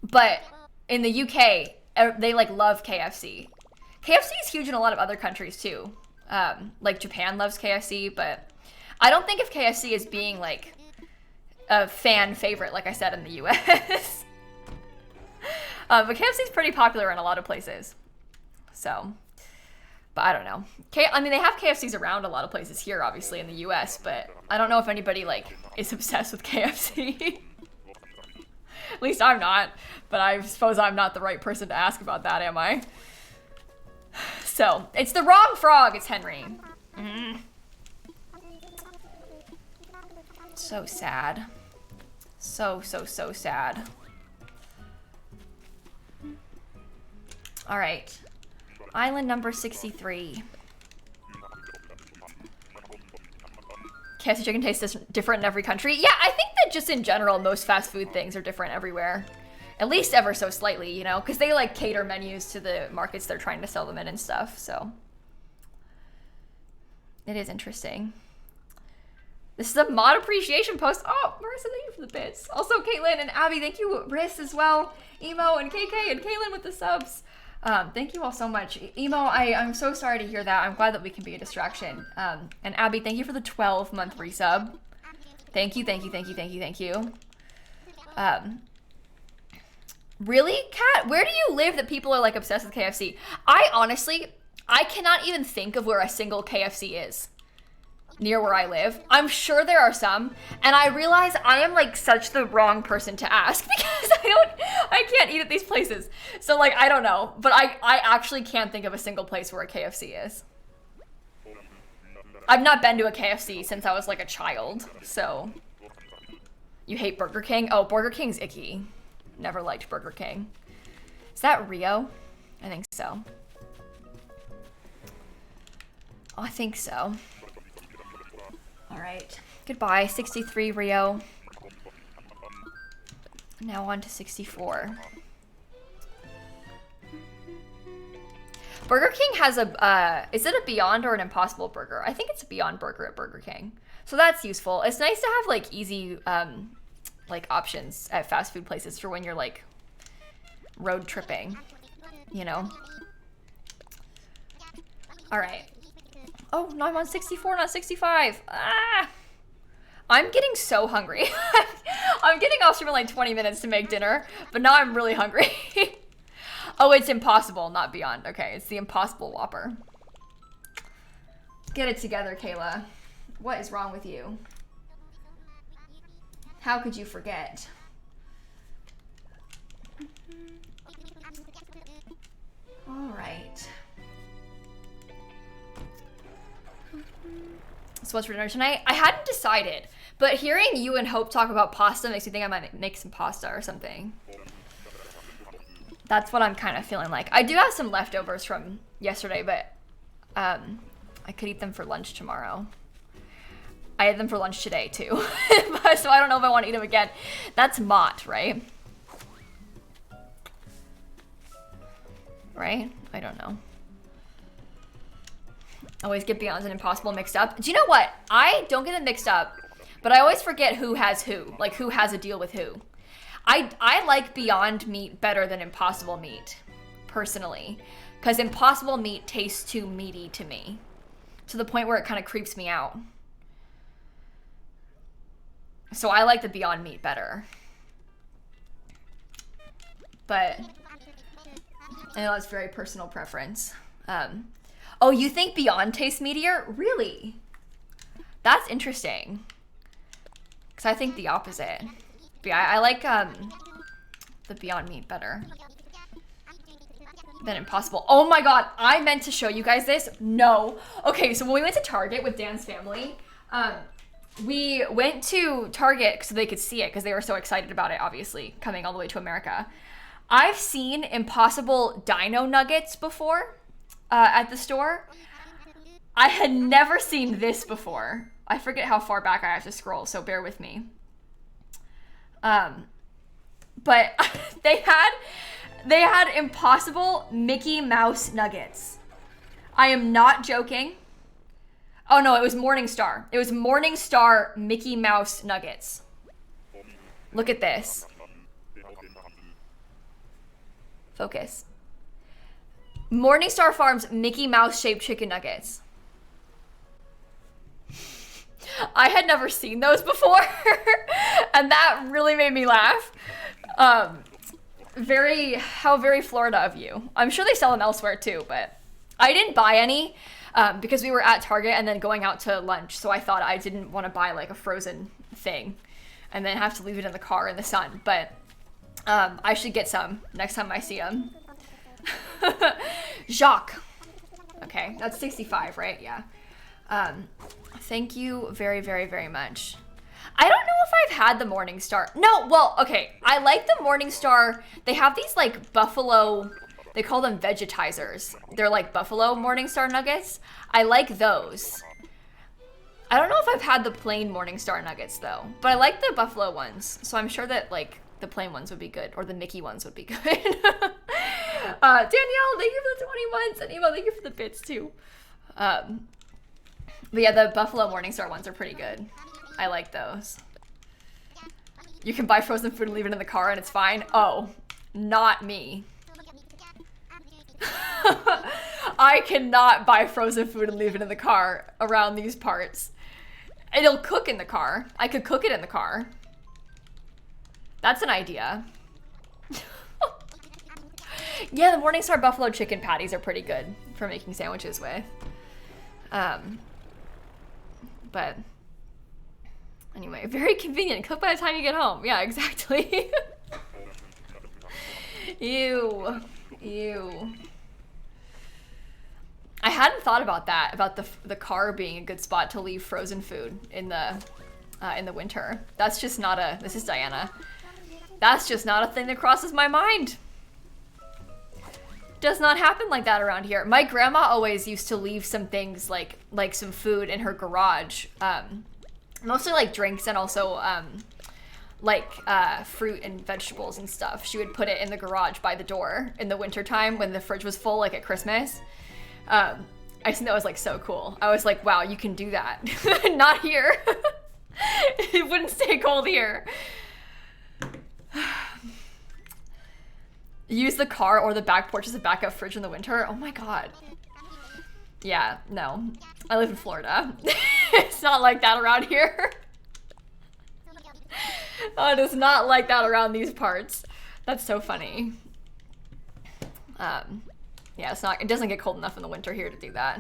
But in the UK, they like love KFC. KFC is huge in a lot of other countries too. Like Japan loves KFC, but I don't think of KFC as being like a fan favorite, like I said, in the US. But KFC is pretty popular in a lot of places. So, but I don't know. I mean, they have KFCs around a lot of places here, obviously, in the US, but I don't know if anybody, like, is obsessed with KFC. At least I'm not, but I suppose I'm not the right person to ask about that, am I? So, it's the wrong frog, it's Henry. So sad. So sad. All right. Island number 63. KFC chicken tastes different in every country. Yeah, I think that just in general, most fast food things are different everywhere. At least ever so slightly, you know, because they like cater menus to the markets they're trying to sell them in and stuff, so. It is interesting. This is a mod appreciation post. Oh, Marissa, thank you for the bits. Also, Caitlin and Abby, thank you, Briss as well. Emo and KK and Caitlin with the subs. Thank you all so much. Emo, I'm so sorry to hear that. I'm glad that we can be a distraction. And Abby, thank you for the 12-month resub. Thank you, thank you, thank you, thank you, thank you. Really, Kat? Where do you live that people are like obsessed with KFC? I cannot even think of where a single KFC is near where I live. I'm sure there are some, and I realize I am like such the wrong person to ask because I can't eat at these places. So like, I don't know, but I actually can't think of a single place where a KFC is. I've not been to a KFC since I was like a child, so. You hate Burger King? Oh, Burger King's icky. Never liked Burger King. Is that Rio? I think so. Oh, I think so. All right. Goodbye, 63 Rio. Now on to 64. Burger King has a, is it a Beyond or an Impossible Burger? I think it's a Beyond Burger at Burger King. So that's useful. It's nice to have like easy, like options at fast food places for when you're like road tripping, you know? All right. Oh, no, I'm on 64, not 65. Ah! I'm getting so hungry. I'm getting off stream in like 20 minutes to make dinner, but now I'm really hungry. Oh, it's Impossible, not Beyond. Okay, it's the Impossible Whopper. Get it together, Kayla. What is wrong with you? How could you forget? All right. So what's for dinner tonight? I hadn't decided, but hearing you and Hope talk about pasta makes me think I might make some pasta or something. That's what I'm kind of feeling like. I do have some leftovers from yesterday, but I could eat them for lunch tomorrow. I had them for lunch today too, so I don't know if I want to eat them again. That's Mott, right? Right? I don't know. Always get Beyond and Impossible mixed up. Do you know what? I don't get them mixed up, but I always forget who has who. Like who has a deal with who. I like Beyond meat better than Impossible meat, personally. Because Impossible meat tastes too meaty to me. To the point where it kind of creeps me out. So I like the Beyond meat better. But I know it's very personal preference. Oh, you think Beyond tastes meatier? Really? That's interesting. Because I think the opposite. But yeah, I like the Beyond meat better than Impossible. Oh my god, I meant to show you guys this. No. Okay, so when we went to Target with Dan's family, we went to Target so they could see it because they were so excited about it, obviously, coming all the way to America. I've seen Impossible Dino Nuggets before at the store. I had never seen this before. I forget how far back I have to scroll, so bear with me. But they had Impossible Mickey Mouse Nuggets. I am not joking. Oh no, it was Morningstar. It was Morningstar Mickey Mouse Nuggets. Look at this. Focus. Morningstar Farms Mickey Mouse shaped chicken nuggets. I had never seen those before, and that really made me laugh. How very Florida of you. I'm sure they sell them elsewhere too, but I didn't buy any because we were at Target and then going out to lunch, so I thought I didn't want to buy like a frozen thing and then have to leave it in the car in the sun, but I should get some next time I see them. Jacques. Okay, that's 65, right? Yeah. Thank you very, very, very much. I don't know if I've had the Morningstar. No, well, okay. I like the Morningstar. They have these like buffalo, they call them vegetizers. They're like buffalo Morningstar nuggets. I like those. I don't know if I've had the plain Morningstar nuggets though, but I like the buffalo ones. So I'm sure that like the plain ones would be good, or the Mickey ones would be good. Danielle, thank you for the 20 months. And Eva, thank you for the bits too. But yeah, the buffalo Morningstar ones are pretty good. I like those. You can buy frozen food and leave it in the car and it's fine. Oh, not me. I cannot buy frozen food and leave it in the car around these parts. It'll cook in the car. I could cook it in the car. That's an idea. Yeah, the Morningstar buffalo chicken patties are pretty good for making sandwiches with. But anyway, very convenient. Cook by the time you get home. Yeah, exactly. Ew. Ew. I hadn't thought about that, about the car being a good spot to leave frozen food in the winter. That's just not a, this is Diana. That's just not a thing that crosses my mind. Does not happen like that around here. My grandma always used to leave some things like some food in her garage. Mostly like drinks and also fruit and vegetables and stuff. She would put it in the garage by the door in the wintertime when the fridge was full, like at Christmas. I think that was like so cool. I was like, wow, you can do that. Not here. It wouldn't stay cold here. Use the car or the back porch as a backup fridge in the winter. Oh my god. Yeah, no. I live in Florida. It's not like that around here. Oh, it is not like that around these parts. That's so funny. Yeah, it's not, it doesn't get cold enough in the winter here to do that.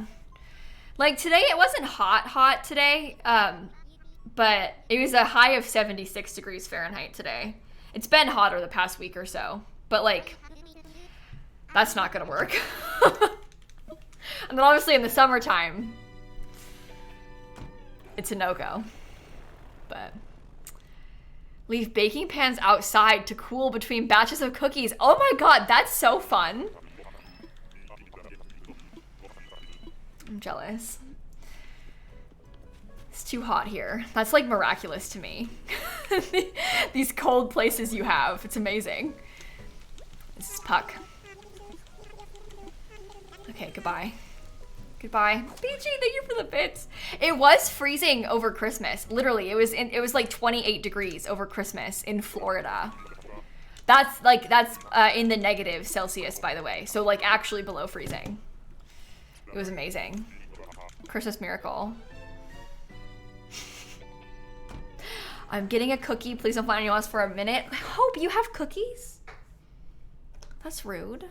Like today, it wasn't hot today, but it was a high of 76 degrees Fahrenheit today. It's been hotter the past week or so, but like, that's not gonna work. And then obviously in the summertime, it's a no-go. But leave baking pans outside to cool between batches of cookies. Oh my god, that's so fun. I'm jealous. It's too hot here. That's like miraculous to me. These cold places you have. It's amazing. This is Puck. Okay, goodbye. Goodbye. BG, thank you for the bits. It was freezing over Christmas. Literally, it was like 28 degrees over Christmas in Florida. That's in the negative Celsius, by the way. So like actually below freezing. It was amazing. Christmas miracle. I'm getting a cookie. Please don't find anyone else for a minute. I hope you have cookies. That's rude.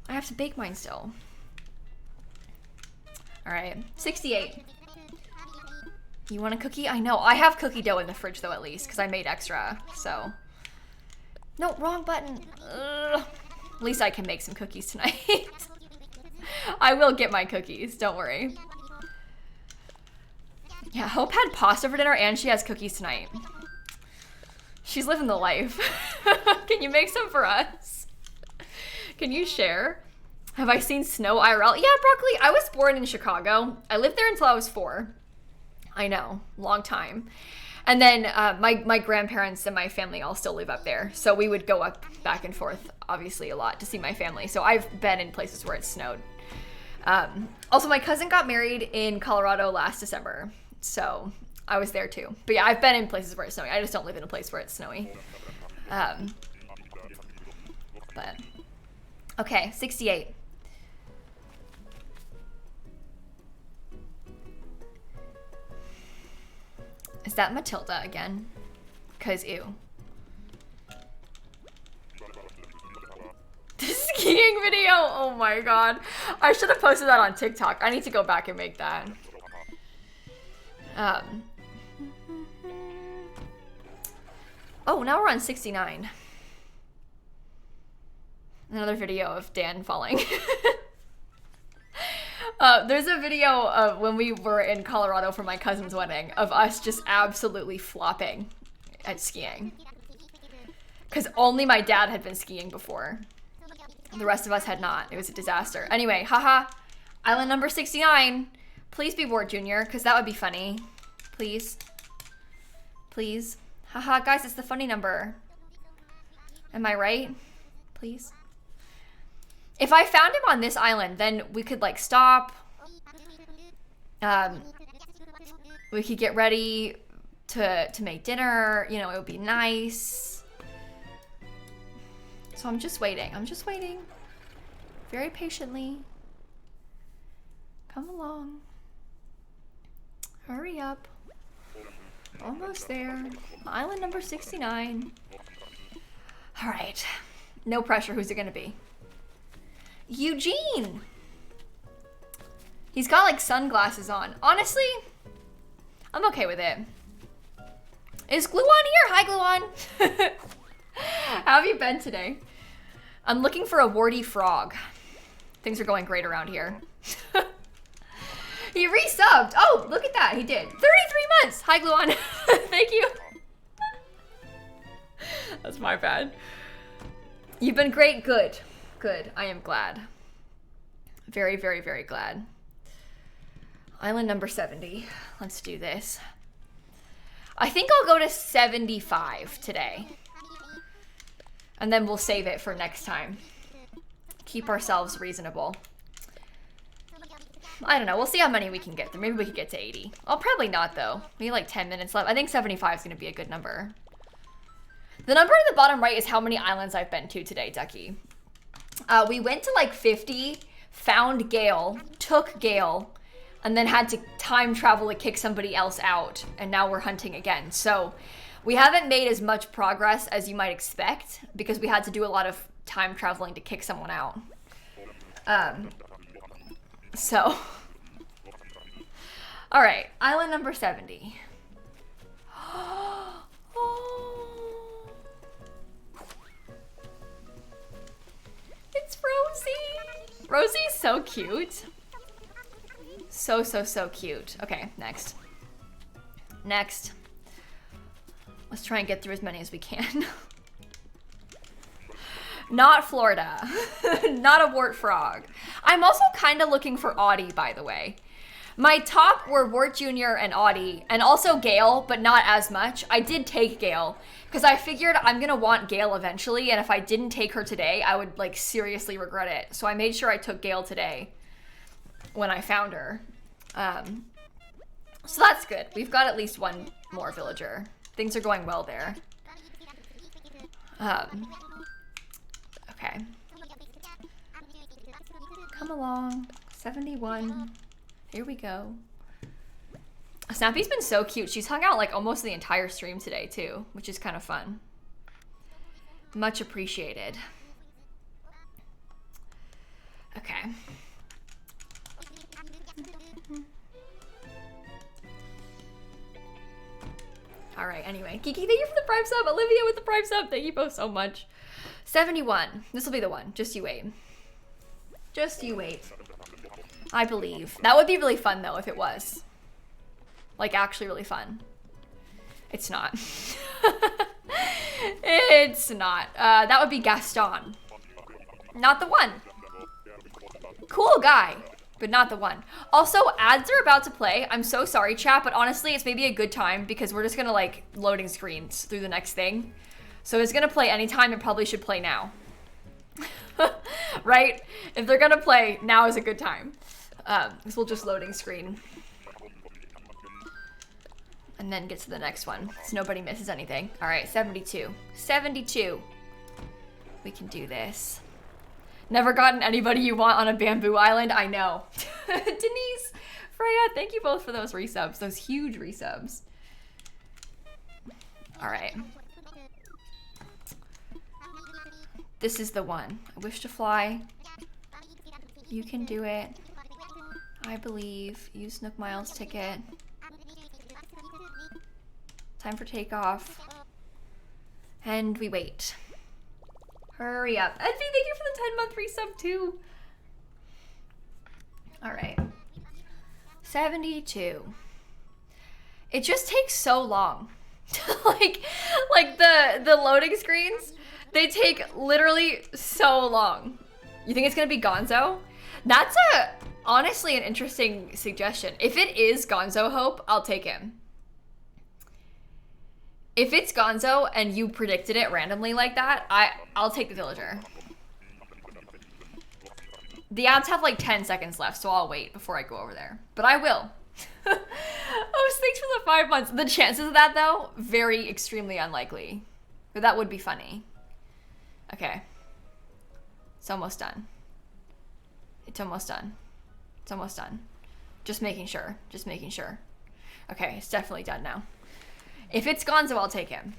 I have to bake mine still. All right, 68. You want a cookie? I know. I have cookie dough in the fridge though, at least, because I made extra, so. No, wrong button. Ugh. At least I can make some cookies tonight. I will get my cookies, don't worry. Yeah, Hope had pasta for dinner and she has cookies tonight. She's living the life. Can you make some for us? Can you share? Have I seen snow IRL? Yeah, Broccoli, I was born in Chicago. I lived there until I was 4. I know, long time. And then my grandparents and my family all still live up there. So we would go up back and forth, obviously, a lot to see my family. So I've been in places where it snowed. Also, my cousin got married in Colorado last December. So I was there too. But yeah, I've been in places where it's snowy. I just don't live in a place where it's snowy. But, okay, 68. Is that Matilda again? Cause ew. The skiing video, oh my god. I should have posted that on TikTok. I need to go back and make that. Oh, now we're on 69. Another video of Dan falling. There's a video of when we were in Colorado for my cousin's wedding of us just absolutely flopping at skiing. Because only my dad had been skiing before. The rest of us had not. It was a disaster. Anyway, haha. Island number 69. Please be Wart Jr. because that would be funny. Please. Please. Haha, guys, it's the funny number. Am I right? Please. If I found him on this island, then we could like stop. We could get ready to make dinner. You know, it would be nice. So I'm just waiting. I'm just waiting. Very patiently. Come along. Hurry up. Almost there. Island number 69. All right. No pressure. Who's it gonna be? Eugene. He's got like sunglasses on. Honestly, I'm okay with it. Is Gluon here? Hi, Gluon. How have you been today? I'm looking for a warty frog. Things are going great around here. He resubbed. Oh, look at that. He did. 33 months. Hi, Gluon. Thank you. That's my bad. You've been great. Good. Good. I am glad. Very, very, very glad. Island number 70. Let's do this. I think I'll go to 75 today. And then we'll save it for next time. Keep ourselves reasonable. I don't know. We'll see how many we can get there. Maybe we could get to 80. Oh, probably not, though. Maybe like 10 minutes left. I think 75 is going to be a good number. The number at the bottom right is how many islands I've been to today, Ducky. We went to like 50, found Gail, took Gail, and then had to time travel to kick somebody else out. And now we're hunting again. So we haven't made as much progress as you might expect because we had to do a lot of time traveling to kick someone out. So, all right, island number 70. Oh. It's Rosie. Rosie's so cute. So, so, so cute. Okay, next. Next. Let's try and get through as many as we can. Not Florida. Not a wart frog. I'm also kind of looking for Audie, by the way. My top were Wart Jr. and Audie, and also Gail, but not as much. I did take Gail, because I figured I'm going to want Gail eventually, and if I didn't take her today, I would, like, seriously regret it. So I made sure I took Gail today when I found her. So that's good. We've got at least one more villager. Things are going well there. Okay. Come along. 71. Here we go. Snappy's been so cute. She's hung out like almost the entire stream today too, which is kind of fun. Much appreciated. Okay. All right, anyway. Kiki, thank you for the Prime sub. Olivia with the Prime sub. Thank you both so much. 71. This will be the one. Just you wait. Just you wait. I believe. That would be really fun, though, if it was. Like, actually really fun. It's not. It's not. That would be Gaston. Not the one. Cool guy, but not the one. Also, ads are about to play. I'm so sorry, chat, but honestly, it's maybe a good time because we're just gonna, like, loading screens through the next thing. So it's gonna play anytime. It probably should play now. Right? If they're gonna play, now is a good time. This will just loading screen. And then get to the next one, so nobody misses anything. All right, 72. 72. We can do this. Never gotten anybody you want on a bamboo island? I know. Denise, Freya, thank you both for those resubs, those huge resubs. All right. This is the one. I wish to fly. You can do it. I believe. Use Nook Miles ticket. Time for takeoff. And we wait. Hurry up. Envy, thank you for the 10-month resub too. All right. 72. It just takes so long. like the loading screens, they take literally so long. You think it's gonna be Gonzo? That's honestly an interesting suggestion. If it is Gonzo Hope, I'll take him. If it's Gonzo and you predicted it randomly like that, I'll take the villager. The ads have like 10 seconds left, so I'll wait before I go over there. But I will. Oh, thanks for the 5 months. The chances of that, though, very extremely unlikely. But that would be funny. Okay. It's almost done. It's almost done. It's almost done. Just making sure. Just making sure. Okay, it's definitely done now. If it's Gonzo, I'll take him.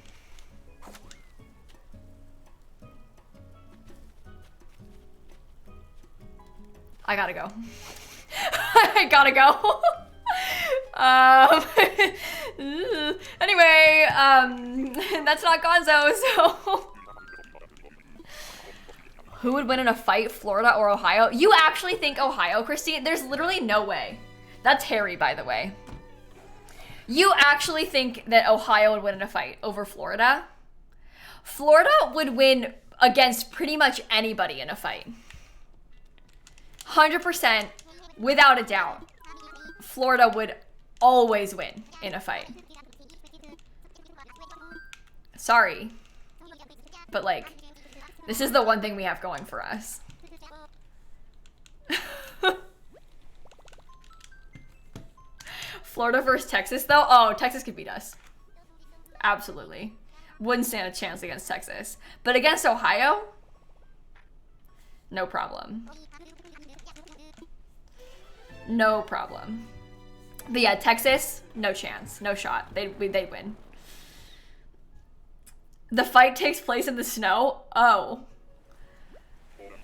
I gotta go. I gotta go. Anyway, that's not Gonzo, so. Who would win in a fight, Florida or Ohio? You actually think Ohio, Christine? There's literally no way. That's Harry, by the way. You actually think that Ohio would win in a fight over Florida? Florida would win against pretty much anybody in a fight. 100%, without a doubt. Florida would always win in a fight. Sorry. But like, this is the one thing we have going for us. Florida versus Texas, though? Oh, Texas could beat us. Absolutely. Wouldn't stand a chance against Texas. But against Ohio? No problem. No problem. But yeah, Texas, no chance. No shot. They'd win. The fight takes place in the snow? Oh.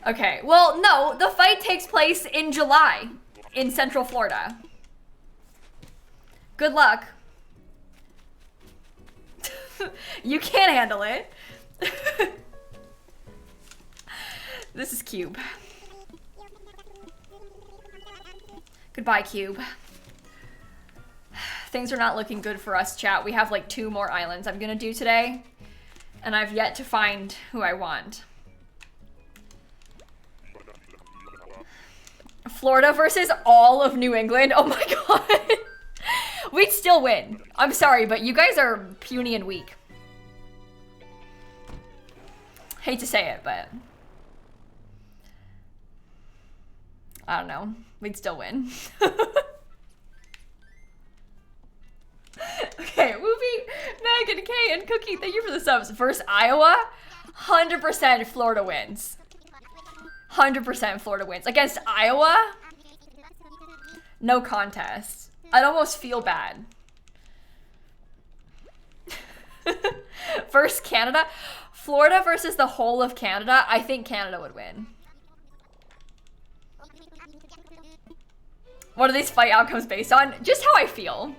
Okay. Well, no. The fight takes place in July in Central Florida. Good luck. You can't handle it. This is Cube. Goodbye, Cube. Things are not looking good for us, chat. We have like 2 more islands I'm gonna do today, and I've yet to find who I want. Florida versus all of New England. Oh my god. We'd still win. I'm sorry, but you guys are puny and weak. Hate to say it, but I don't know. We'd still win. Okay, Whoopi, Megan, Kay, and Cookie, thank you for the subs. Versus Iowa, 100% Florida wins. 100% Florida wins. Against Iowa, no contest. I'd almost feel bad. Versus Canada, Florida versus the whole of Canada, I think Canada would win. What are these fight outcomes based on? Just how I feel.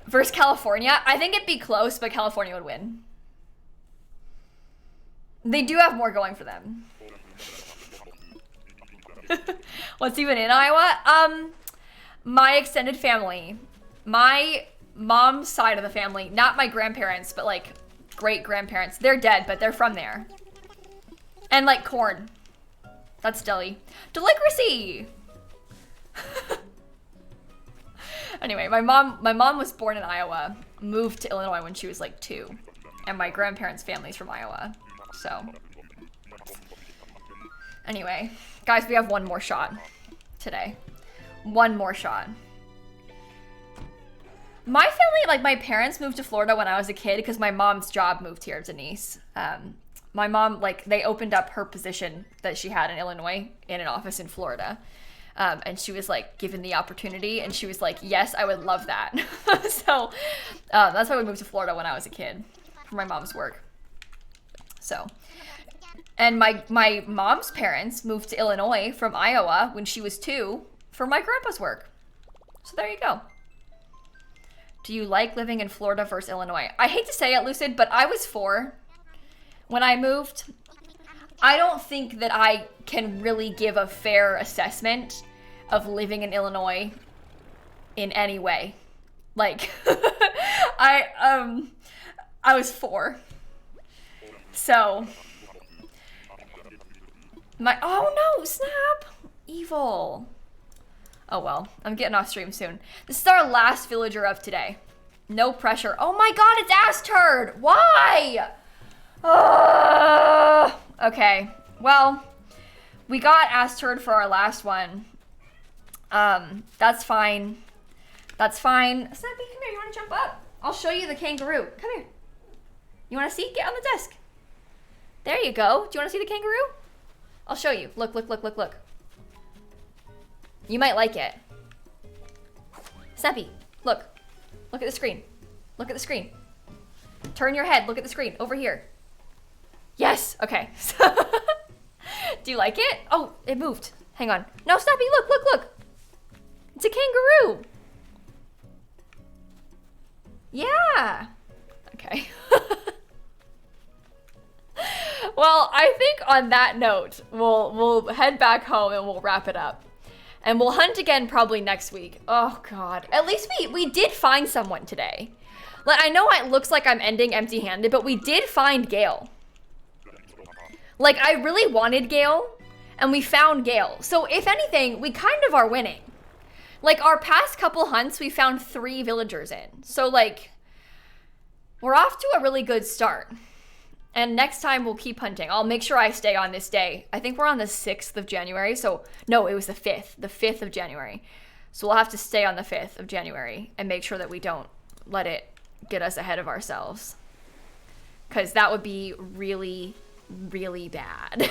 Versus California, I think it'd be close, but California would win. They do have more going for them. What's even in Iowa? My extended family. My mom's side of the family, not my grandparents, but like great-grandparents. They're dead, but they're from there. And like corn. That's deli. Delicacy! Anyway, my mom was born in Iowa, moved to Illinois when she was like 2, and my grandparents' family's from Iowa. So, anyway, guys, we have one more shot today. One more shot. My family, like my parents moved to Florida when I was a kid because my mom's job moved here, Denise. My mom, like, they opened up her position that she had in Illinois in an office in Florida. And she was like given the opportunity, and she was like, yes, I would love that. So that's why we moved to Florida when I was a kid for my mom's work. So, and my mom's parents moved to Illinois from Iowa when she was 2 for my grandpa's work. So there you go. Do you like living in Florida versus Illinois? I hate to say it, Lucid, but I was 4 when I moved. I don't think that I can really give a fair assessment of living in Illinois in any way. Like, I was 4. So, oh no, snap! Evil. Oh well, I'm getting off stream soon. This is our last villager of today. No pressure. Oh my god, it's Ass Turd! Why? Okay, well, we got Ass Turd for our last one. That's fine. That's fine. Snappy, come here, you wanna jump up? I'll show you the kangaroo. Come here. You wanna see? Get on the desk. There you go. Do you wanna see the kangaroo? I'll show you. Look, look, look, look, look. You might like it. Snappy, look. Look at the screen. Look at the screen. Turn your head. Look at the screen. Over here. Yes. Okay. Do you like it? Oh, it moved. Hang on. No, Snappy, look, look, look. It's a kangaroo. Yeah. Okay. Well, I think on that note, we'll head back home and we'll wrap it up. And we'll hunt again probably next week. Oh god. At least we did find someone today. Like, I know it looks like I'm ending empty-handed, but we did find Gail. Like, I really wanted Gail, and we found Gail. So if anything, we kind of are winning. Like, our past couple hunts, we found 3 villagers in. So like, we're off to a really good start. And next time we'll keep hunting. I'll make sure I stay on this day. I think we're on the 6th of January. So, no, it was the 5th of January. So we'll have to stay on the 5th of January and make sure that we don't let it get us ahead of ourselves. Because that would be really, really bad.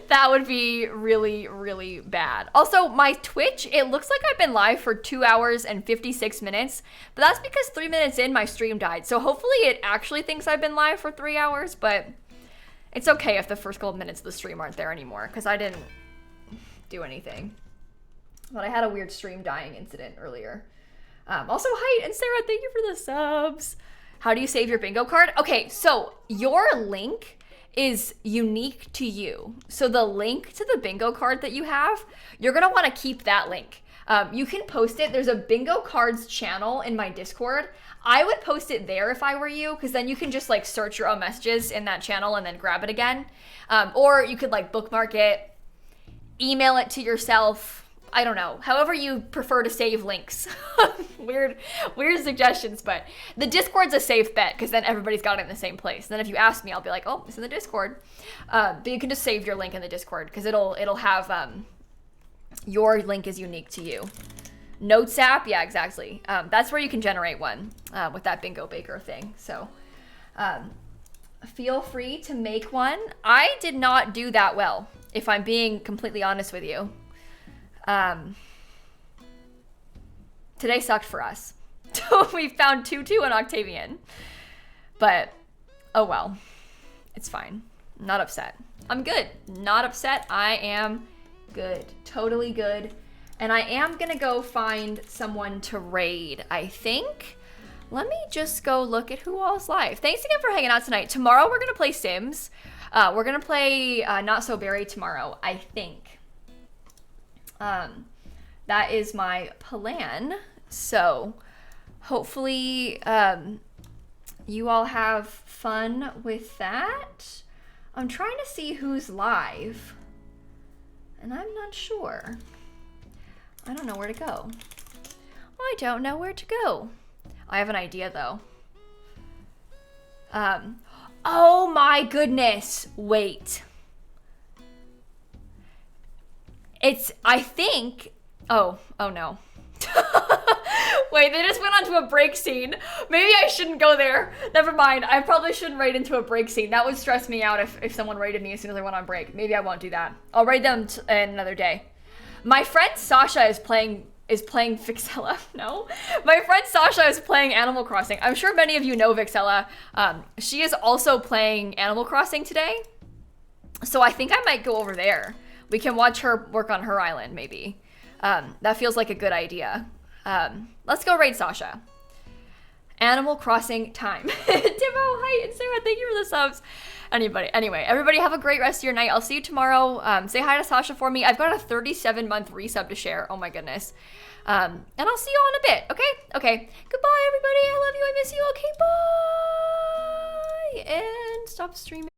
That would be really, really bad. Also, my Twitch, it looks like I've been live for 2 hours and 56 minutes, but that's because 3 minutes in, my stream died. So hopefully it actually thinks I've been live for 3 hours, but it's okay if the first couple minutes of the stream aren't there anymore, because I didn't do anything. But I had a weird stream dying incident earlier. Also, hi, and Sarah, thank you for the subs. How do you save your bingo card? Okay, so your link is unique to you. So the link to the bingo card that you have, you're gonna wanna keep that link. You can post it. There's a bingo cards channel in my Discord. I would post it there if I were you, because then you can just like search your own messages in that channel and then grab it again. Or you could like bookmark it, email it to yourself. I don't know, however you prefer to save links. Weird suggestions, but the Discord's a safe bet because then everybody's got it in the same place. And then if you ask me, I'll be like, oh, it's in the Discord. But you can just save your link in the Discord because it'll have your link is unique to you. Notes app, yeah, exactly. That's where you can generate one with that Bingo Baker thing. So feel free to make one. I did not do that well, if I'm being completely honest with you. Today sucked for us. We found Tutu and Octavian. But, oh well. It's fine. Not upset. I'm good. Not upset. I am good. Totally good. And I am gonna go find someone to raid, I think. Let me just go look at who all's live. Thanks again for hanging out tonight. Tomorrow we're gonna play Sims. We're gonna play Not So Berry tomorrow, I think. That is my plan. So hopefully you all have fun with that. I'm trying to see who's live and I'm not sure. I don't know where to go. I don't know where to go. I have an idea though. Oh my goodness, wait. I think, oh no. Wait, they just went onto a break scene. Maybe I shouldn't go there. Never mind, I probably shouldn't raid into a break scene. That would stress me out if someone raided me as soon as I went on break. Maybe I won't do that. I'll raid them another day. My friend Sasha is playing Vixella. No? My friend Sasha is playing Animal Crossing. I'm sure many of you know Vixella. She is also playing Animal Crossing today. So I think I might go over there. We can watch her work on her island, maybe. That feels like a good idea. Let's go raid Sasha. Animal Crossing time. Timo, hi, and Sarah, thank you for the subs. Anyway, everybody have a great rest of your night. I'll see you tomorrow. Say hi to Sasha for me. I've got a 37-month resub to share. Oh my goodness. And I'll see you all in a bit, okay? Okay. Goodbye, everybody. I love you. I miss you. Okay, bye. And stop streaming.